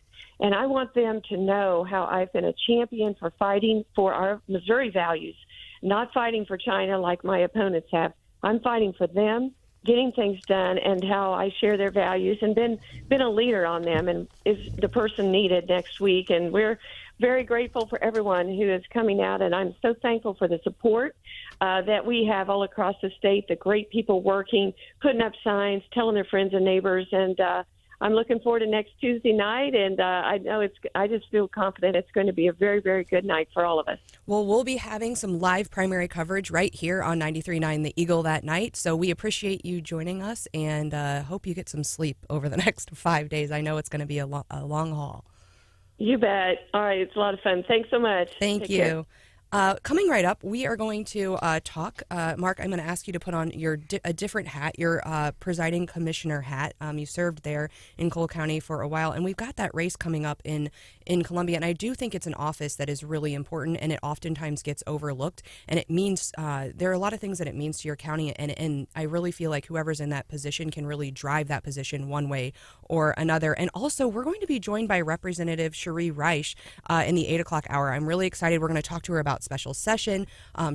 and I want them to know how I've been a champion for fighting for our Missouri values, not fighting for China like my opponents have. I'm fighting for them, getting things done, and how I share their values and been a leader on them and is the person needed next week. And we're very grateful for everyone who is coming out, and I'm so thankful for the support that we have all across the state, the great people working, putting up signs, telling their friends and neighbors, and I'm looking forward to next Tuesday night, and I just feel confident it's going to be a very, very good night for all of us. Well, we'll be having some live primary coverage right here on 93.9 The Eagle that night, so we appreciate you joining us, and hope you get some sleep over the next 5 days. I know it's going to be a long haul. You bet. All right, it's a lot of fun. Thanks so much. Thank you. Care. Coming right up, we are going to talk. Marc, I'm going to ask you to put on a different hat, your presiding commissioner hat. You served there in Cole County for a while, and we've got that race coming up in Columbia, and I do think it's an office that is really important, and it oftentimes gets overlooked, and it means there are a lot of things that it means to your county, and I really feel like whoever's in that position can really drive that position one way or another. And also, we're going to be joined by Representative Cheri Reisch in the 8 o'clock hour. I'm really excited. We're going to talk to her about special session.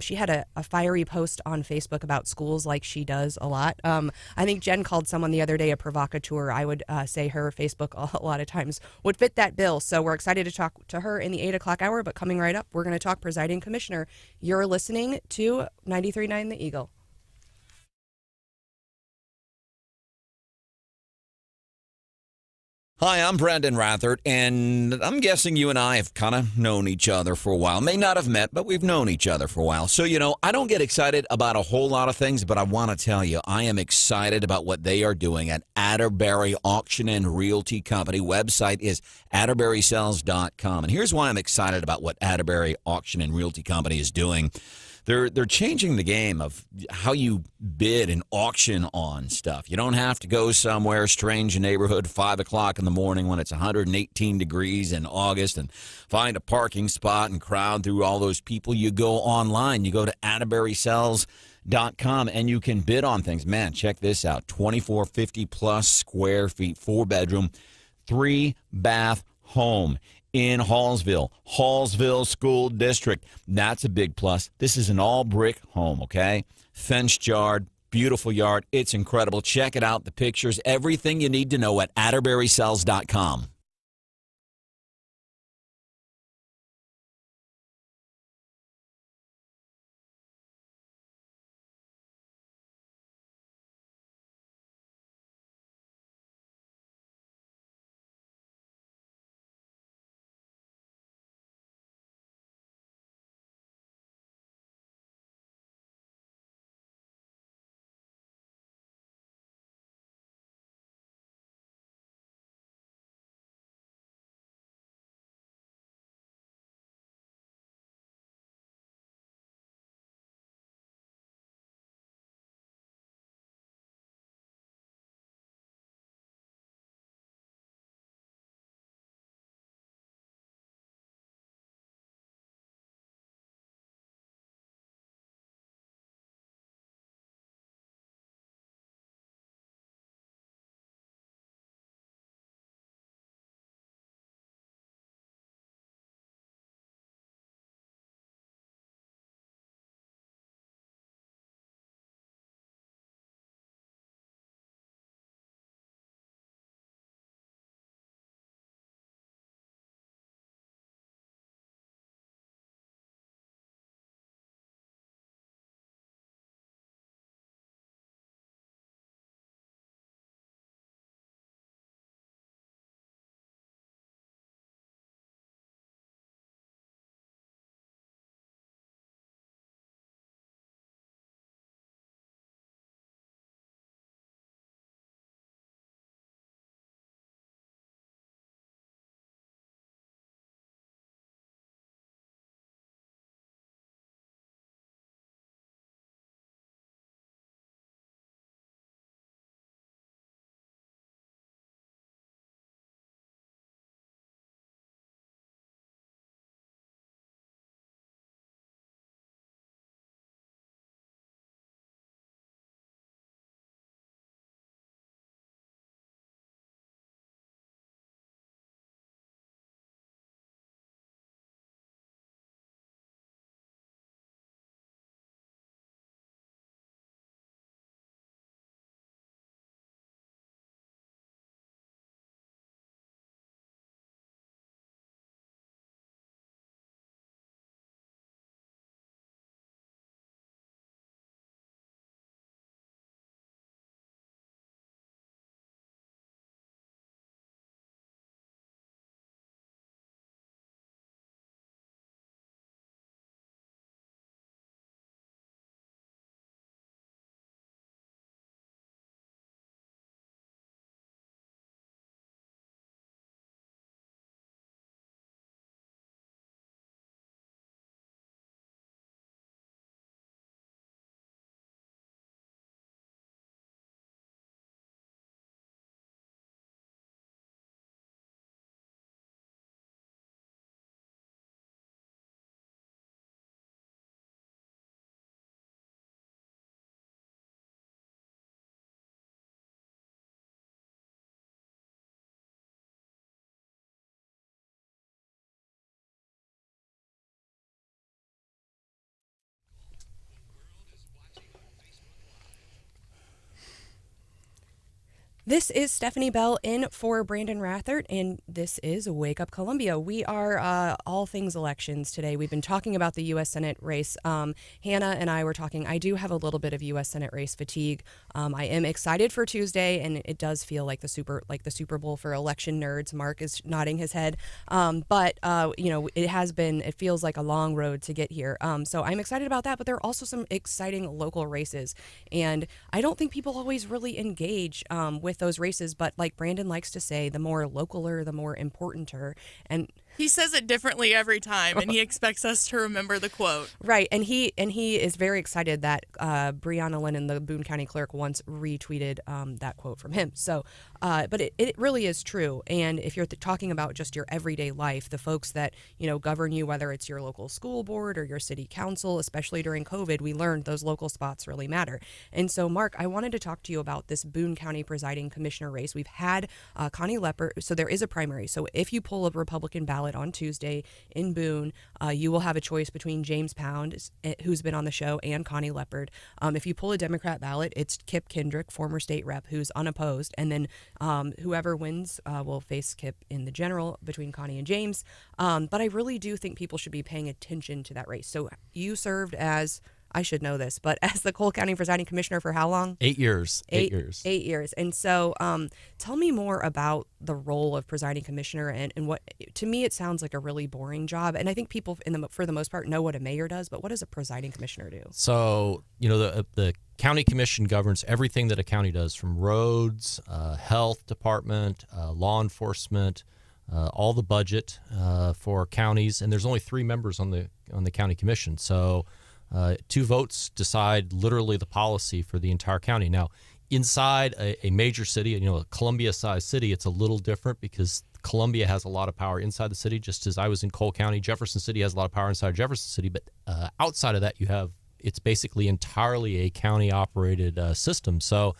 She had a fiery post on Facebook about schools, like she does a lot. I think Jen called someone the other day a provocateur. I would say her Facebook a lot of times would fit that bill. So we're excited to talk to her in the 8 o'clock hour. But coming right up, we're going to talk presiding commissioner. You're listening to 93.9 The Eagle. Hi, I'm Brandon Rathert, and I'm guessing you and I have kind of known each other for a while. May not have met, but we've known each other for a while. So, I don't get excited about a whole lot of things, but I want to tell you, I am excited about what they are doing at Atterbury Auction and Realty Company. Website is atterburysells.com. And here's why I'm excited about what Atterbury Auction and Realty Company is doing. They're changing the game of how you bid and auction on stuff. You don't have to go somewhere strange neighborhood 5 o'clock in the morning when it's 118 degrees in August and find a parking spot and crowd through all those people. You go online. You go to atterburysells.com and you can bid on things. Man, check this out. 2450 plus square feet, 4-bedroom, 3-bath home in Hallsville School District. That's a big plus. This is an all-brick home, okay? Fenced yard, beautiful yard. It's incredible. Check it out, the pictures, everything you need to know at AtterburySells.com. This is Stephanie Bell in for Brandon Rathert, and this is Wake Up Columbia. We are all things elections today. We've been talking about the U.S. Senate race. Hannah and I were talking. I do have a little bit of U.S. Senate race fatigue. I am excited for Tuesday, and it does feel like the Super Bowl for election nerds. Marc is nodding his head, but it feels like a long road to get here. So I'm excited about that. But there are also some exciting local races, and I don't think people always really engage with those races, but like Brandon likes to say, the more localer, the more importanter. And he says it differently every time, and he expects us to remember the quote. Right, and he is very excited that Brianna Lennon, the Boone County Clerk, once retweeted that quote from him. So But it really is true. And if you're talking about just your everyday life, the folks that, govern you, whether it's your local school board or your city council, especially during COVID, we learned those local spots really matter. And so, Marc, I wanted to talk to you about this Boone County presiding commissioner race. We've had Connie Lepper. So there is a primary. So if you pull a Republican ballot on Tuesday in Boone, you will have a choice between James Pound, who's been on the show, and Connie Leopard. If you pull a Democrat ballot, it's Kip Kendrick, former state rep, who's unopposed. And then whoever wins will face Kip in the general between Connie and James. But I really do think people should be paying attention to that race. So you served as, I should know this, but as the Cole County presiding commissioner for how long? 8 years. 8 years. 8 years. And so tell me more about the role of presiding commissioner and what, to me, it sounds like a really boring job. And I think people, for the most part, know what a mayor does, but what does a presiding commissioner do? So, the county commission governs everything that a county does, from roads, health department, law enforcement, all the budget for counties. And there's only 3 members on the county commission. So 2 votes decide literally the policy for the entire county. Now, inside a major city, a Columbia-sized city, it's a little different because Columbia has a lot of power inside the city, just as I was in Cole County. Jefferson City has a lot of power inside Jefferson City, but outside of that, it's basically entirely a county-operated system. So,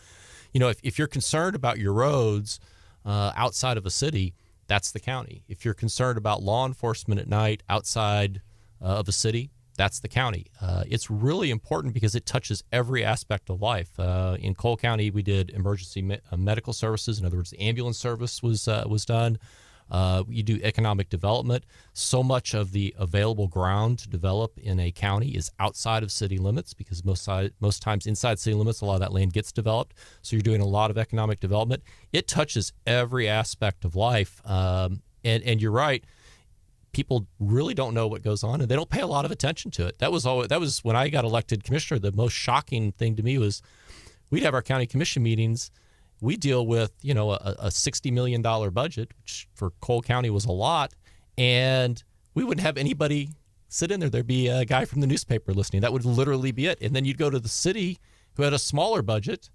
if you're concerned about your roads outside of a city, that's the county. If you're concerned about law enforcement at night outside of a city, that's the county. It's really important because it touches every aspect of life. In Cole County, we did emergency medical services. In other words, the ambulance service was done. You do economic development. So much of the available ground to develop in a county is outside of city limits because most times inside city limits, a lot of that land gets developed. So you're doing a lot of economic development. It touches every aspect of life. And you're right. People really don't know what goes on, and they don't pay a lot of attention to it. That was when I got elected commissioner. The most shocking thing to me was we'd have our county commission meetings. We deal with a $60 million budget, which for Cole County was a lot, and we wouldn't have anybody sit in there. There'd be a guy from the newspaper listening. That would literally be it. And then you'd go to the city, who had a smaller budget,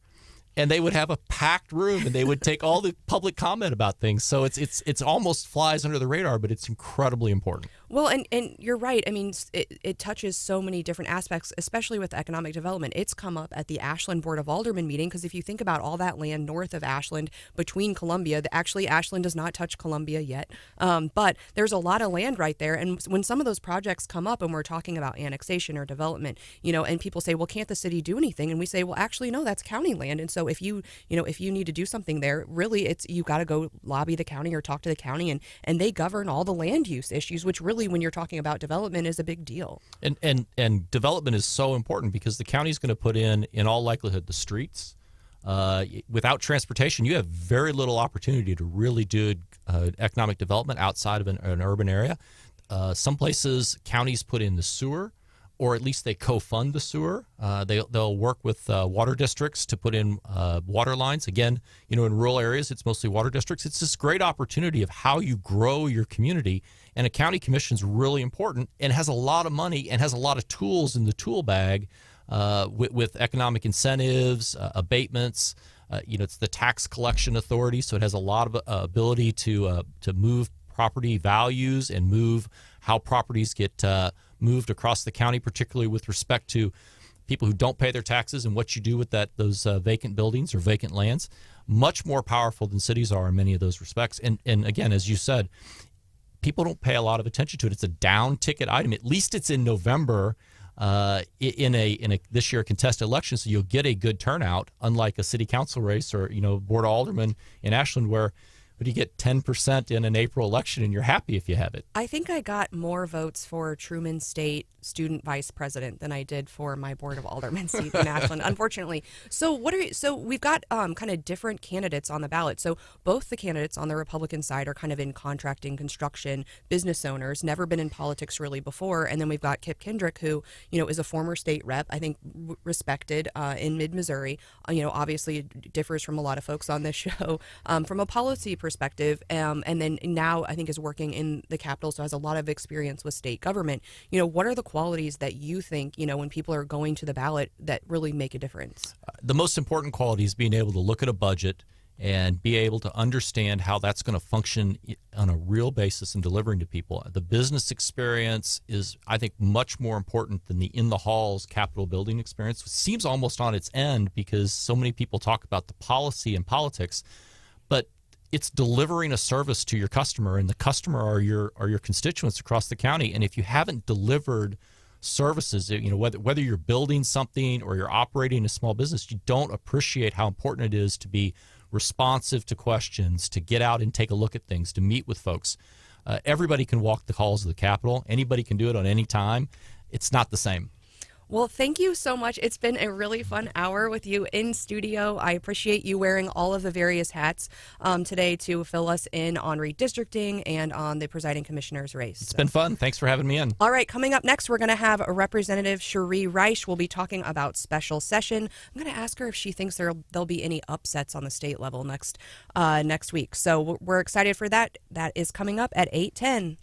and they would have a packed room, and they would take all the public comment about things. So it's almost flies under the radar, but it's incredibly important. Well, and you're right. I mean, it touches so many different aspects, especially with economic development. It's come up at the Ashland Board of Aldermen meeting because if you think about all that land north of Ashland between Columbia, actually Ashland does not touch Columbia yet, but there's a lot of land right there. And when some of those projects come up and we're talking about annexation or development, and people say, well, can't the city do anything? And we say, well, actually, no, that's county land. And so if you need to do something there, really, you got to go lobby the county or talk to the county, and they govern all the land use issues, which really, when you're talking about development, is a big deal. And development is so important because the county's going to put in all likelihood, the streets. Without transportation, you have very little opportunity to really do economic development outside of an urban area. Some places, counties put in the sewer, or at least they co-fund the sewer. They'll work with water districts to put in water lines. Again, in rural areas, it's mostly water districts. It's this great opportunity of how you grow your community. And a county commission is really important and has a lot of money and has a lot of tools in the tool bag with economic incentives, abatements. It's the tax collection authority, so it has a lot of ability to move property values and move how properties get moved across the county, particularly with respect to people who don't pay their taxes and what you do with those vacant buildings or vacant lands. Much more powerful than cities are in many of those respects. And again, as you said, people don't pay a lot of attention to it. It's a down ticket item. At least it's in November in a this year contested election, so you'll get a good turnout, unlike a city council race or board of aldermen in Ashland where you get 10% in an April election and you're happy if you have it. I think I got more votes for Truman State student vice president than I did for my board of aldermen seat in Ashland, unfortunately. So we've got kind of different candidates on the ballot. So both the candidates on the Republican side are kind of in contracting, construction, business owners, never been in politics really before. And then we've got Kip Kendrick, who, is a former state rep, I think respected in mid-Missouri, obviously differs from a lot of folks on this show from a policy perspective. And then now I think is working in the Capitol, so has a lot of experience with state government. What are the qualities that you think, when people are going to the ballot that really make a difference? The most important quality is being able to look at a budget and be able to understand how that's going to function on a real basis in delivering to people. The business experience is, I think, much more important than the in-the-halls Capitol building experience. It seems almost on its end because so many people talk about the policy and politics, but it's delivering a service to your customer, and the customer are your constituents across the county. And if you haven't delivered services, whether you're building something or you're operating a small business, you don't appreciate how important it is to be responsive to questions, to get out and take a look at things, to meet with folks. Everybody can walk the halls of the Capitol. Anybody can do it on any time. It's not the same. Well, thank you so much. It's been a really fun hour with you in studio. I appreciate you wearing all of the various hats today to fill us in on redistricting and on the presiding commissioner's race. It's been fun. Thanks for having me in. All right, coming up next, we're going to have Representative Cheri Reisch. We'll be talking about special session. I'm going to ask her if she thinks there'll be any upsets on the state level next week. So we're excited for that. That is coming up at 8:10.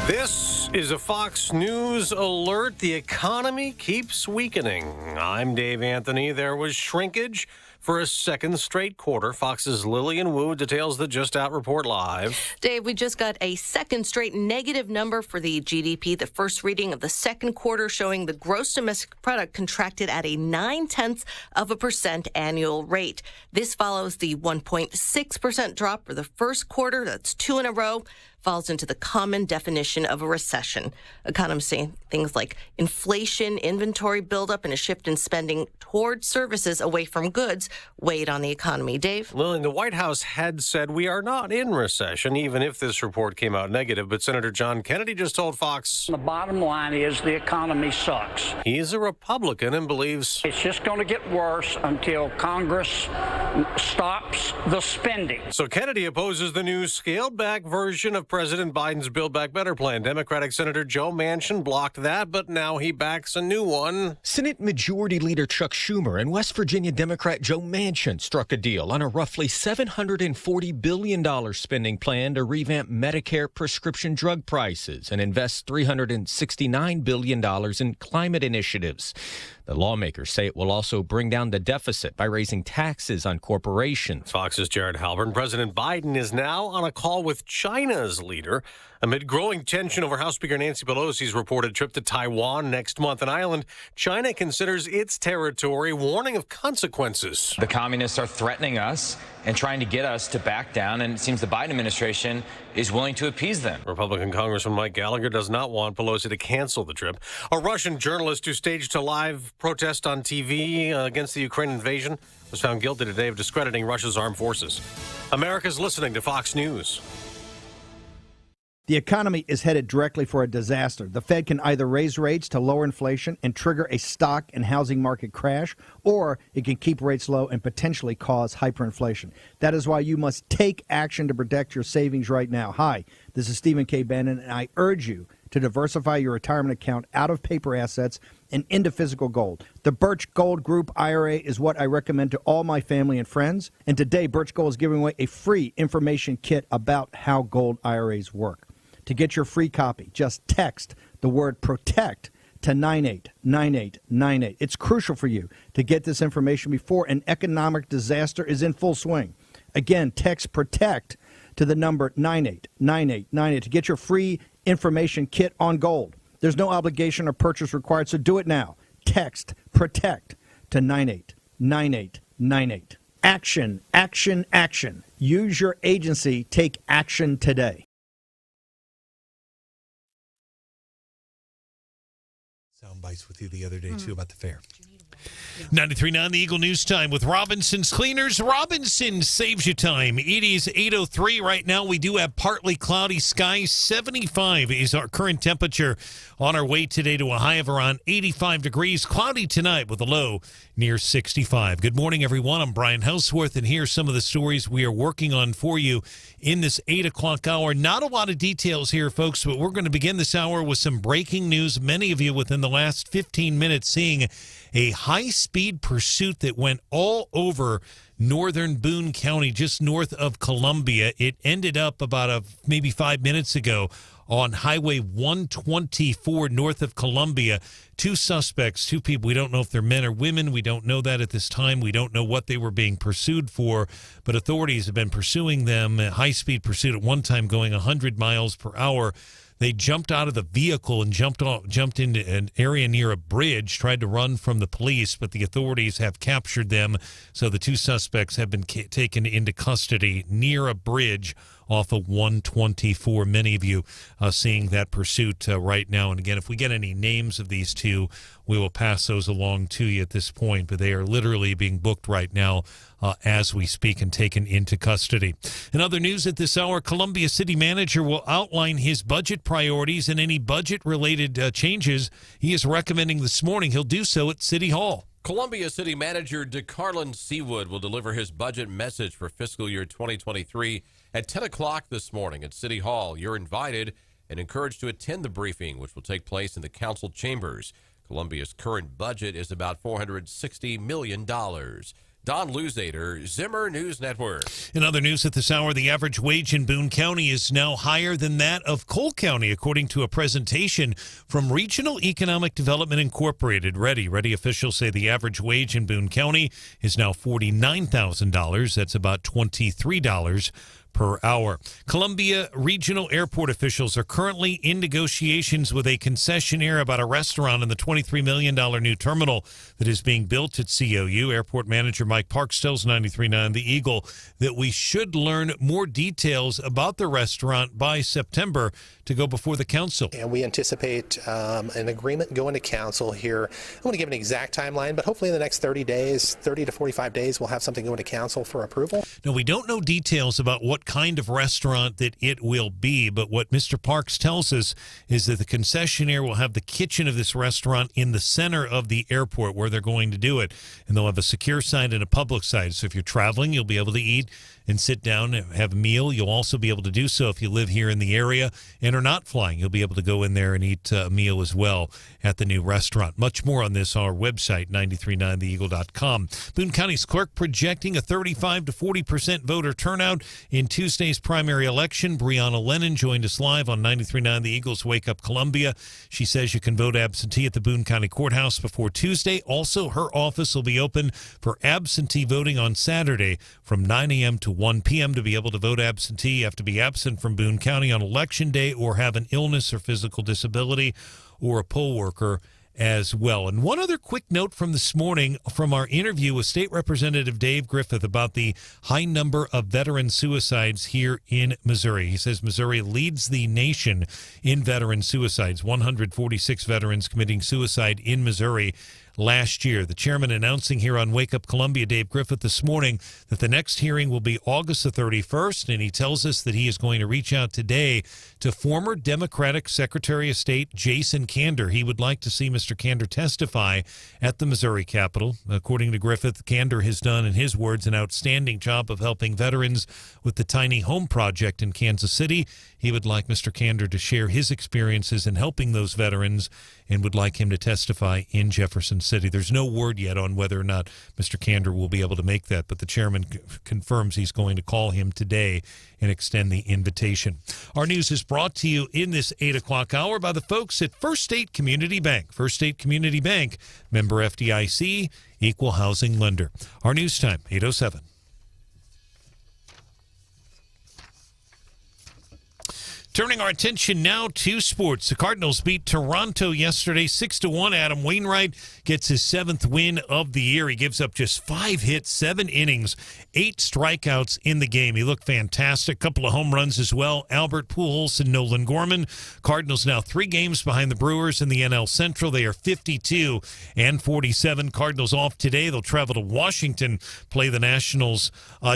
This is a Fox News alert. The economy keeps weakening. I'm Dave Anthony. There was shrinkage for a second straight quarter. Fox's Lillian Wu details the Just Out report live. Dave, we just got a second straight negative number for the GDP. The first reading of the second quarter showing the gross domestic product contracted at a 0.9% annual rate. This follows the 1.6% drop for the first quarter. That's two in a row. Falls into the common definition of a recession. Economists say things like inflation, inventory buildup, and a shift in spending toward services away from goods weighed on the economy. Dave? Lillian, the White House had said we are not in recession, even if this report came out negative. But Senator John Kennedy just told Fox, the bottom line is the economy sucks. He's a Republican and believes it's just going to get worse until Congress stops the spending. So Kennedy opposes the new scaled-back version of President Biden's Build Back Better plan. Democratic Senator Joe Manchin blocked that, but now he backs a new one. Senate Majority Leader Chuck Schumer and West Virginia Democrat Joe Manchin struck a deal on a roughly $740 billion spending plan to revamp Medicare prescription drug prices and invest $369 billion in climate initiatives. The lawmakers say it will also bring down the deficit by raising taxes on corporations. Fox's Jared Halpern. President Biden is now on a call with China's leader. Amid growing tension over House Speaker Nancy Pelosi's reported trip to Taiwan next month, an island China considers its territory, warning of consequences. The communists are threatening us and trying to get us to back down, and it seems the Biden administration is willing to appease them. Republican Congressman Mike Ellinger does not want Pelosi to cancel the trip. A Russian journalist who staged a live protest on TV against the Ukraine invasion was found guilty today of discrediting Russia's armed forces. America's listening to Fox News. The economy is headed directly for a disaster. The Fed can either raise rates to lower inflation and trigger a stock and housing market crash, or it can keep rates low and potentially cause hyperinflation. That is why you must take action to protect your savings right now. Hi, this is Stephen K. Bannon, and I urge you to diversify your retirement account out of paper assets and into physical gold. The Birch Gold Group IRA is what I recommend to all my family and friends. And today, Birch Gold is giving away a free information kit about how gold IRAs work. To get your free copy, just text the word PROTECT to 989898. It's crucial for you to get this information before an economic disaster is in full swing. Again, text PROTECT to the number 989898 to get your free information kit on gold. There's no obligation or purchase required, so do it now. Text PROTECT to 989898. Action, action, action. Use your agency. Take action today. Sound bites with you the other day, too, about the fair. 93.9 The Eagle News Time with Robinson's Cleaners. Robinson saves you time. It is 8:03 right now. We do have partly cloudy skies. 75 is our current temperature. On our way today to a high of around 85 degrees. Cloudy tonight with a low near 65. Good morning, everyone. I'm Brian Houseworth, and here's some of the stories we are working on for you in this 8 o'clock hour. Not a lot of details here, folks, but we're going to begin this hour with some breaking news. Many of you within the last 15 minutes seeing a high-speed pursuit that went all over northern Boone County, just north of Columbia. It ended up about maybe 5 minutes ago on Highway 124 north of Columbia. Two suspects, two people. We don't know if they're men or women. We don't know that at this time. We don't know what they were being pursued for, but authorities have been pursuing them. A high-speed pursuit at one time going 100 miles per hour. They jumped out of the vehicle and jumped into an area near a bridge, tried to run from the police, but the authorities have captured them. So the two suspects have been taken into custody near a bridge off of 124. Many of you seeing that pursuit right now. And again, if we get any names of these two, we will pass those along to you at this point. But they are literally being booked right now as we speak and taken into custody. In other news at this hour, Columbia City Manager will outline his budget priorities and any budget-related changes he is recommending this morning. He'll do so at City Hall. Columbia City Manager DeCarlin Seawood will deliver his budget message for fiscal year 2023 at 10 o'clock this morning at City Hall. You're invited and encouraged to attend the briefing, which will take place in the council chambers. Columbia's current budget is about $460 million. Don Luzader, Zimmer News Network. In other news at this hour, the average wage in Boone County is now higher than that of Cole County, according to a presentation from Regional Economic Development Incorporated. Ready officials say the average wage in Boone County is now $49,000. That's about $23 per hour. Columbia Regional Airport officials are currently in negotiations with a concessionaire about a restaurant in the $23 million new terminal that is being built at COU. Airport manager Mike Parks tells 93.9 The Eagle that we should learn more details about the restaurant by September to go before the council. And we anticipate an agreement going to council here. I don't want to give an exact timeline, but hopefully in the next 30 to 45 days, we'll have something going to council for approval. No, we don't know details about what kind of restaurant that it will be, but what Mr. Parks tells us is that the concessionaire will have the kitchen of this restaurant in the center of the airport where they're going to do it, and they'll have a secure side and a public side. So if you're traveling, you'll be able to eat and sit down and have a meal. You'll also be able to do so if you live here in the area and are not flying. You'll be able to go in there and eat a meal as well at the new restaurant. Much more on this, our website, 939theeagle.com. Boone County's clerk projecting a 35 to 40% voter turnout in Tuesday's primary election. Brianna Lennon joined us live on 93.9 The Eagles Wake Up Columbia. She says you can vote absentee at the Boone County Courthouse before Tuesday. Also, her office will be open for absentee voting on Saturday from 9 a.m. to 1 p.m. to be able to vote absentee. You have to be absent from Boone County on Election Day or have an illness or physical disability or a poll worker as well. And one other quick note from this morning from our interview with State Representative Dave Griffith about the high number of veteran suicides here in Missouri. He says Missouri leads the nation in veteran suicides, 146 veterans committing suicide in Missouri last year. The chairman announcing here on Wake Up Columbia, Dave Griffith, this morning that the next hearing will be August the 31st, and he tells us that he is going to reach out today to former Democratic Secretary of State Jason Kander. He would like to see Mr. Kander testify at the Missouri Capitol. According to Griffith, Kander has done, in his words, an outstanding job of helping veterans with the Tiny Home Project in Kansas City. He would like Mr. Kander to share his experiences in helping those veterans and would like him to testify in Jefferson City. There's no word yet on whether or not Mr. Kander will be able to make that, but the chairman confirms he's going to call him today and extend the invitation. Our news is brought to you in this 8 o'clock hour by the folks at First State Community Bank. First State Community Bank, member FDIC, equal housing lender. Our news time, 8:07. Turning our attention now to sports. The Cardinals beat Toronto yesterday 6-1. Adam Wainwright gets his 7th win of the year. He gives up just 5 hits, 7 innings, 8 strikeouts in the game. He looked fantastic. Couple of home runs as well. Albert Pujols and Nolan Gorman. Cardinals now 3 games behind the Brewers in the NL Central. They are 52-47. Cardinals off today. They'll travel to Washington, play the Nationals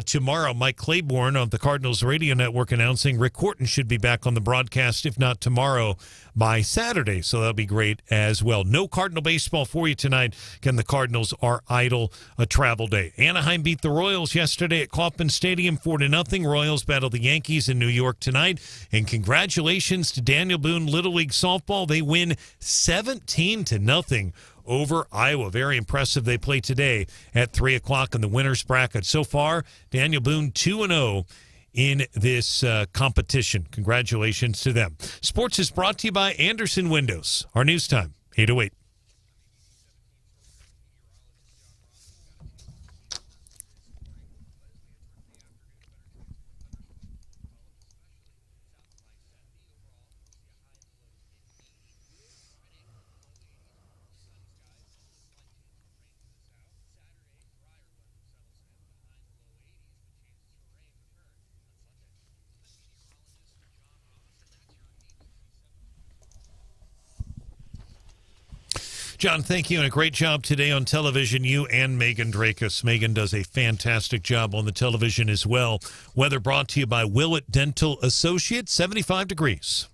tomorrow. Mike Claiborne of the Cardinals Radio Network announcing Rick Horton should be back on the broadcast, if not tomorrow, by Saturday. So that'll be great as well. No Cardinal baseball for you tonight. Again, the Cardinals are idle a travel day. Anaheim beat the Royals yesterday at Kauffman Stadium 4-0. Royals battle the Yankees in New York tonight. And congratulations to Daniel Boone Little League Softball. They win 17-0 over Iowa. Very impressive. They play today at 3 o'clock in the winner's bracket. So far, Daniel Boone 2-0 in this competition. Congratulations to them. Sports is brought to you by Anderson Windows. Our news time, 8:08. John, thank you, and a great job today on television, you and Megan Drakus. Megan does a fantastic job on the television as well. Weather brought to you by Willett Dental Associates, 75 degrees.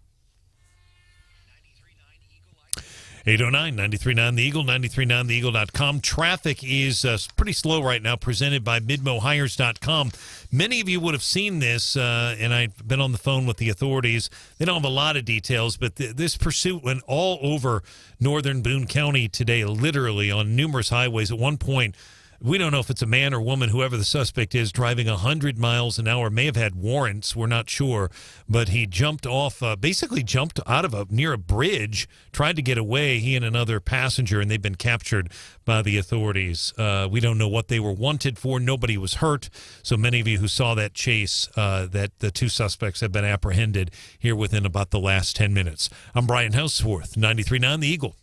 809 93.9 The Eagle, 93.9theeagle.com. Traffic is pretty slow right now, presented by MidmoHires.com. Many of you would have seen this, and I've been on the phone with the authorities. They don't have a lot of details, but this pursuit went all over northern Boone County today, literally on numerous highways. At one point, we don't know if it's a man or woman, whoever the suspect is, driving 100 miles an hour, may have had warrants, we're not sure, but he jumped off, basically jumped out of near a bridge, tried to get away, he and another passenger, and they've been captured by the authorities. We don't know what they were wanted for. Nobody was hurt, so many of you who saw that chase, that the 2 suspects have been apprehended here within about the last 10 minutes. I'm Brian Houseworth, 93.9 The Eagle.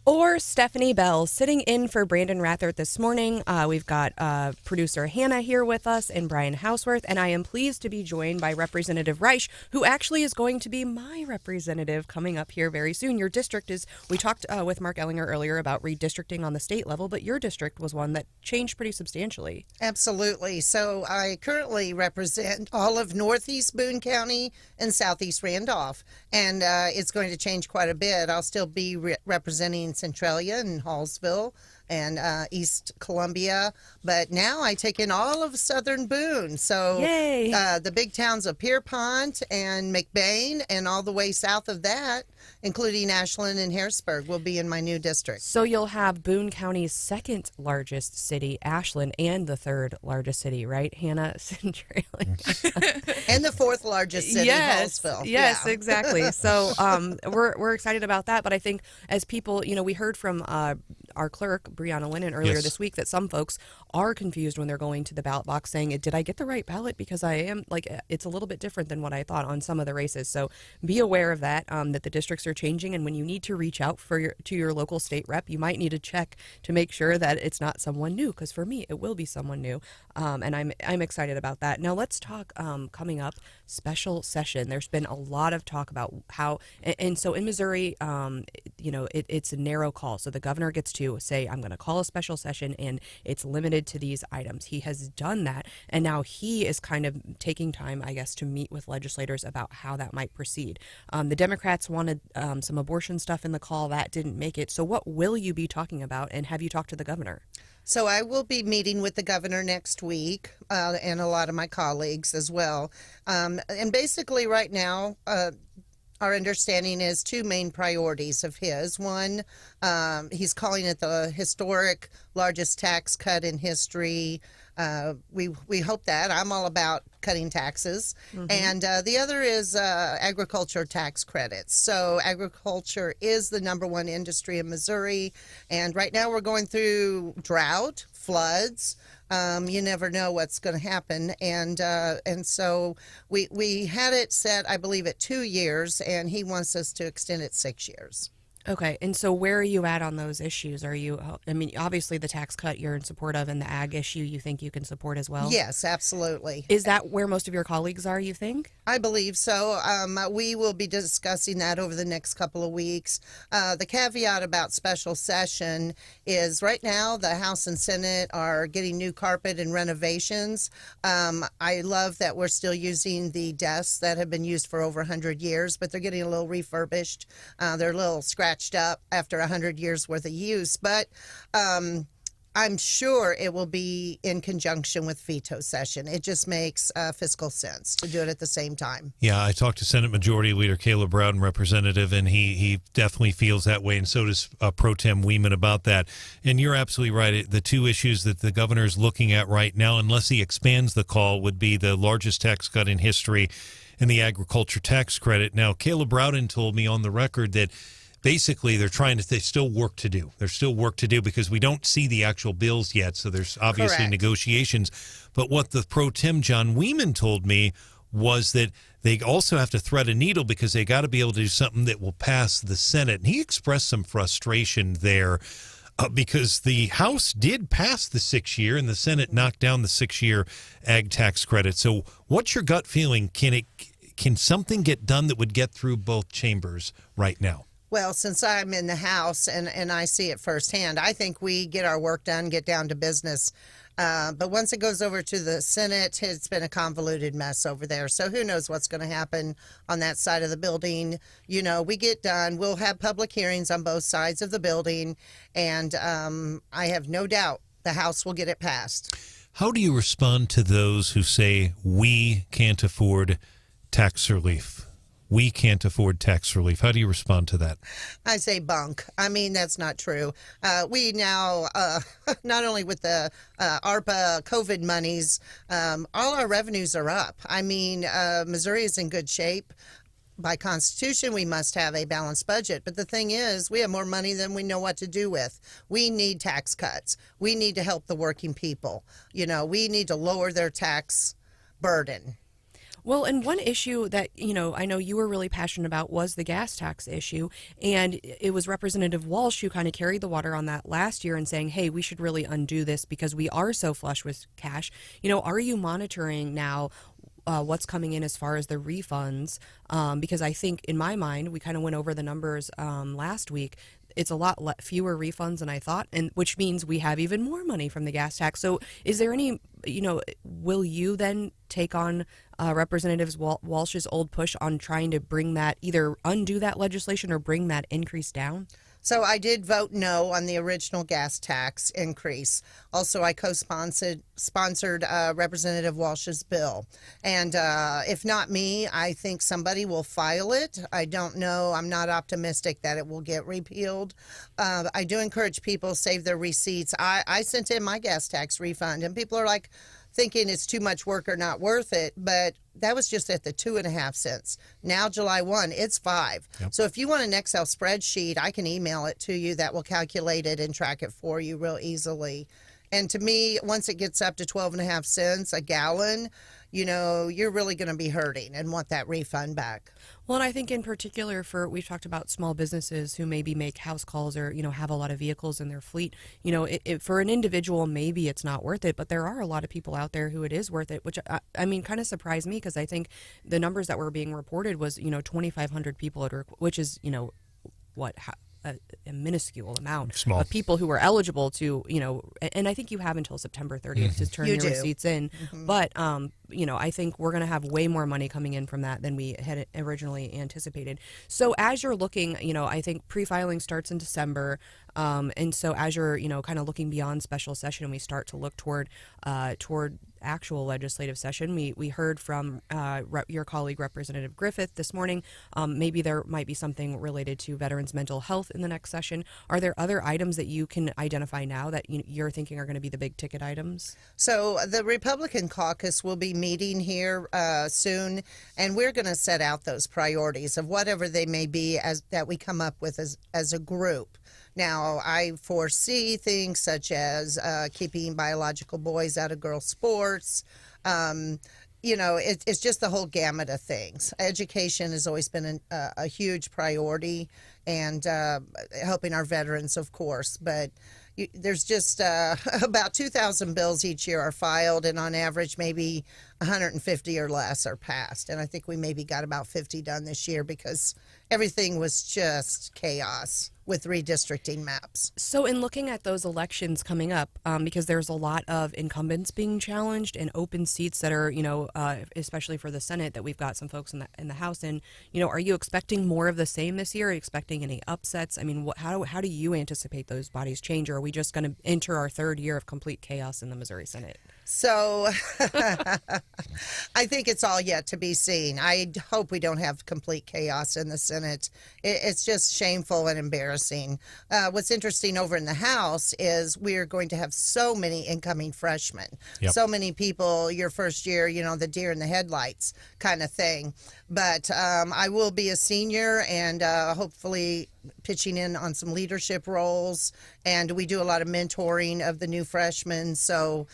Or Stephanie Bell sitting in for Brandon Rathert this morning. We've got producer Hannah here with us and Brian Houseworth, and I am pleased to be joined by Representative Reisch, who actually is going to be my representative coming up here very soon. Your district is, we talked with Marc Ellinger earlier about redistricting on the state level, but your district was one that changed pretty substantially. Absolutely. So I currently represent all of Northeast Boone County and Southeast Randolph, and it's going to change quite a bit. I'll still be representing Centralia and Hallsville and East Columbia. But now I take in all of southern Boone. So the big towns of Pierpont and McBain and all the way south of that, including Ashland and Harrisburg, will be in my new district. So you'll have Boone County's second largest city, Ashland, and the third largest city, right, Hannah? And the fourth largest city, Hallsville. Yes, Yeah. exactly. So we're excited about that. But I think as people, we heard from our clerk, Brianna Lennon, earlier this week that some folks are confused when they're going to the ballot box saying, did I get the right ballot? Because I am, it's a little bit different than what I thought on some of the races. So be aware of that, that the districts are changing. And when you need to reach out to your local state rep, you might need to check to make sure that it's not someone new. Because for me, it will be someone new. And I'm excited about that. Now let's talk coming up, special session. There's been a lot of talk about how, and so in Missouri, it's a narrow call. So the governor gets to say, I'm going to call a special session and it's limited to these items. He has done that. And now he is kind of taking time, I guess, to meet with legislators about how that might proceed. The Democrats wanted some abortion stuff in the call. That didn't make it. So what will you be talking about? And have you talked to the governor? So I will be meeting with the governor next week and a lot of my colleagues as well. And basically right now, our understanding is two main priorities of his. One, he's calling it the historic largest tax cut in history. We hope that. I'm all about cutting taxes. And the other is agriculture tax credits. So agriculture is the number one industry in Missouri. And right now we're going through drought, floods. You never know what's going to happen. And so we had it set, I believe, at 2 years, and he wants us to extend it 6 years. Okay. And so where are you at on those issues? Obviously the tax cut you're in support of, and the ag issue you think you can support as well? Yes, absolutely. Is that where most of your colleagues are, you think? I believe so. We will be discussing that over the next couple of weeks. The caveat about special session is right now the House and Senate are getting new carpet and renovations. I love that we're still using the desks that have been used for over 100 years, but they're getting a little refurbished. They're a little scratched up after 100 years worth of use, but I'm sure it will be in conjunction with veto session. It just makes fiscal sense to do it at the same time. Yeah, I talked to Senate Majority Leader Caleb Rowden, representative, and he definitely feels that way, and so does Pro Tem Weeman about that. And you're absolutely right. The two issues that the governor is looking at right now, unless he expands the call, would be the largest tax cut in history and the agriculture tax credit. Now, Caleb Rowden told me on the record that basically there's still work to do. There's still work to do because we don't see the actual bills yet, so there's obviously negotiations. But what the Pro Tem John Weeman told me was that they also have to thread a needle because they got to be able to do something that will pass the Senate. And he expressed some frustration there because the House did pass the 6-year and the Senate knocked down the 6-year ag tax credit. So what's your gut feeling? Can something get done that would get through both chambers right now? Well, since I'm in the House and I see it firsthand, I think we get our work done, get down to business. But once it goes over to the Senate, it's been a convoluted mess over there. So who knows what's going to happen on that side of the building. We get done. We'll have public hearings on both sides of the building. And I have no doubt the House will get it passed. How do you respond to those who say we can't afford tax relief? We can't afford tax relief. How do you respond to that? I say bunk. I mean, that's not true. We now, not only with the ARPA COVID monies, all our revenues are up. I mean, Missouri is in good shape. By Constitution, we must have a balanced budget. But the thing is, we have more money than we know what to do with. We need tax cuts. We need to help the working people. We need to lower their tax burden. Well, and one issue that, I know you were really passionate about was the gas tax issue. And it was Representative Walsh who kind of carried the water on that last year and saying, hey, we should really undo this because we are so flush with cash. Are you monitoring now what's coming in as far as the refunds? Because I think in my mind, we kind of went over the numbers last week. It's a lot fewer refunds than I thought, and which means we have even more money from the gas tax. So is there any, will you then take on Representative Walsh's old push on trying to bring that, either undo that legislation or bring that increase down? So I did vote no on the original gas tax increase. Also, I co-sponsored Representative Walsh's bill. And if not me, I think somebody will file it. I don't know. I'm not optimistic that it will get repealed. I do encourage people to save their receipts. I sent in my gas tax refund, and people are like, thinking it's too much work or not worth it, but that was just at the 2.5 cents. Now, July 1, it's 5. Yep. So if you want an Excel spreadsheet, I can email it to you. That will calculate it and track it for you real easily. And to me, once it gets up to 12.5 cents a gallon, you're really going to be hurting and want that refund back. Well, and I think in particular we've talked about small businesses who maybe make house calls or, have a lot of vehicles in their fleet. For an individual, maybe it's not worth it, but there are a lot of people out there who it is worth it, which I mean, kind of surprised me because I think the numbers that were being reported was, 2,500 people, which is, a minuscule amount of people who are eligible to, and I think you have until September 30th to turn your receipts in. Mm-hmm. But, I think we're going to have way more money coming in from that than we had originally anticipated. So as you're looking, I think pre-filing starts in December. And so as you're, kind of looking beyond special session and we start to look toward actual legislative session, we heard from your colleague, Representative Griffith, this morning. Maybe there might be something related to veterans' mental health in the next session. Are there other items that you can identify now that you're thinking are going to be the big ticket items? So the Republican caucus will be meeting here soon, and we're going to set out those priorities of whatever they may be that we come up with as a group. Now, I foresee things such as keeping biological boys out of girls' sports. It's just the whole gamut of things. Education has always been a huge priority, and helping our veterans, of course. But there's just about 2,000 bills each year are filed, and on average, maybe 150 or less are passed. And I think we maybe got about 50 done this year because everything was just chaos with redistricting maps. So in looking at those elections coming up, because there's a lot of incumbents being challenged and open seats that are, especially for the Senate, that we've got some folks in the House in, are you expecting more of the same this year? Are you expecting any upsets? I mean, how do you anticipate those bodies change, or are we just going to enter our third year of complete chaos in the Missouri Senate? So I think it's all yet to be seen. I hope we don't have complete chaos in the Senate. It's just shameful and embarrassing. What's interesting over in the House is we're going to have so many incoming freshmen. Yep. So many people, your first year, the deer in the headlights kind of thing. But I will be a senior and hopefully pitching in on some leadership roles. And we do a lot of mentoring of the new freshmen. So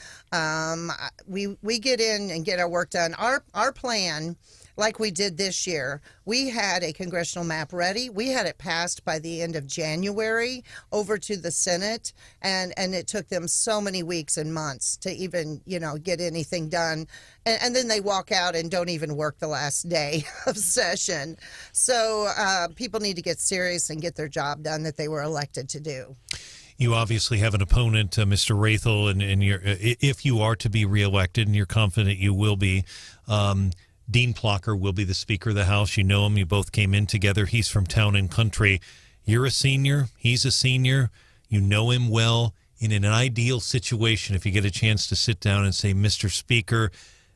we get in and get our work done. Our plan, like we did this year, we had a congressional map ready. We had it passed by the end of January over to the Senate, and it took them so many weeks and months to even, get anything done. And then they walk out and don't even work the last day of session. So people need to get serious and get their job done that they were elected to do. You obviously have an opponent, Mr. Rathel, and if you are to be reelected, and you're confident you will be, Dean Plocker will be the Speaker of the House. You know him. You both came in together. He's from Town and Country. You're a senior. He's a senior. You know him well. In an ideal situation, if you get a chance to sit down and say, Mr. Speaker,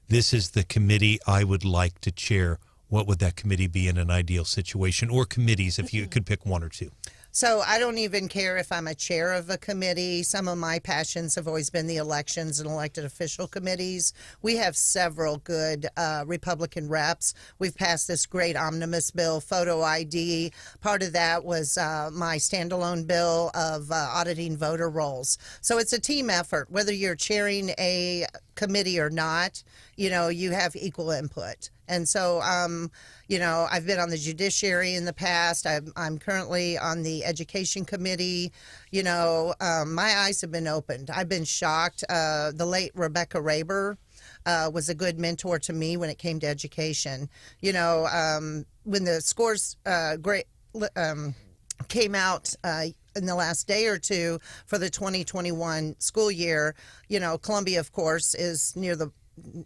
this is the committee I would like to chair, what would that committee be in an ideal situation, or committees if you could pick one or two? So I don't even care if I'm a chair of a committee. Some of my passions have always been the elections and elected official committees. We have several good Republican reps. We've passed this great omnibus bill, photo ID. Part of that was my standalone bill of auditing voter rolls. So it's a team effort. Whether you're chairing a committee or not, you have equal input. And so, I've been on the judiciary in the past. I'm currently on the education committee. My eyes have been opened. I've been shocked. The late Rebecca Raber was a good mentor to me when it came to education. When the scores came out in the last day or two for the 2021 school year, Columbia, of course, is near the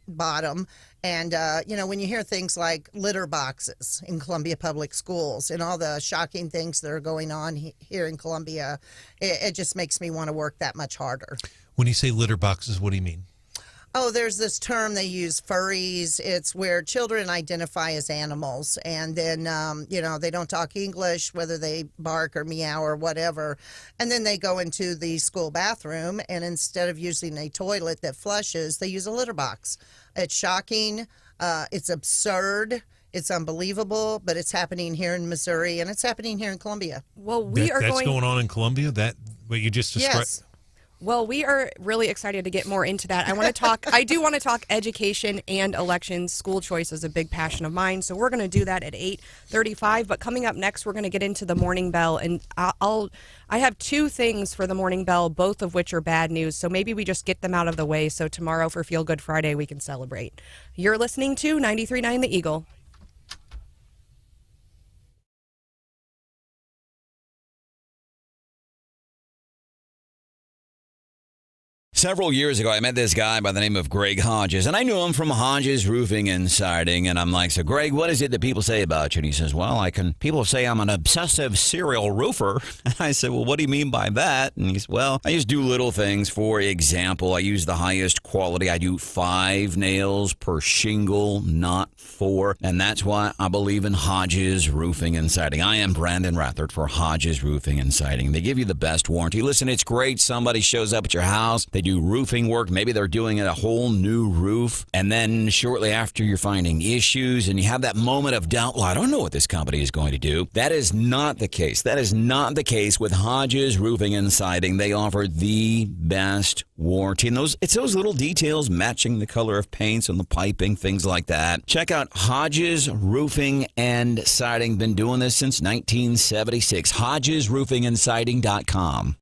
bottom. And, when you hear things like litter boxes in Columbia Public Schools and all the shocking things that are going on here in Columbia, it just makes me want to work that much harder. When you say litter boxes, what do you mean? Oh, there's this term they use, furries. It's where children identify as animals, and then, they don't talk English, whether they bark or meow or whatever. And then they go into the school bathroom, and instead of using a toilet that flushes, they use a litter box. It's shocking. It's absurd. It's unbelievable, but it's happening here in Missouri, and it's happening here in Columbia. Well, that's going on in Columbia? That what you just described? Yes. Well, we are really excited to get more into that. I do want to talk education and elections. School choice is a big passion of mine, so we're going to do that at 8:35. But coming up next, we're going to get into the morning bell, and I have two things for the morning bell, both of which are bad news. So maybe we just get them out of the way, so tomorrow for Feel Good Friday we can celebrate. You're listening to 93.9 The Eagle. Several years ago, I met this guy by the name of Greg Hodges, and I knew him from Hodges Roofing and Siding, and I'm like, so Greg, what is it that people say about you? And he says, well, people say I'm an obsessive serial roofer. And I said, well, what do you mean by that? And he said, well, I just do little things. For example, I use the highest quality. I do 5 nails per shingle, not 4. And that's why I believe in Hodges Roofing and Siding. I am Brandon Rathert for Hodges Roofing and Siding. They give you the best warranty. Listen, it's great. Somebody shows up at your house. They do roofing work. Maybe they're doing a whole new roof. And then shortly after, you're finding issues and you have that moment of doubt. Well, I don't know what this company is going to do. That is not the case. That is not the case with Hodges Roofing and Siding. They offer the best warranty. And it's those little details, matching the color of paints and the piping, things like that. Check out Hodges Roofing and Siding. Been doing this since 1976. HodgesRoofingandSiding.com.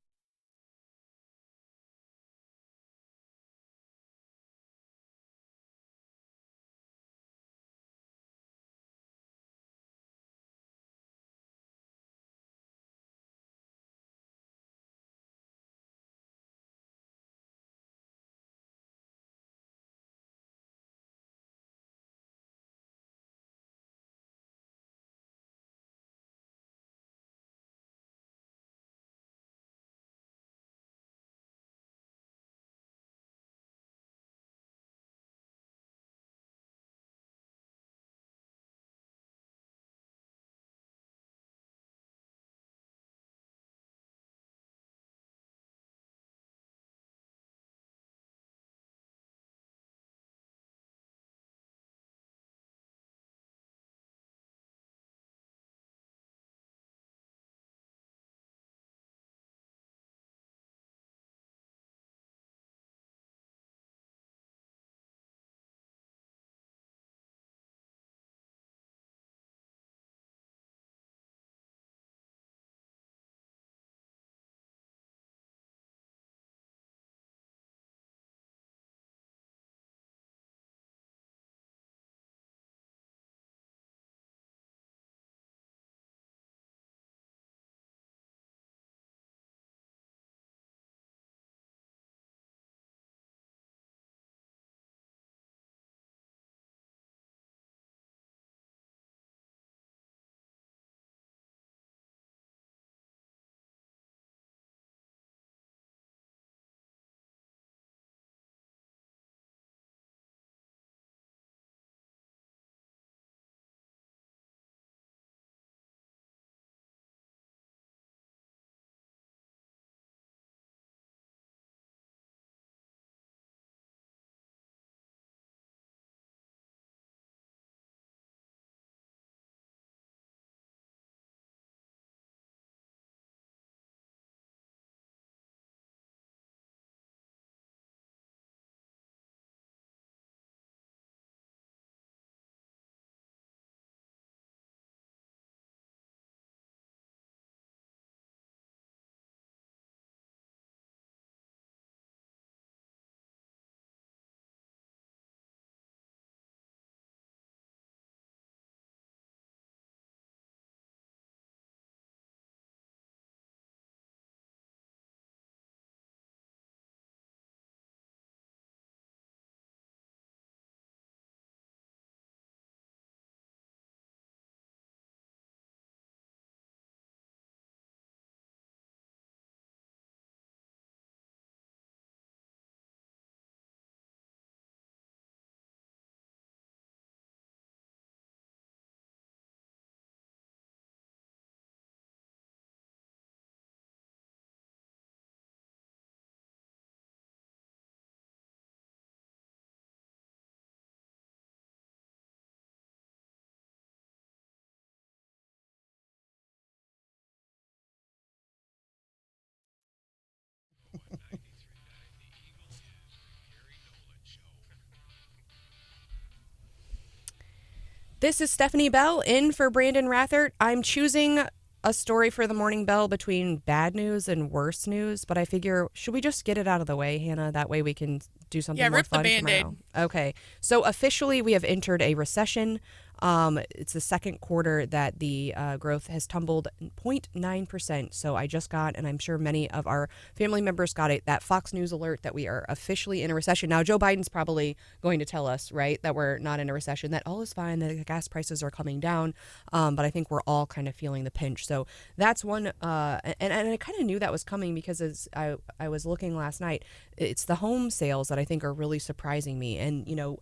This is Stephanie Bell in for Brandon Rathert. I'm choosing a story for the Morning Bell between bad news and worse news, but I figure, should we just get it out of the way, Hannah? That way we can do something more fun tomorrow. Yeah, rip the Band-Aid. Okay. So officially we have entered a recession. It's the second quarter that the growth has tumbled 0.9%. So I just got, and I'm sure many of our family members got it, that Fox News alert that we are officially in a recession. Now, Joe Biden's probably going to tell us, right, that we're not in a recession, that all is fine, that the gas prices are coming down. But I think we're all kind of feeling the pinch. So that's one, and I kind of knew that was coming because as I was looking last night, it's the home sales that I think are really surprising me. And, you know,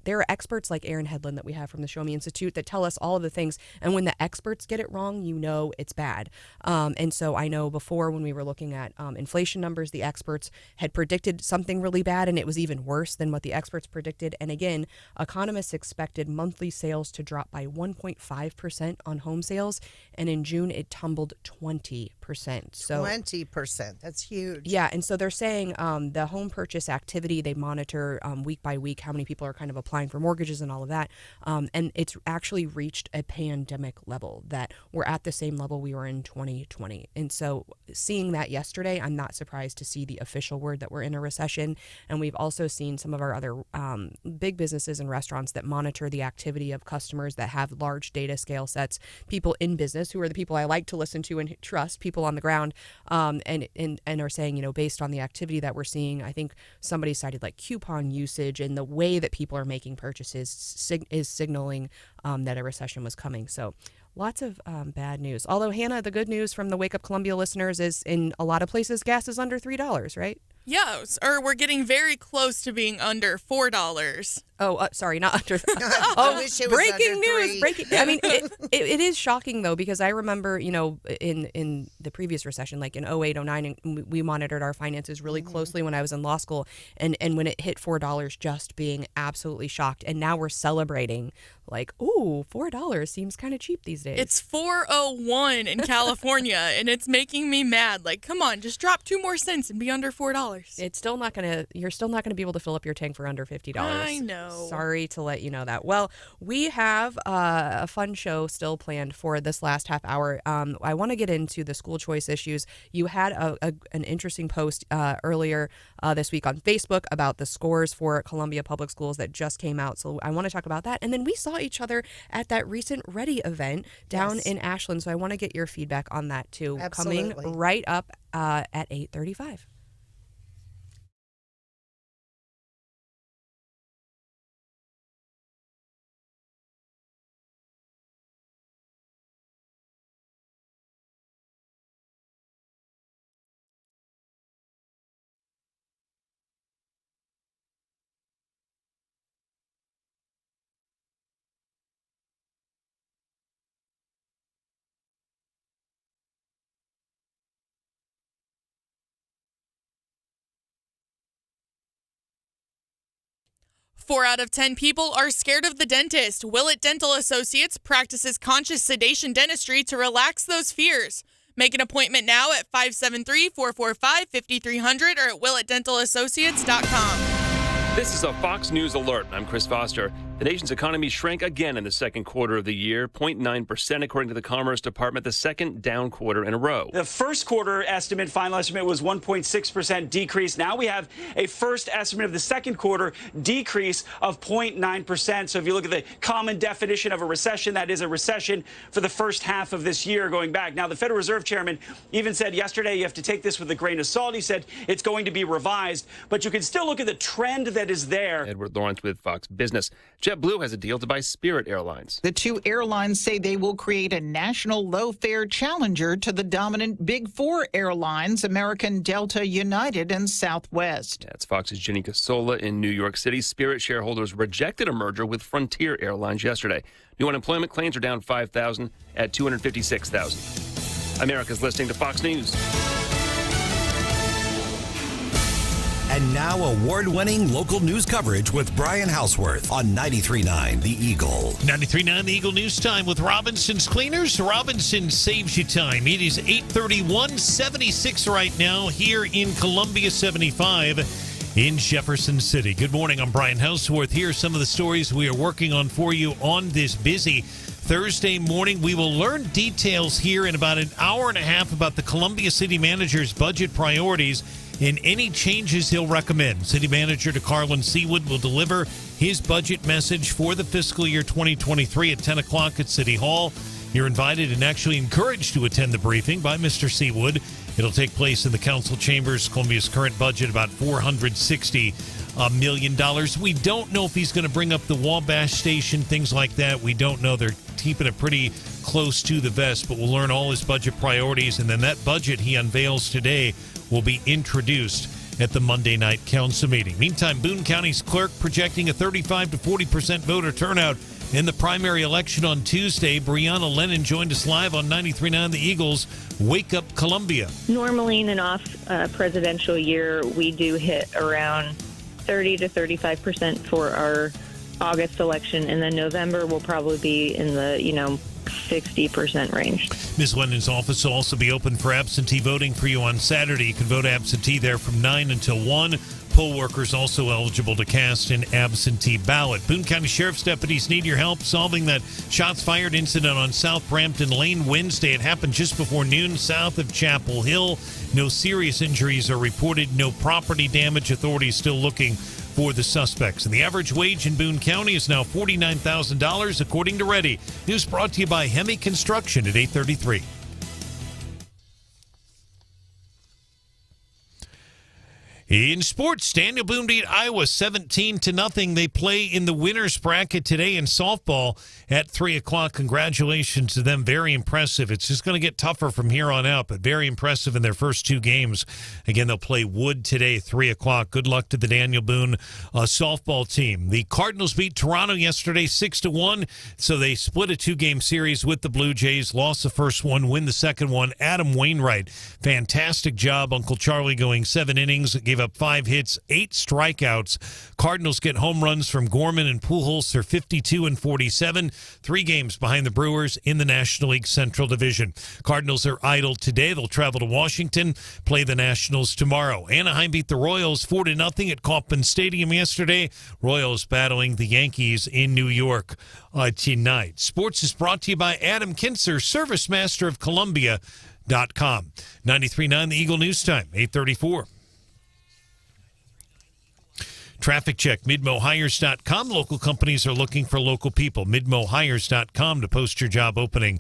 there are experts like Aaron Hedlund that we have from the Show Me Institute that tell us all of the things. And when the experts get it wrong, you know it's bad. And so I know before when we were looking at inflation numbers, the experts had predicted something really bad, and it was even worse than what the experts predicted. And again, economists expected monthly sales to drop by 1.5% on home sales. And in June, it tumbled 20%. So 20%. That's huge. Yeah. And so they're saying the home purchase activity, they monitor week by week how many people are kind of applying for mortgages and all of that. And it's actually reached a pandemic level, that we're at the same level we were in 2020. And so seeing that yesterday, I'm not surprised to see the official word that we're in a recession. And we've also seen some of our other big businesses and restaurants that monitor the activity of customers that have large data scale sets, people in business who are the people I like to listen to and trust, people on the ground, and are saying, you know, based on the activity that we're seeing, I think somebody cited like coupon usage and the way that people are making purchases is signaling that a recession was coming. So lots of bad news. Although, Hannah, the good news from the Wake Up Columbia listeners is in a lot of places, gas is under $3, right? Yeah, or we're getting very close to being under $4. Oh, sorry, not under. I wish it was breaking under news! 3. Breaking. I mean, it is shocking though, because I remember, you know, in the previous recession, like in 08, 09, and we monitored our finances really closely when I was in law school, and when it hit $4, just being absolutely shocked. And now we're celebrating, like, ooh, $4 seems kind of cheap these days. It's $4.01 in California, and it's making me mad. Like, come on, just drop 2 more cents and be under $4. It's still not gonna. You're still not gonna be able to fill up your tank for under $50. I know. Sorry to let you know that. Well, we have a fun show still planned for this last half hour. I want to get into the school choice issues. You had an interesting post earlier this week on Facebook about the scores for Columbia Public Schools that just came out. So I want to talk about that. And then we saw each other at that recent Ready event down in Ashland. So I want to get your feedback on that too. Absolutely. Coming right up at 8:35. Four out of 10 people are scared of the dentist. Willett Dental Associates practices conscious sedation dentistry to relax those fears. Make an appointment now at 573-445-5300 or at WillettDentalAssociates.com. This is a Fox News alert. I'm Chris Foster. The nation's economy shrank again in the second quarter of the year, 0.9% according to the Commerce Department, the second down quarter in a row. The first quarter estimate, final estimate, was 1.6% decrease. Now we have a first estimate of the second quarter decrease of 0.9%. So if you look at the common definition of a recession, that is a recession for the first half of this year going back. Now, the Federal Reserve Chairman even said yesterday you have to take this with a grain of salt. He said it's going to be revised, but you can still look at the trend that is there. Edward Lawrence with Fox Business. JetBlue has a deal to buy Spirit Airlines. The two airlines say they will create a national low-fare challenger to the dominant Big Four airlines, American, Delta, United, and Southwest. That's Fox's Ginny Casola in New York City. Spirit shareholders rejected a merger with Frontier Airlines yesterday. New unemployment claims are down 5,000 at 256,000. America's listening to Fox News. And now award-winning local news coverage with Brian Houseworth on 93.9 The Eagle. 93.9 The Eagle News Time with Robinson's Cleaners. Robinson saves you time. It is 8:31, 76 right now here in Columbia, 75. in Jefferson City. Good morning. I'm Brian Houseworth. Here are some of the stories we are working on for you on this busy Thursday morning. We will learn details here in about an hour and a half about the Columbia City Manager's budget priorities and any changes he'll recommend. City Manager DeCarlin Seawood will deliver his budget message for the fiscal year 2023 at 10 o'clock at City Hall. You're invited and actually encouraged to attend the briefing by Mr. Seawood. It'll take place in the council chambers. Columbia's current budget, about $460 million. We don't know if he's going to bring up the Wabash station, things like that. We don't know. They're keeping it pretty close to the vest, but we'll learn all his budget priorities, and then that budget he unveils today will be introduced at the Monday night council meeting. Meantime, Boone County's clerk projecting a 35 to 40% voter turnout in the primary election on Tuesday. Brianna Lennon joined us live on 93.9 The Eagles. Wake Up Columbia. Normally in an off presidential year, we do hit around 30 to 35% for our August election, and then November will probably be in the 60% range. Ms. Lennon's office will also be open for absentee voting for you on Saturday. You can vote absentee there from 9 until 1. Poll workers also eligible to cast an absentee ballot. Boone County Sheriff's deputies need your help solving that shots fired incident on South Brampton Lane Wednesday. It happened just before noon south of Chapel Hill. No serious injuries are reported. No property damage. Authorities still looking for the suspects. And the average wage in Boone County is now $49,000, according to Ready. News brought to you by Hemi Construction at 8:33. In sports, Daniel Boone beat Iowa 17-0. They play in the winner's bracket today in softball at 3 o'clock. Congratulations to them. Very impressive. It's just going to get tougher from here on out, but very impressive in their first two games. Again, they'll play Wood today, 3 o'clock. Good luck to the Daniel Boone softball team. The Cardinals beat Toronto yesterday 6-1, so they split a two-game series with the Blue Jays. Lost the first one, win the second one. Adam Wainwright, fantastic job. Uncle Charlie going 7 innings, gave up 5 hits, 8 strikeouts. Cardinals get home runs from Gorman and Pujols. They're 52 and 47, 3 games behind the Brewers in the National League Central Division. Cardinals are idle today. They'll travel to Washington, play the Nationals tomorrow. Anaheim beat the Royals 4-0 at Kauffman Stadium yesterday. Royals battling the Yankees in New York tonight. Sports is brought to you by Adam Kinzer, Service Master of Columbia.com. 93.9 The Eagle News Time, 8:34. Traffic check, midmohires.com. Local companies are looking for local people. Midmohires.com to post your job opening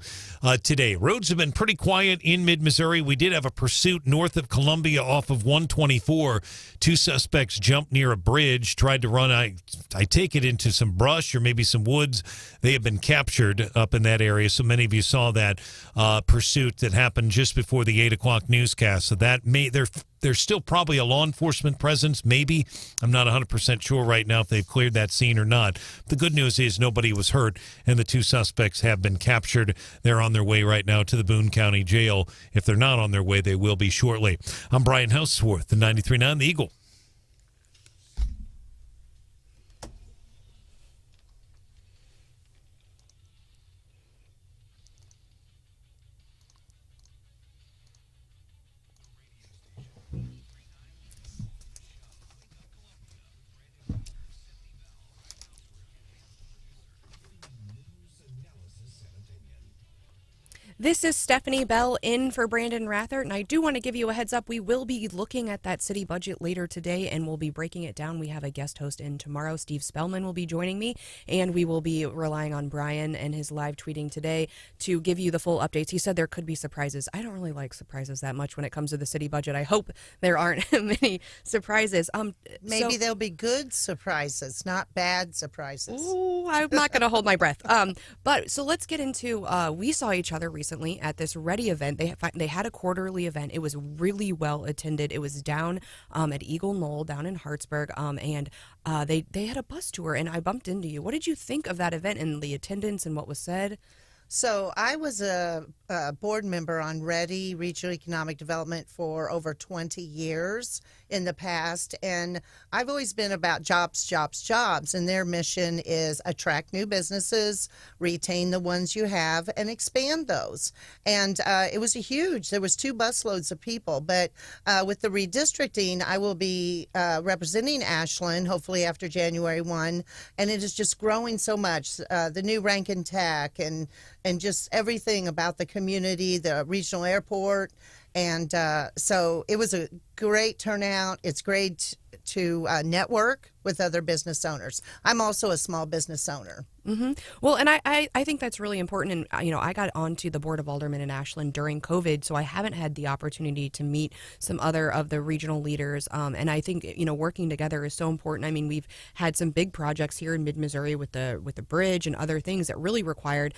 today. Roads have been pretty quiet in mid-Missouri. We did have a pursuit north of Columbia off of 124. 2 suspects jumped near a bridge, tried to run, I take it, into some brush or maybe some woods. They have been captured up in that area. So many of you saw that pursuit that happened just before the 8 o'clock newscast. So that there's still probably a law enforcement presence, maybe. I'm not 100% sure right now if they've cleared that scene or not. The good news is nobody was hurt, and the 2 suspects have been captured. They're on their way right now to the Boone County Jail. If they're not on their way, they will be shortly. I'm Brian Houseworth, the 93.9 The Eagle. This is Stephanie Bell in for Brandon Rathert, and I do want to give you a heads up. We will be looking at that city budget later today, and we'll be breaking it down. We have a guest host in tomorrow. Steve Spellman will be joining me, and we will be relying on Brian and his live tweeting today to give you the full updates. He said there could be surprises. I don't really like surprises that much when it comes to the city budget. I hope there aren't many surprises. Maybe there'll be good surprises, not bad surprises. Ooh, I'm not going to hold my breath. But so let's get into, we saw each other recently at this Ready event. They had a quarterly event. It was really well attended. It was down at Eagle Knoll down in Hartzler, and they had a bus tour, and I bumped into you. What did you think of that event and the attendance and what was said? So I was a board member on Ready Regional Economic Development for over 20 years, in the past, and I've always been about jobs, jobs, jobs, and their mission is attract new businesses, retain the ones you have, and expand those. And it was there was 2 busloads of people, but with the redistricting, I will be representing Ashland, hopefully after January 1, and it is just growing so much. The new Rankin Tech and just everything about the community, the regional airport. And so it was a great turnout. It's great to network with other business owners. I'm also a small business owner. Mm-hmm. Well, and I think that's really important. And, I got onto the Board of Aldermen in Ashland during COVID, so I haven't had the opportunity to meet some other of the regional leaders. And I think, working together is so important. I mean, we've had some big projects here in mid-Missouri with the bridge and other things that really required,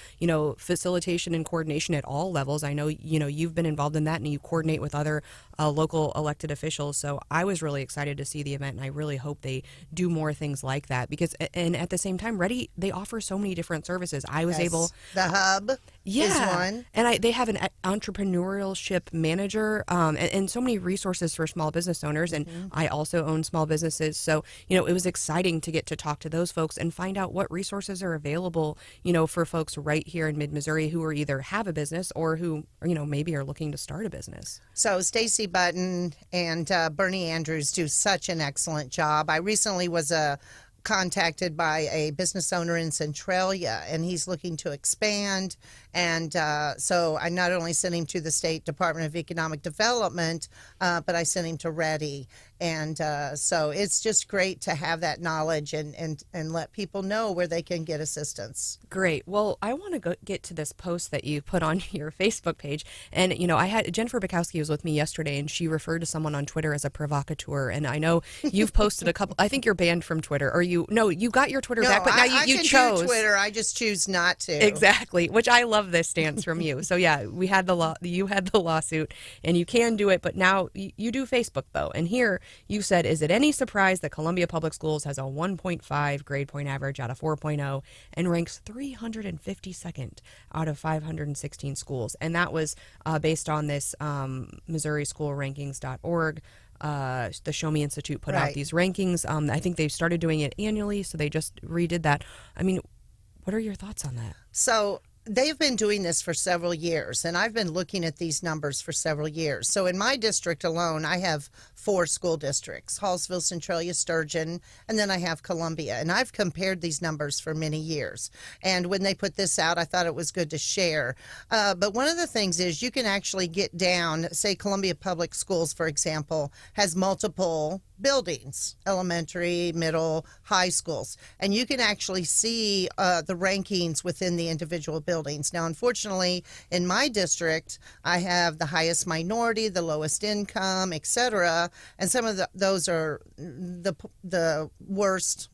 facilitation and coordination at all levels. I know, you've been involved in that, and you coordinate with other local elected officials. So I was really excited to see the event, and I really hope they do more things like that because, and at the same time, they offer so many different services. I was able. The hub is one. And they have an entrepreneurship manager and so many resources for small business owners. And I also own small businesses. So, it was exciting to get to talk to those folks and find out what resources are available, for folks right here in mid-Missouri who are either have a business or who, maybe are looking to start a business. So Stacy Button and Bernie Andrews do such an excellent job. I recently was contacted by a business owner in Centralia, and he's looking to expand. And so I not only sent him to the State Department of Economic Development, but I sent him to Ready. And so it's just great to have that knowledge and let people know where they can get assistance. Great. Well, I want to get to this post that you put on your Facebook page. And, I had Jennifer Bukowski was with me yesterday, and she referred to someone on Twitter as a provocateur. And I know you've posted a couple. I think you're banned from Twitter, or you got your Twitter back, but now you can chose do Twitter. I just choose not to. Exactly, which I love this stance from you. So yeah, you had the lawsuit, and you can do it, but now you do Facebook though. And here you said, is it any surprise that Columbia Public Schools has a 1.5 grade point average out of 4.0 and ranks 352nd out of 516 schools? And that was based on this MissouriSchoolRankings.org. The Show Me Institute put out these rankings. I think they've started doing it annually, so they just redid that. I mean, what are your thoughts on that? So they've been doing this for several years, and I've been looking at these numbers for several years. So in my district alone, I have 4 school districts: Hallsville, Centralia, Sturgeon, and then I have Columbia. And I've compared these numbers for many years. And when they put this out, I thought it was good to share. But one of the things is you can actually get down, say Columbia Public Schools, for example, has multiple buildings, elementary, middle, high schools, and you can actually see the rankings within the individual buildings. Now, unfortunately, in my district, I have the highest minority, the lowest income, etc., and some of those are the worst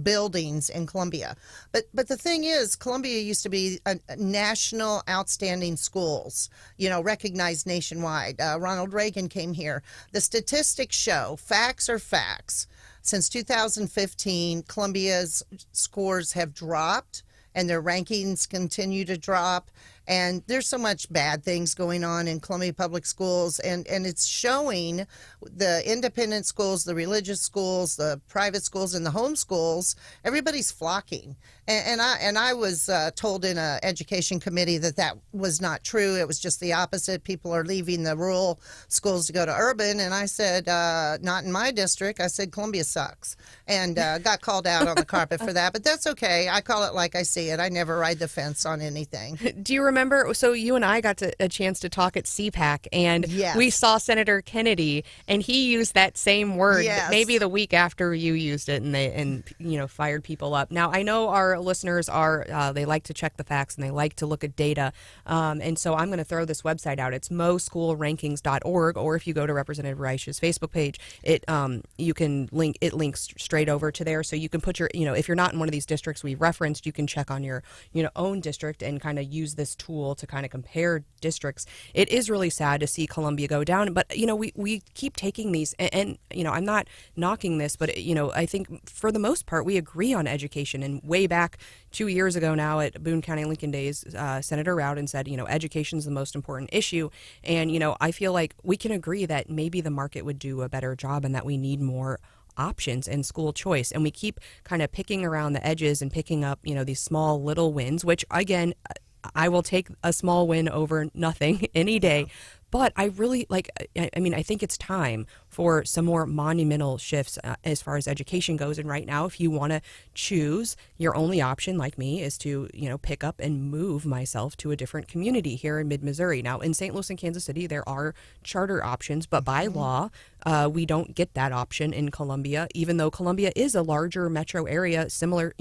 buildings in Columbia. But the thing is, Columbia used to be a national outstanding schools, recognized nationwide. Ronald Reagan came here. The statistics show, facts are facts. Since 2015, Columbia's scores have dropped and their rankings continue to drop. And there's so much bad things going on in Columbia Public Schools, and it's showing the independent schools, the religious schools, the private schools, and the home schools. Everybody's flocking, and I was told in an education committee that was not true. It was just the opposite. People are leaving the rural schools to go to urban, and I said, not in my district. I said Columbia sucks, and got called out on the carpet for that. But that's okay. I call it like I see it. I never ride the fence on anything. Do you remember? So you and I got a chance to talk at CPAC, and we saw Senator Kennedy, and he used that same word maybe the week after you used it, and fired people up. Now, I know our listeners they like to check the facts and they like to look at data, and so I'm going to throw this website out. It's moschoolrankings.org, or if you go to Representative Reisch's Facebook page, you can links straight over to there, so you can put your if you're not in one of these districts we referenced, you can check on your own district and kind of use this tool to kind of compare districts. It is really sad to see Columbia go down, but we keep taking these, and I'm not knocking this, but I think for the most part we agree on education. And way back 2 years ago now at Boone County Lincoln Days, Senator Rowden said, education is the most important issue. And, I feel like we can agree that maybe the market would do a better job and that we need more options and school choice. And we keep kind of picking around the edges and picking up, these small little wins, which again, I will take a small win over nothing any day. But I really I think it's time for some more monumental shifts as far as education goes. And right now, if you want to choose, your only option, like me, is to, pick up and move myself to a different community here in mid-Missouri. Now, in St. Louis and Kansas City, there are charter options, but by law, we don't get that option in Columbia, even though Columbia is a larger metro area, similar,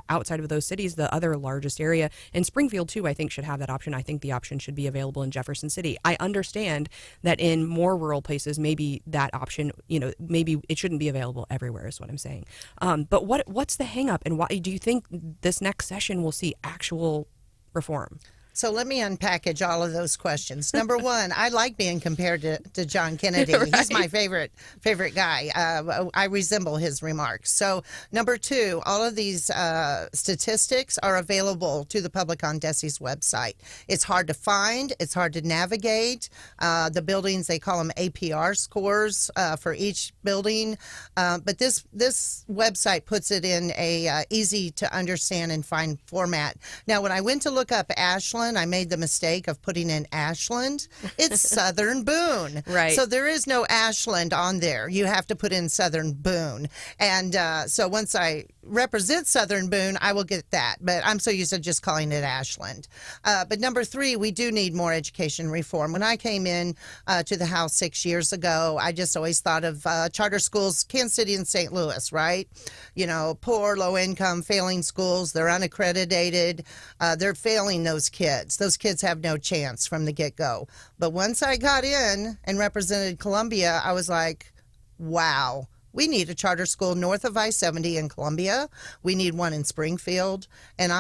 outside of those cities, the other largest area. And Springfield, too, I think should have that option. I think the option should be available in Jefferson City. I understand that in more rural places, maybe that option, maybe it shouldn't be available everywhere is what I'm saying. But what's the hang up, and why do you think this next session will see actual reform? So let me unpackage all of those questions. Number one, I like being compared to John Kennedy. Right. He's my favorite guy. I resemble his remarks. So number two, all of these statistics are available to the public on DESE's website. It's hard to find. It's hard to navigate. The buildings, they call them APR scores for each building. But this website puts it in a easy to understand and find format. Now, when I went to look up Ashland, I made the mistake of putting in Ashland. It's Southern Boone. Right. So there is no Ashland on there. You have to put in Southern Boone. And so once I represent Southern Boone, I will get that. But I'm so used to just calling it Ashland. But number three, we do need more education reform. When I came in to the House 6 years ago, I just always thought of charter schools, Kansas City and St. Louis, right? Poor, low income, failing schools. They're unaccredited. They're failing those kids. Those kids have no chance from the get-go. But once I got in and represented Columbia, I was like, wow, we need a charter school north of I-70 in Columbia. We need one in Springfield. And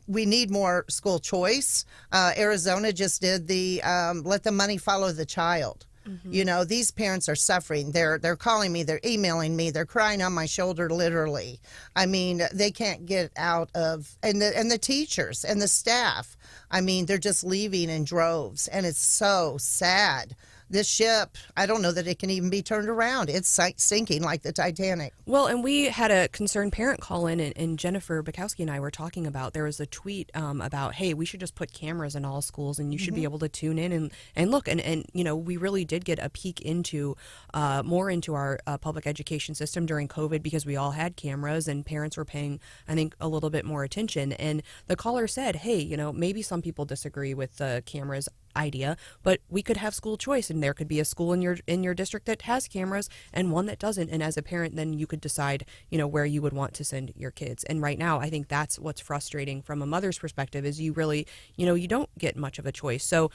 we need more school choice. Arizona just did the let the money follow the child. Mm-hmm. These parents are suffering. They're calling me. They're emailing me. They're crying on my shoulder, literally. I mean, they can't get out of, and the teachers and the staff. I mean, they're just leaving in droves, and it's so sad. This ship, I don't know that it can even be turned around. It's sinking like the Titanic. Well, and we had a concerned parent call in, and Jennifer Bukowski and I were talking about, there was a tweet about, hey, we should just put cameras in all schools, and you should be able to tune in and look. And we really did get a peek into more into our public education system during COVID, because we all had cameras and parents were paying, I think, a little bit more attention. And the caller said, hey, maybe some people disagree with the cameras idea, but we could have school choice, and there could be a school in your district that has cameras and one that doesn't, and as a parent then you could decide where you would want to send your kids. And right now I think that's what's frustrating from a mother's perspective, is you really you don't get much of a choice. So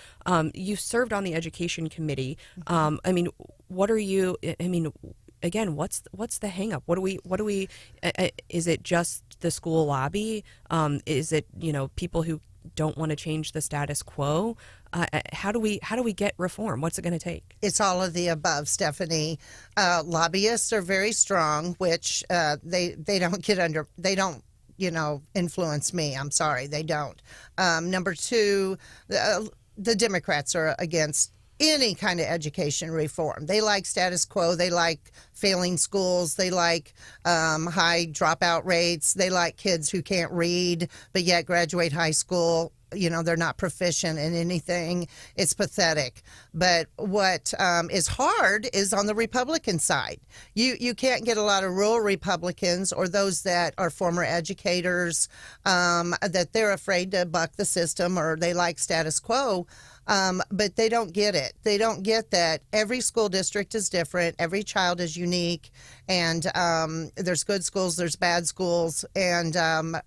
you served on the education committee. What are you again, what's the hang up? What do we is it just the school lobby? Is it people who don't want to change the status quo? How do we get reform? What's it going to take? It's all of the above, Stephanie. Lobbyists are very strong, which they don't influence me. I'm sorry, they don't. Number two, the Democrats are against any kind of education reform. They like status quo. They like failing schools. They like high dropout rates. They like kids who can't read but yet graduate high school. They're not proficient in anything. It's pathetic. But what is hard is on the Republican side. You can't get a lot of rural Republicans or those that are former educators that they're afraid to buck the system, or they like status quo. But they don't get it. They don't get that every school district is different. Every child is unique. And there's good schools, there's bad schools. And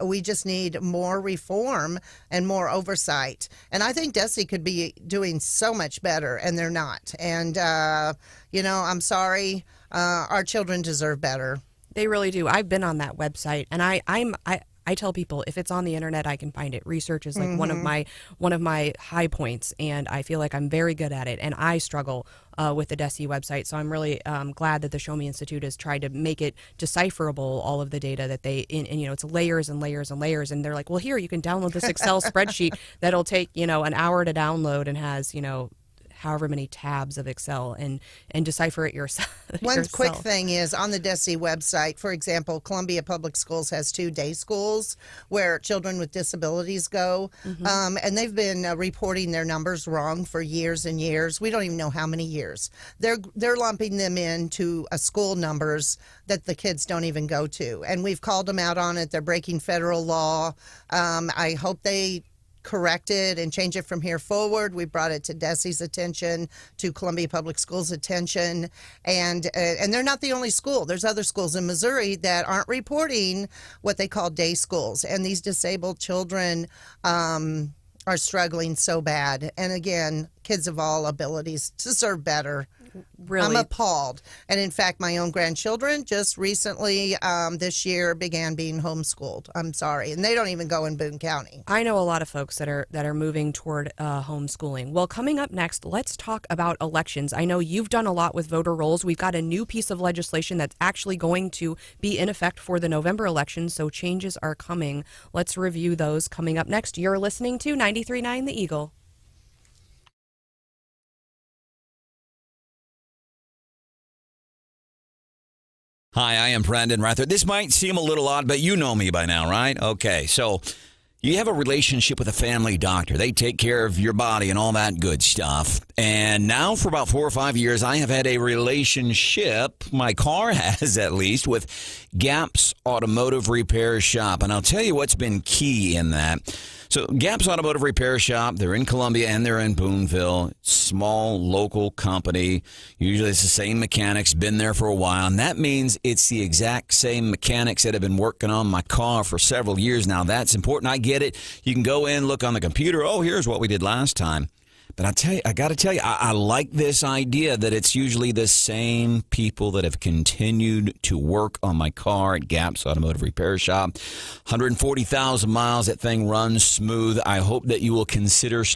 we just need more reform and more oversight. And I think DESE could be doing so much better, and they're not. And, I'm sorry. Our children deserve better. They really do. I've been on that website, and I tell people if it's on the internet, I can find it. Research is like one of my high points, and I feel like I'm very good at it. And I struggle with the DESE website, so I'm really glad that the Show Me Institute has tried to make it decipherable, all of the data that they and it's layers and layers and layers. And they're like, well, here you can download this Excel spreadsheet that'll take an hour to download and has however many tabs of Excel and decipher it yourself. One quick thing is on the DESE website, for example, Columbia Public Schools has 2 day schools where children with disabilities go, and they've been reporting their numbers wrong for years and years. We don't even know how many years. They're lumping them into school numbers that the kids don't even go to, and we've called them out on it. They're breaking federal law. I hope they correct it and change it from here forward. We brought it to DESE's attention, to Columbia Public Schools' attention, and they're not the only school. There's other schools in Missouri that aren't reporting what they call day schools, and these disabled children are struggling so bad. And again, kids of all abilities deserve better. Really? I'm appalled. And in fact, my own grandchildren just recently this year began being homeschooled. I'm sorry. And they don't even go in Boone County. I know a lot of folks that are moving toward homeschooling. Well, coming up next, let's talk about elections. I know you've done a lot with voter rolls. We've got a new piece of legislation that's actually going to be in effect for the November election, so changes are coming. Let's review those coming up next. You're listening to 93.9 The Eagle. Hi, I am Brandon Rather. This might seem a little odd, but you know me by now, right? Okay, so you have a relationship with a family doctor. They take care of your body and all that good stuff. And now for about 4 or 5 years, I have had a relationship, my car has at least, with Gap's Automotive Repair Shop. And I'll tell you what's been key in that. So Gap's Automotive Repair Shop, they're in Columbia and they're in Booneville. Small local company. Usually it's the same mechanics, been there for a while. And that means it's the exact same mechanics that have been working on my car for several years now. That's important. I get it. You can go in, look on the computer. Oh, here's what we did last time. But I got to tell you, I like this idea that it's usually the same people that have continued to work on my car at Gap's Automotive Repair Shop. 140,000 miles, that thing runs smooth. I hope that you will consider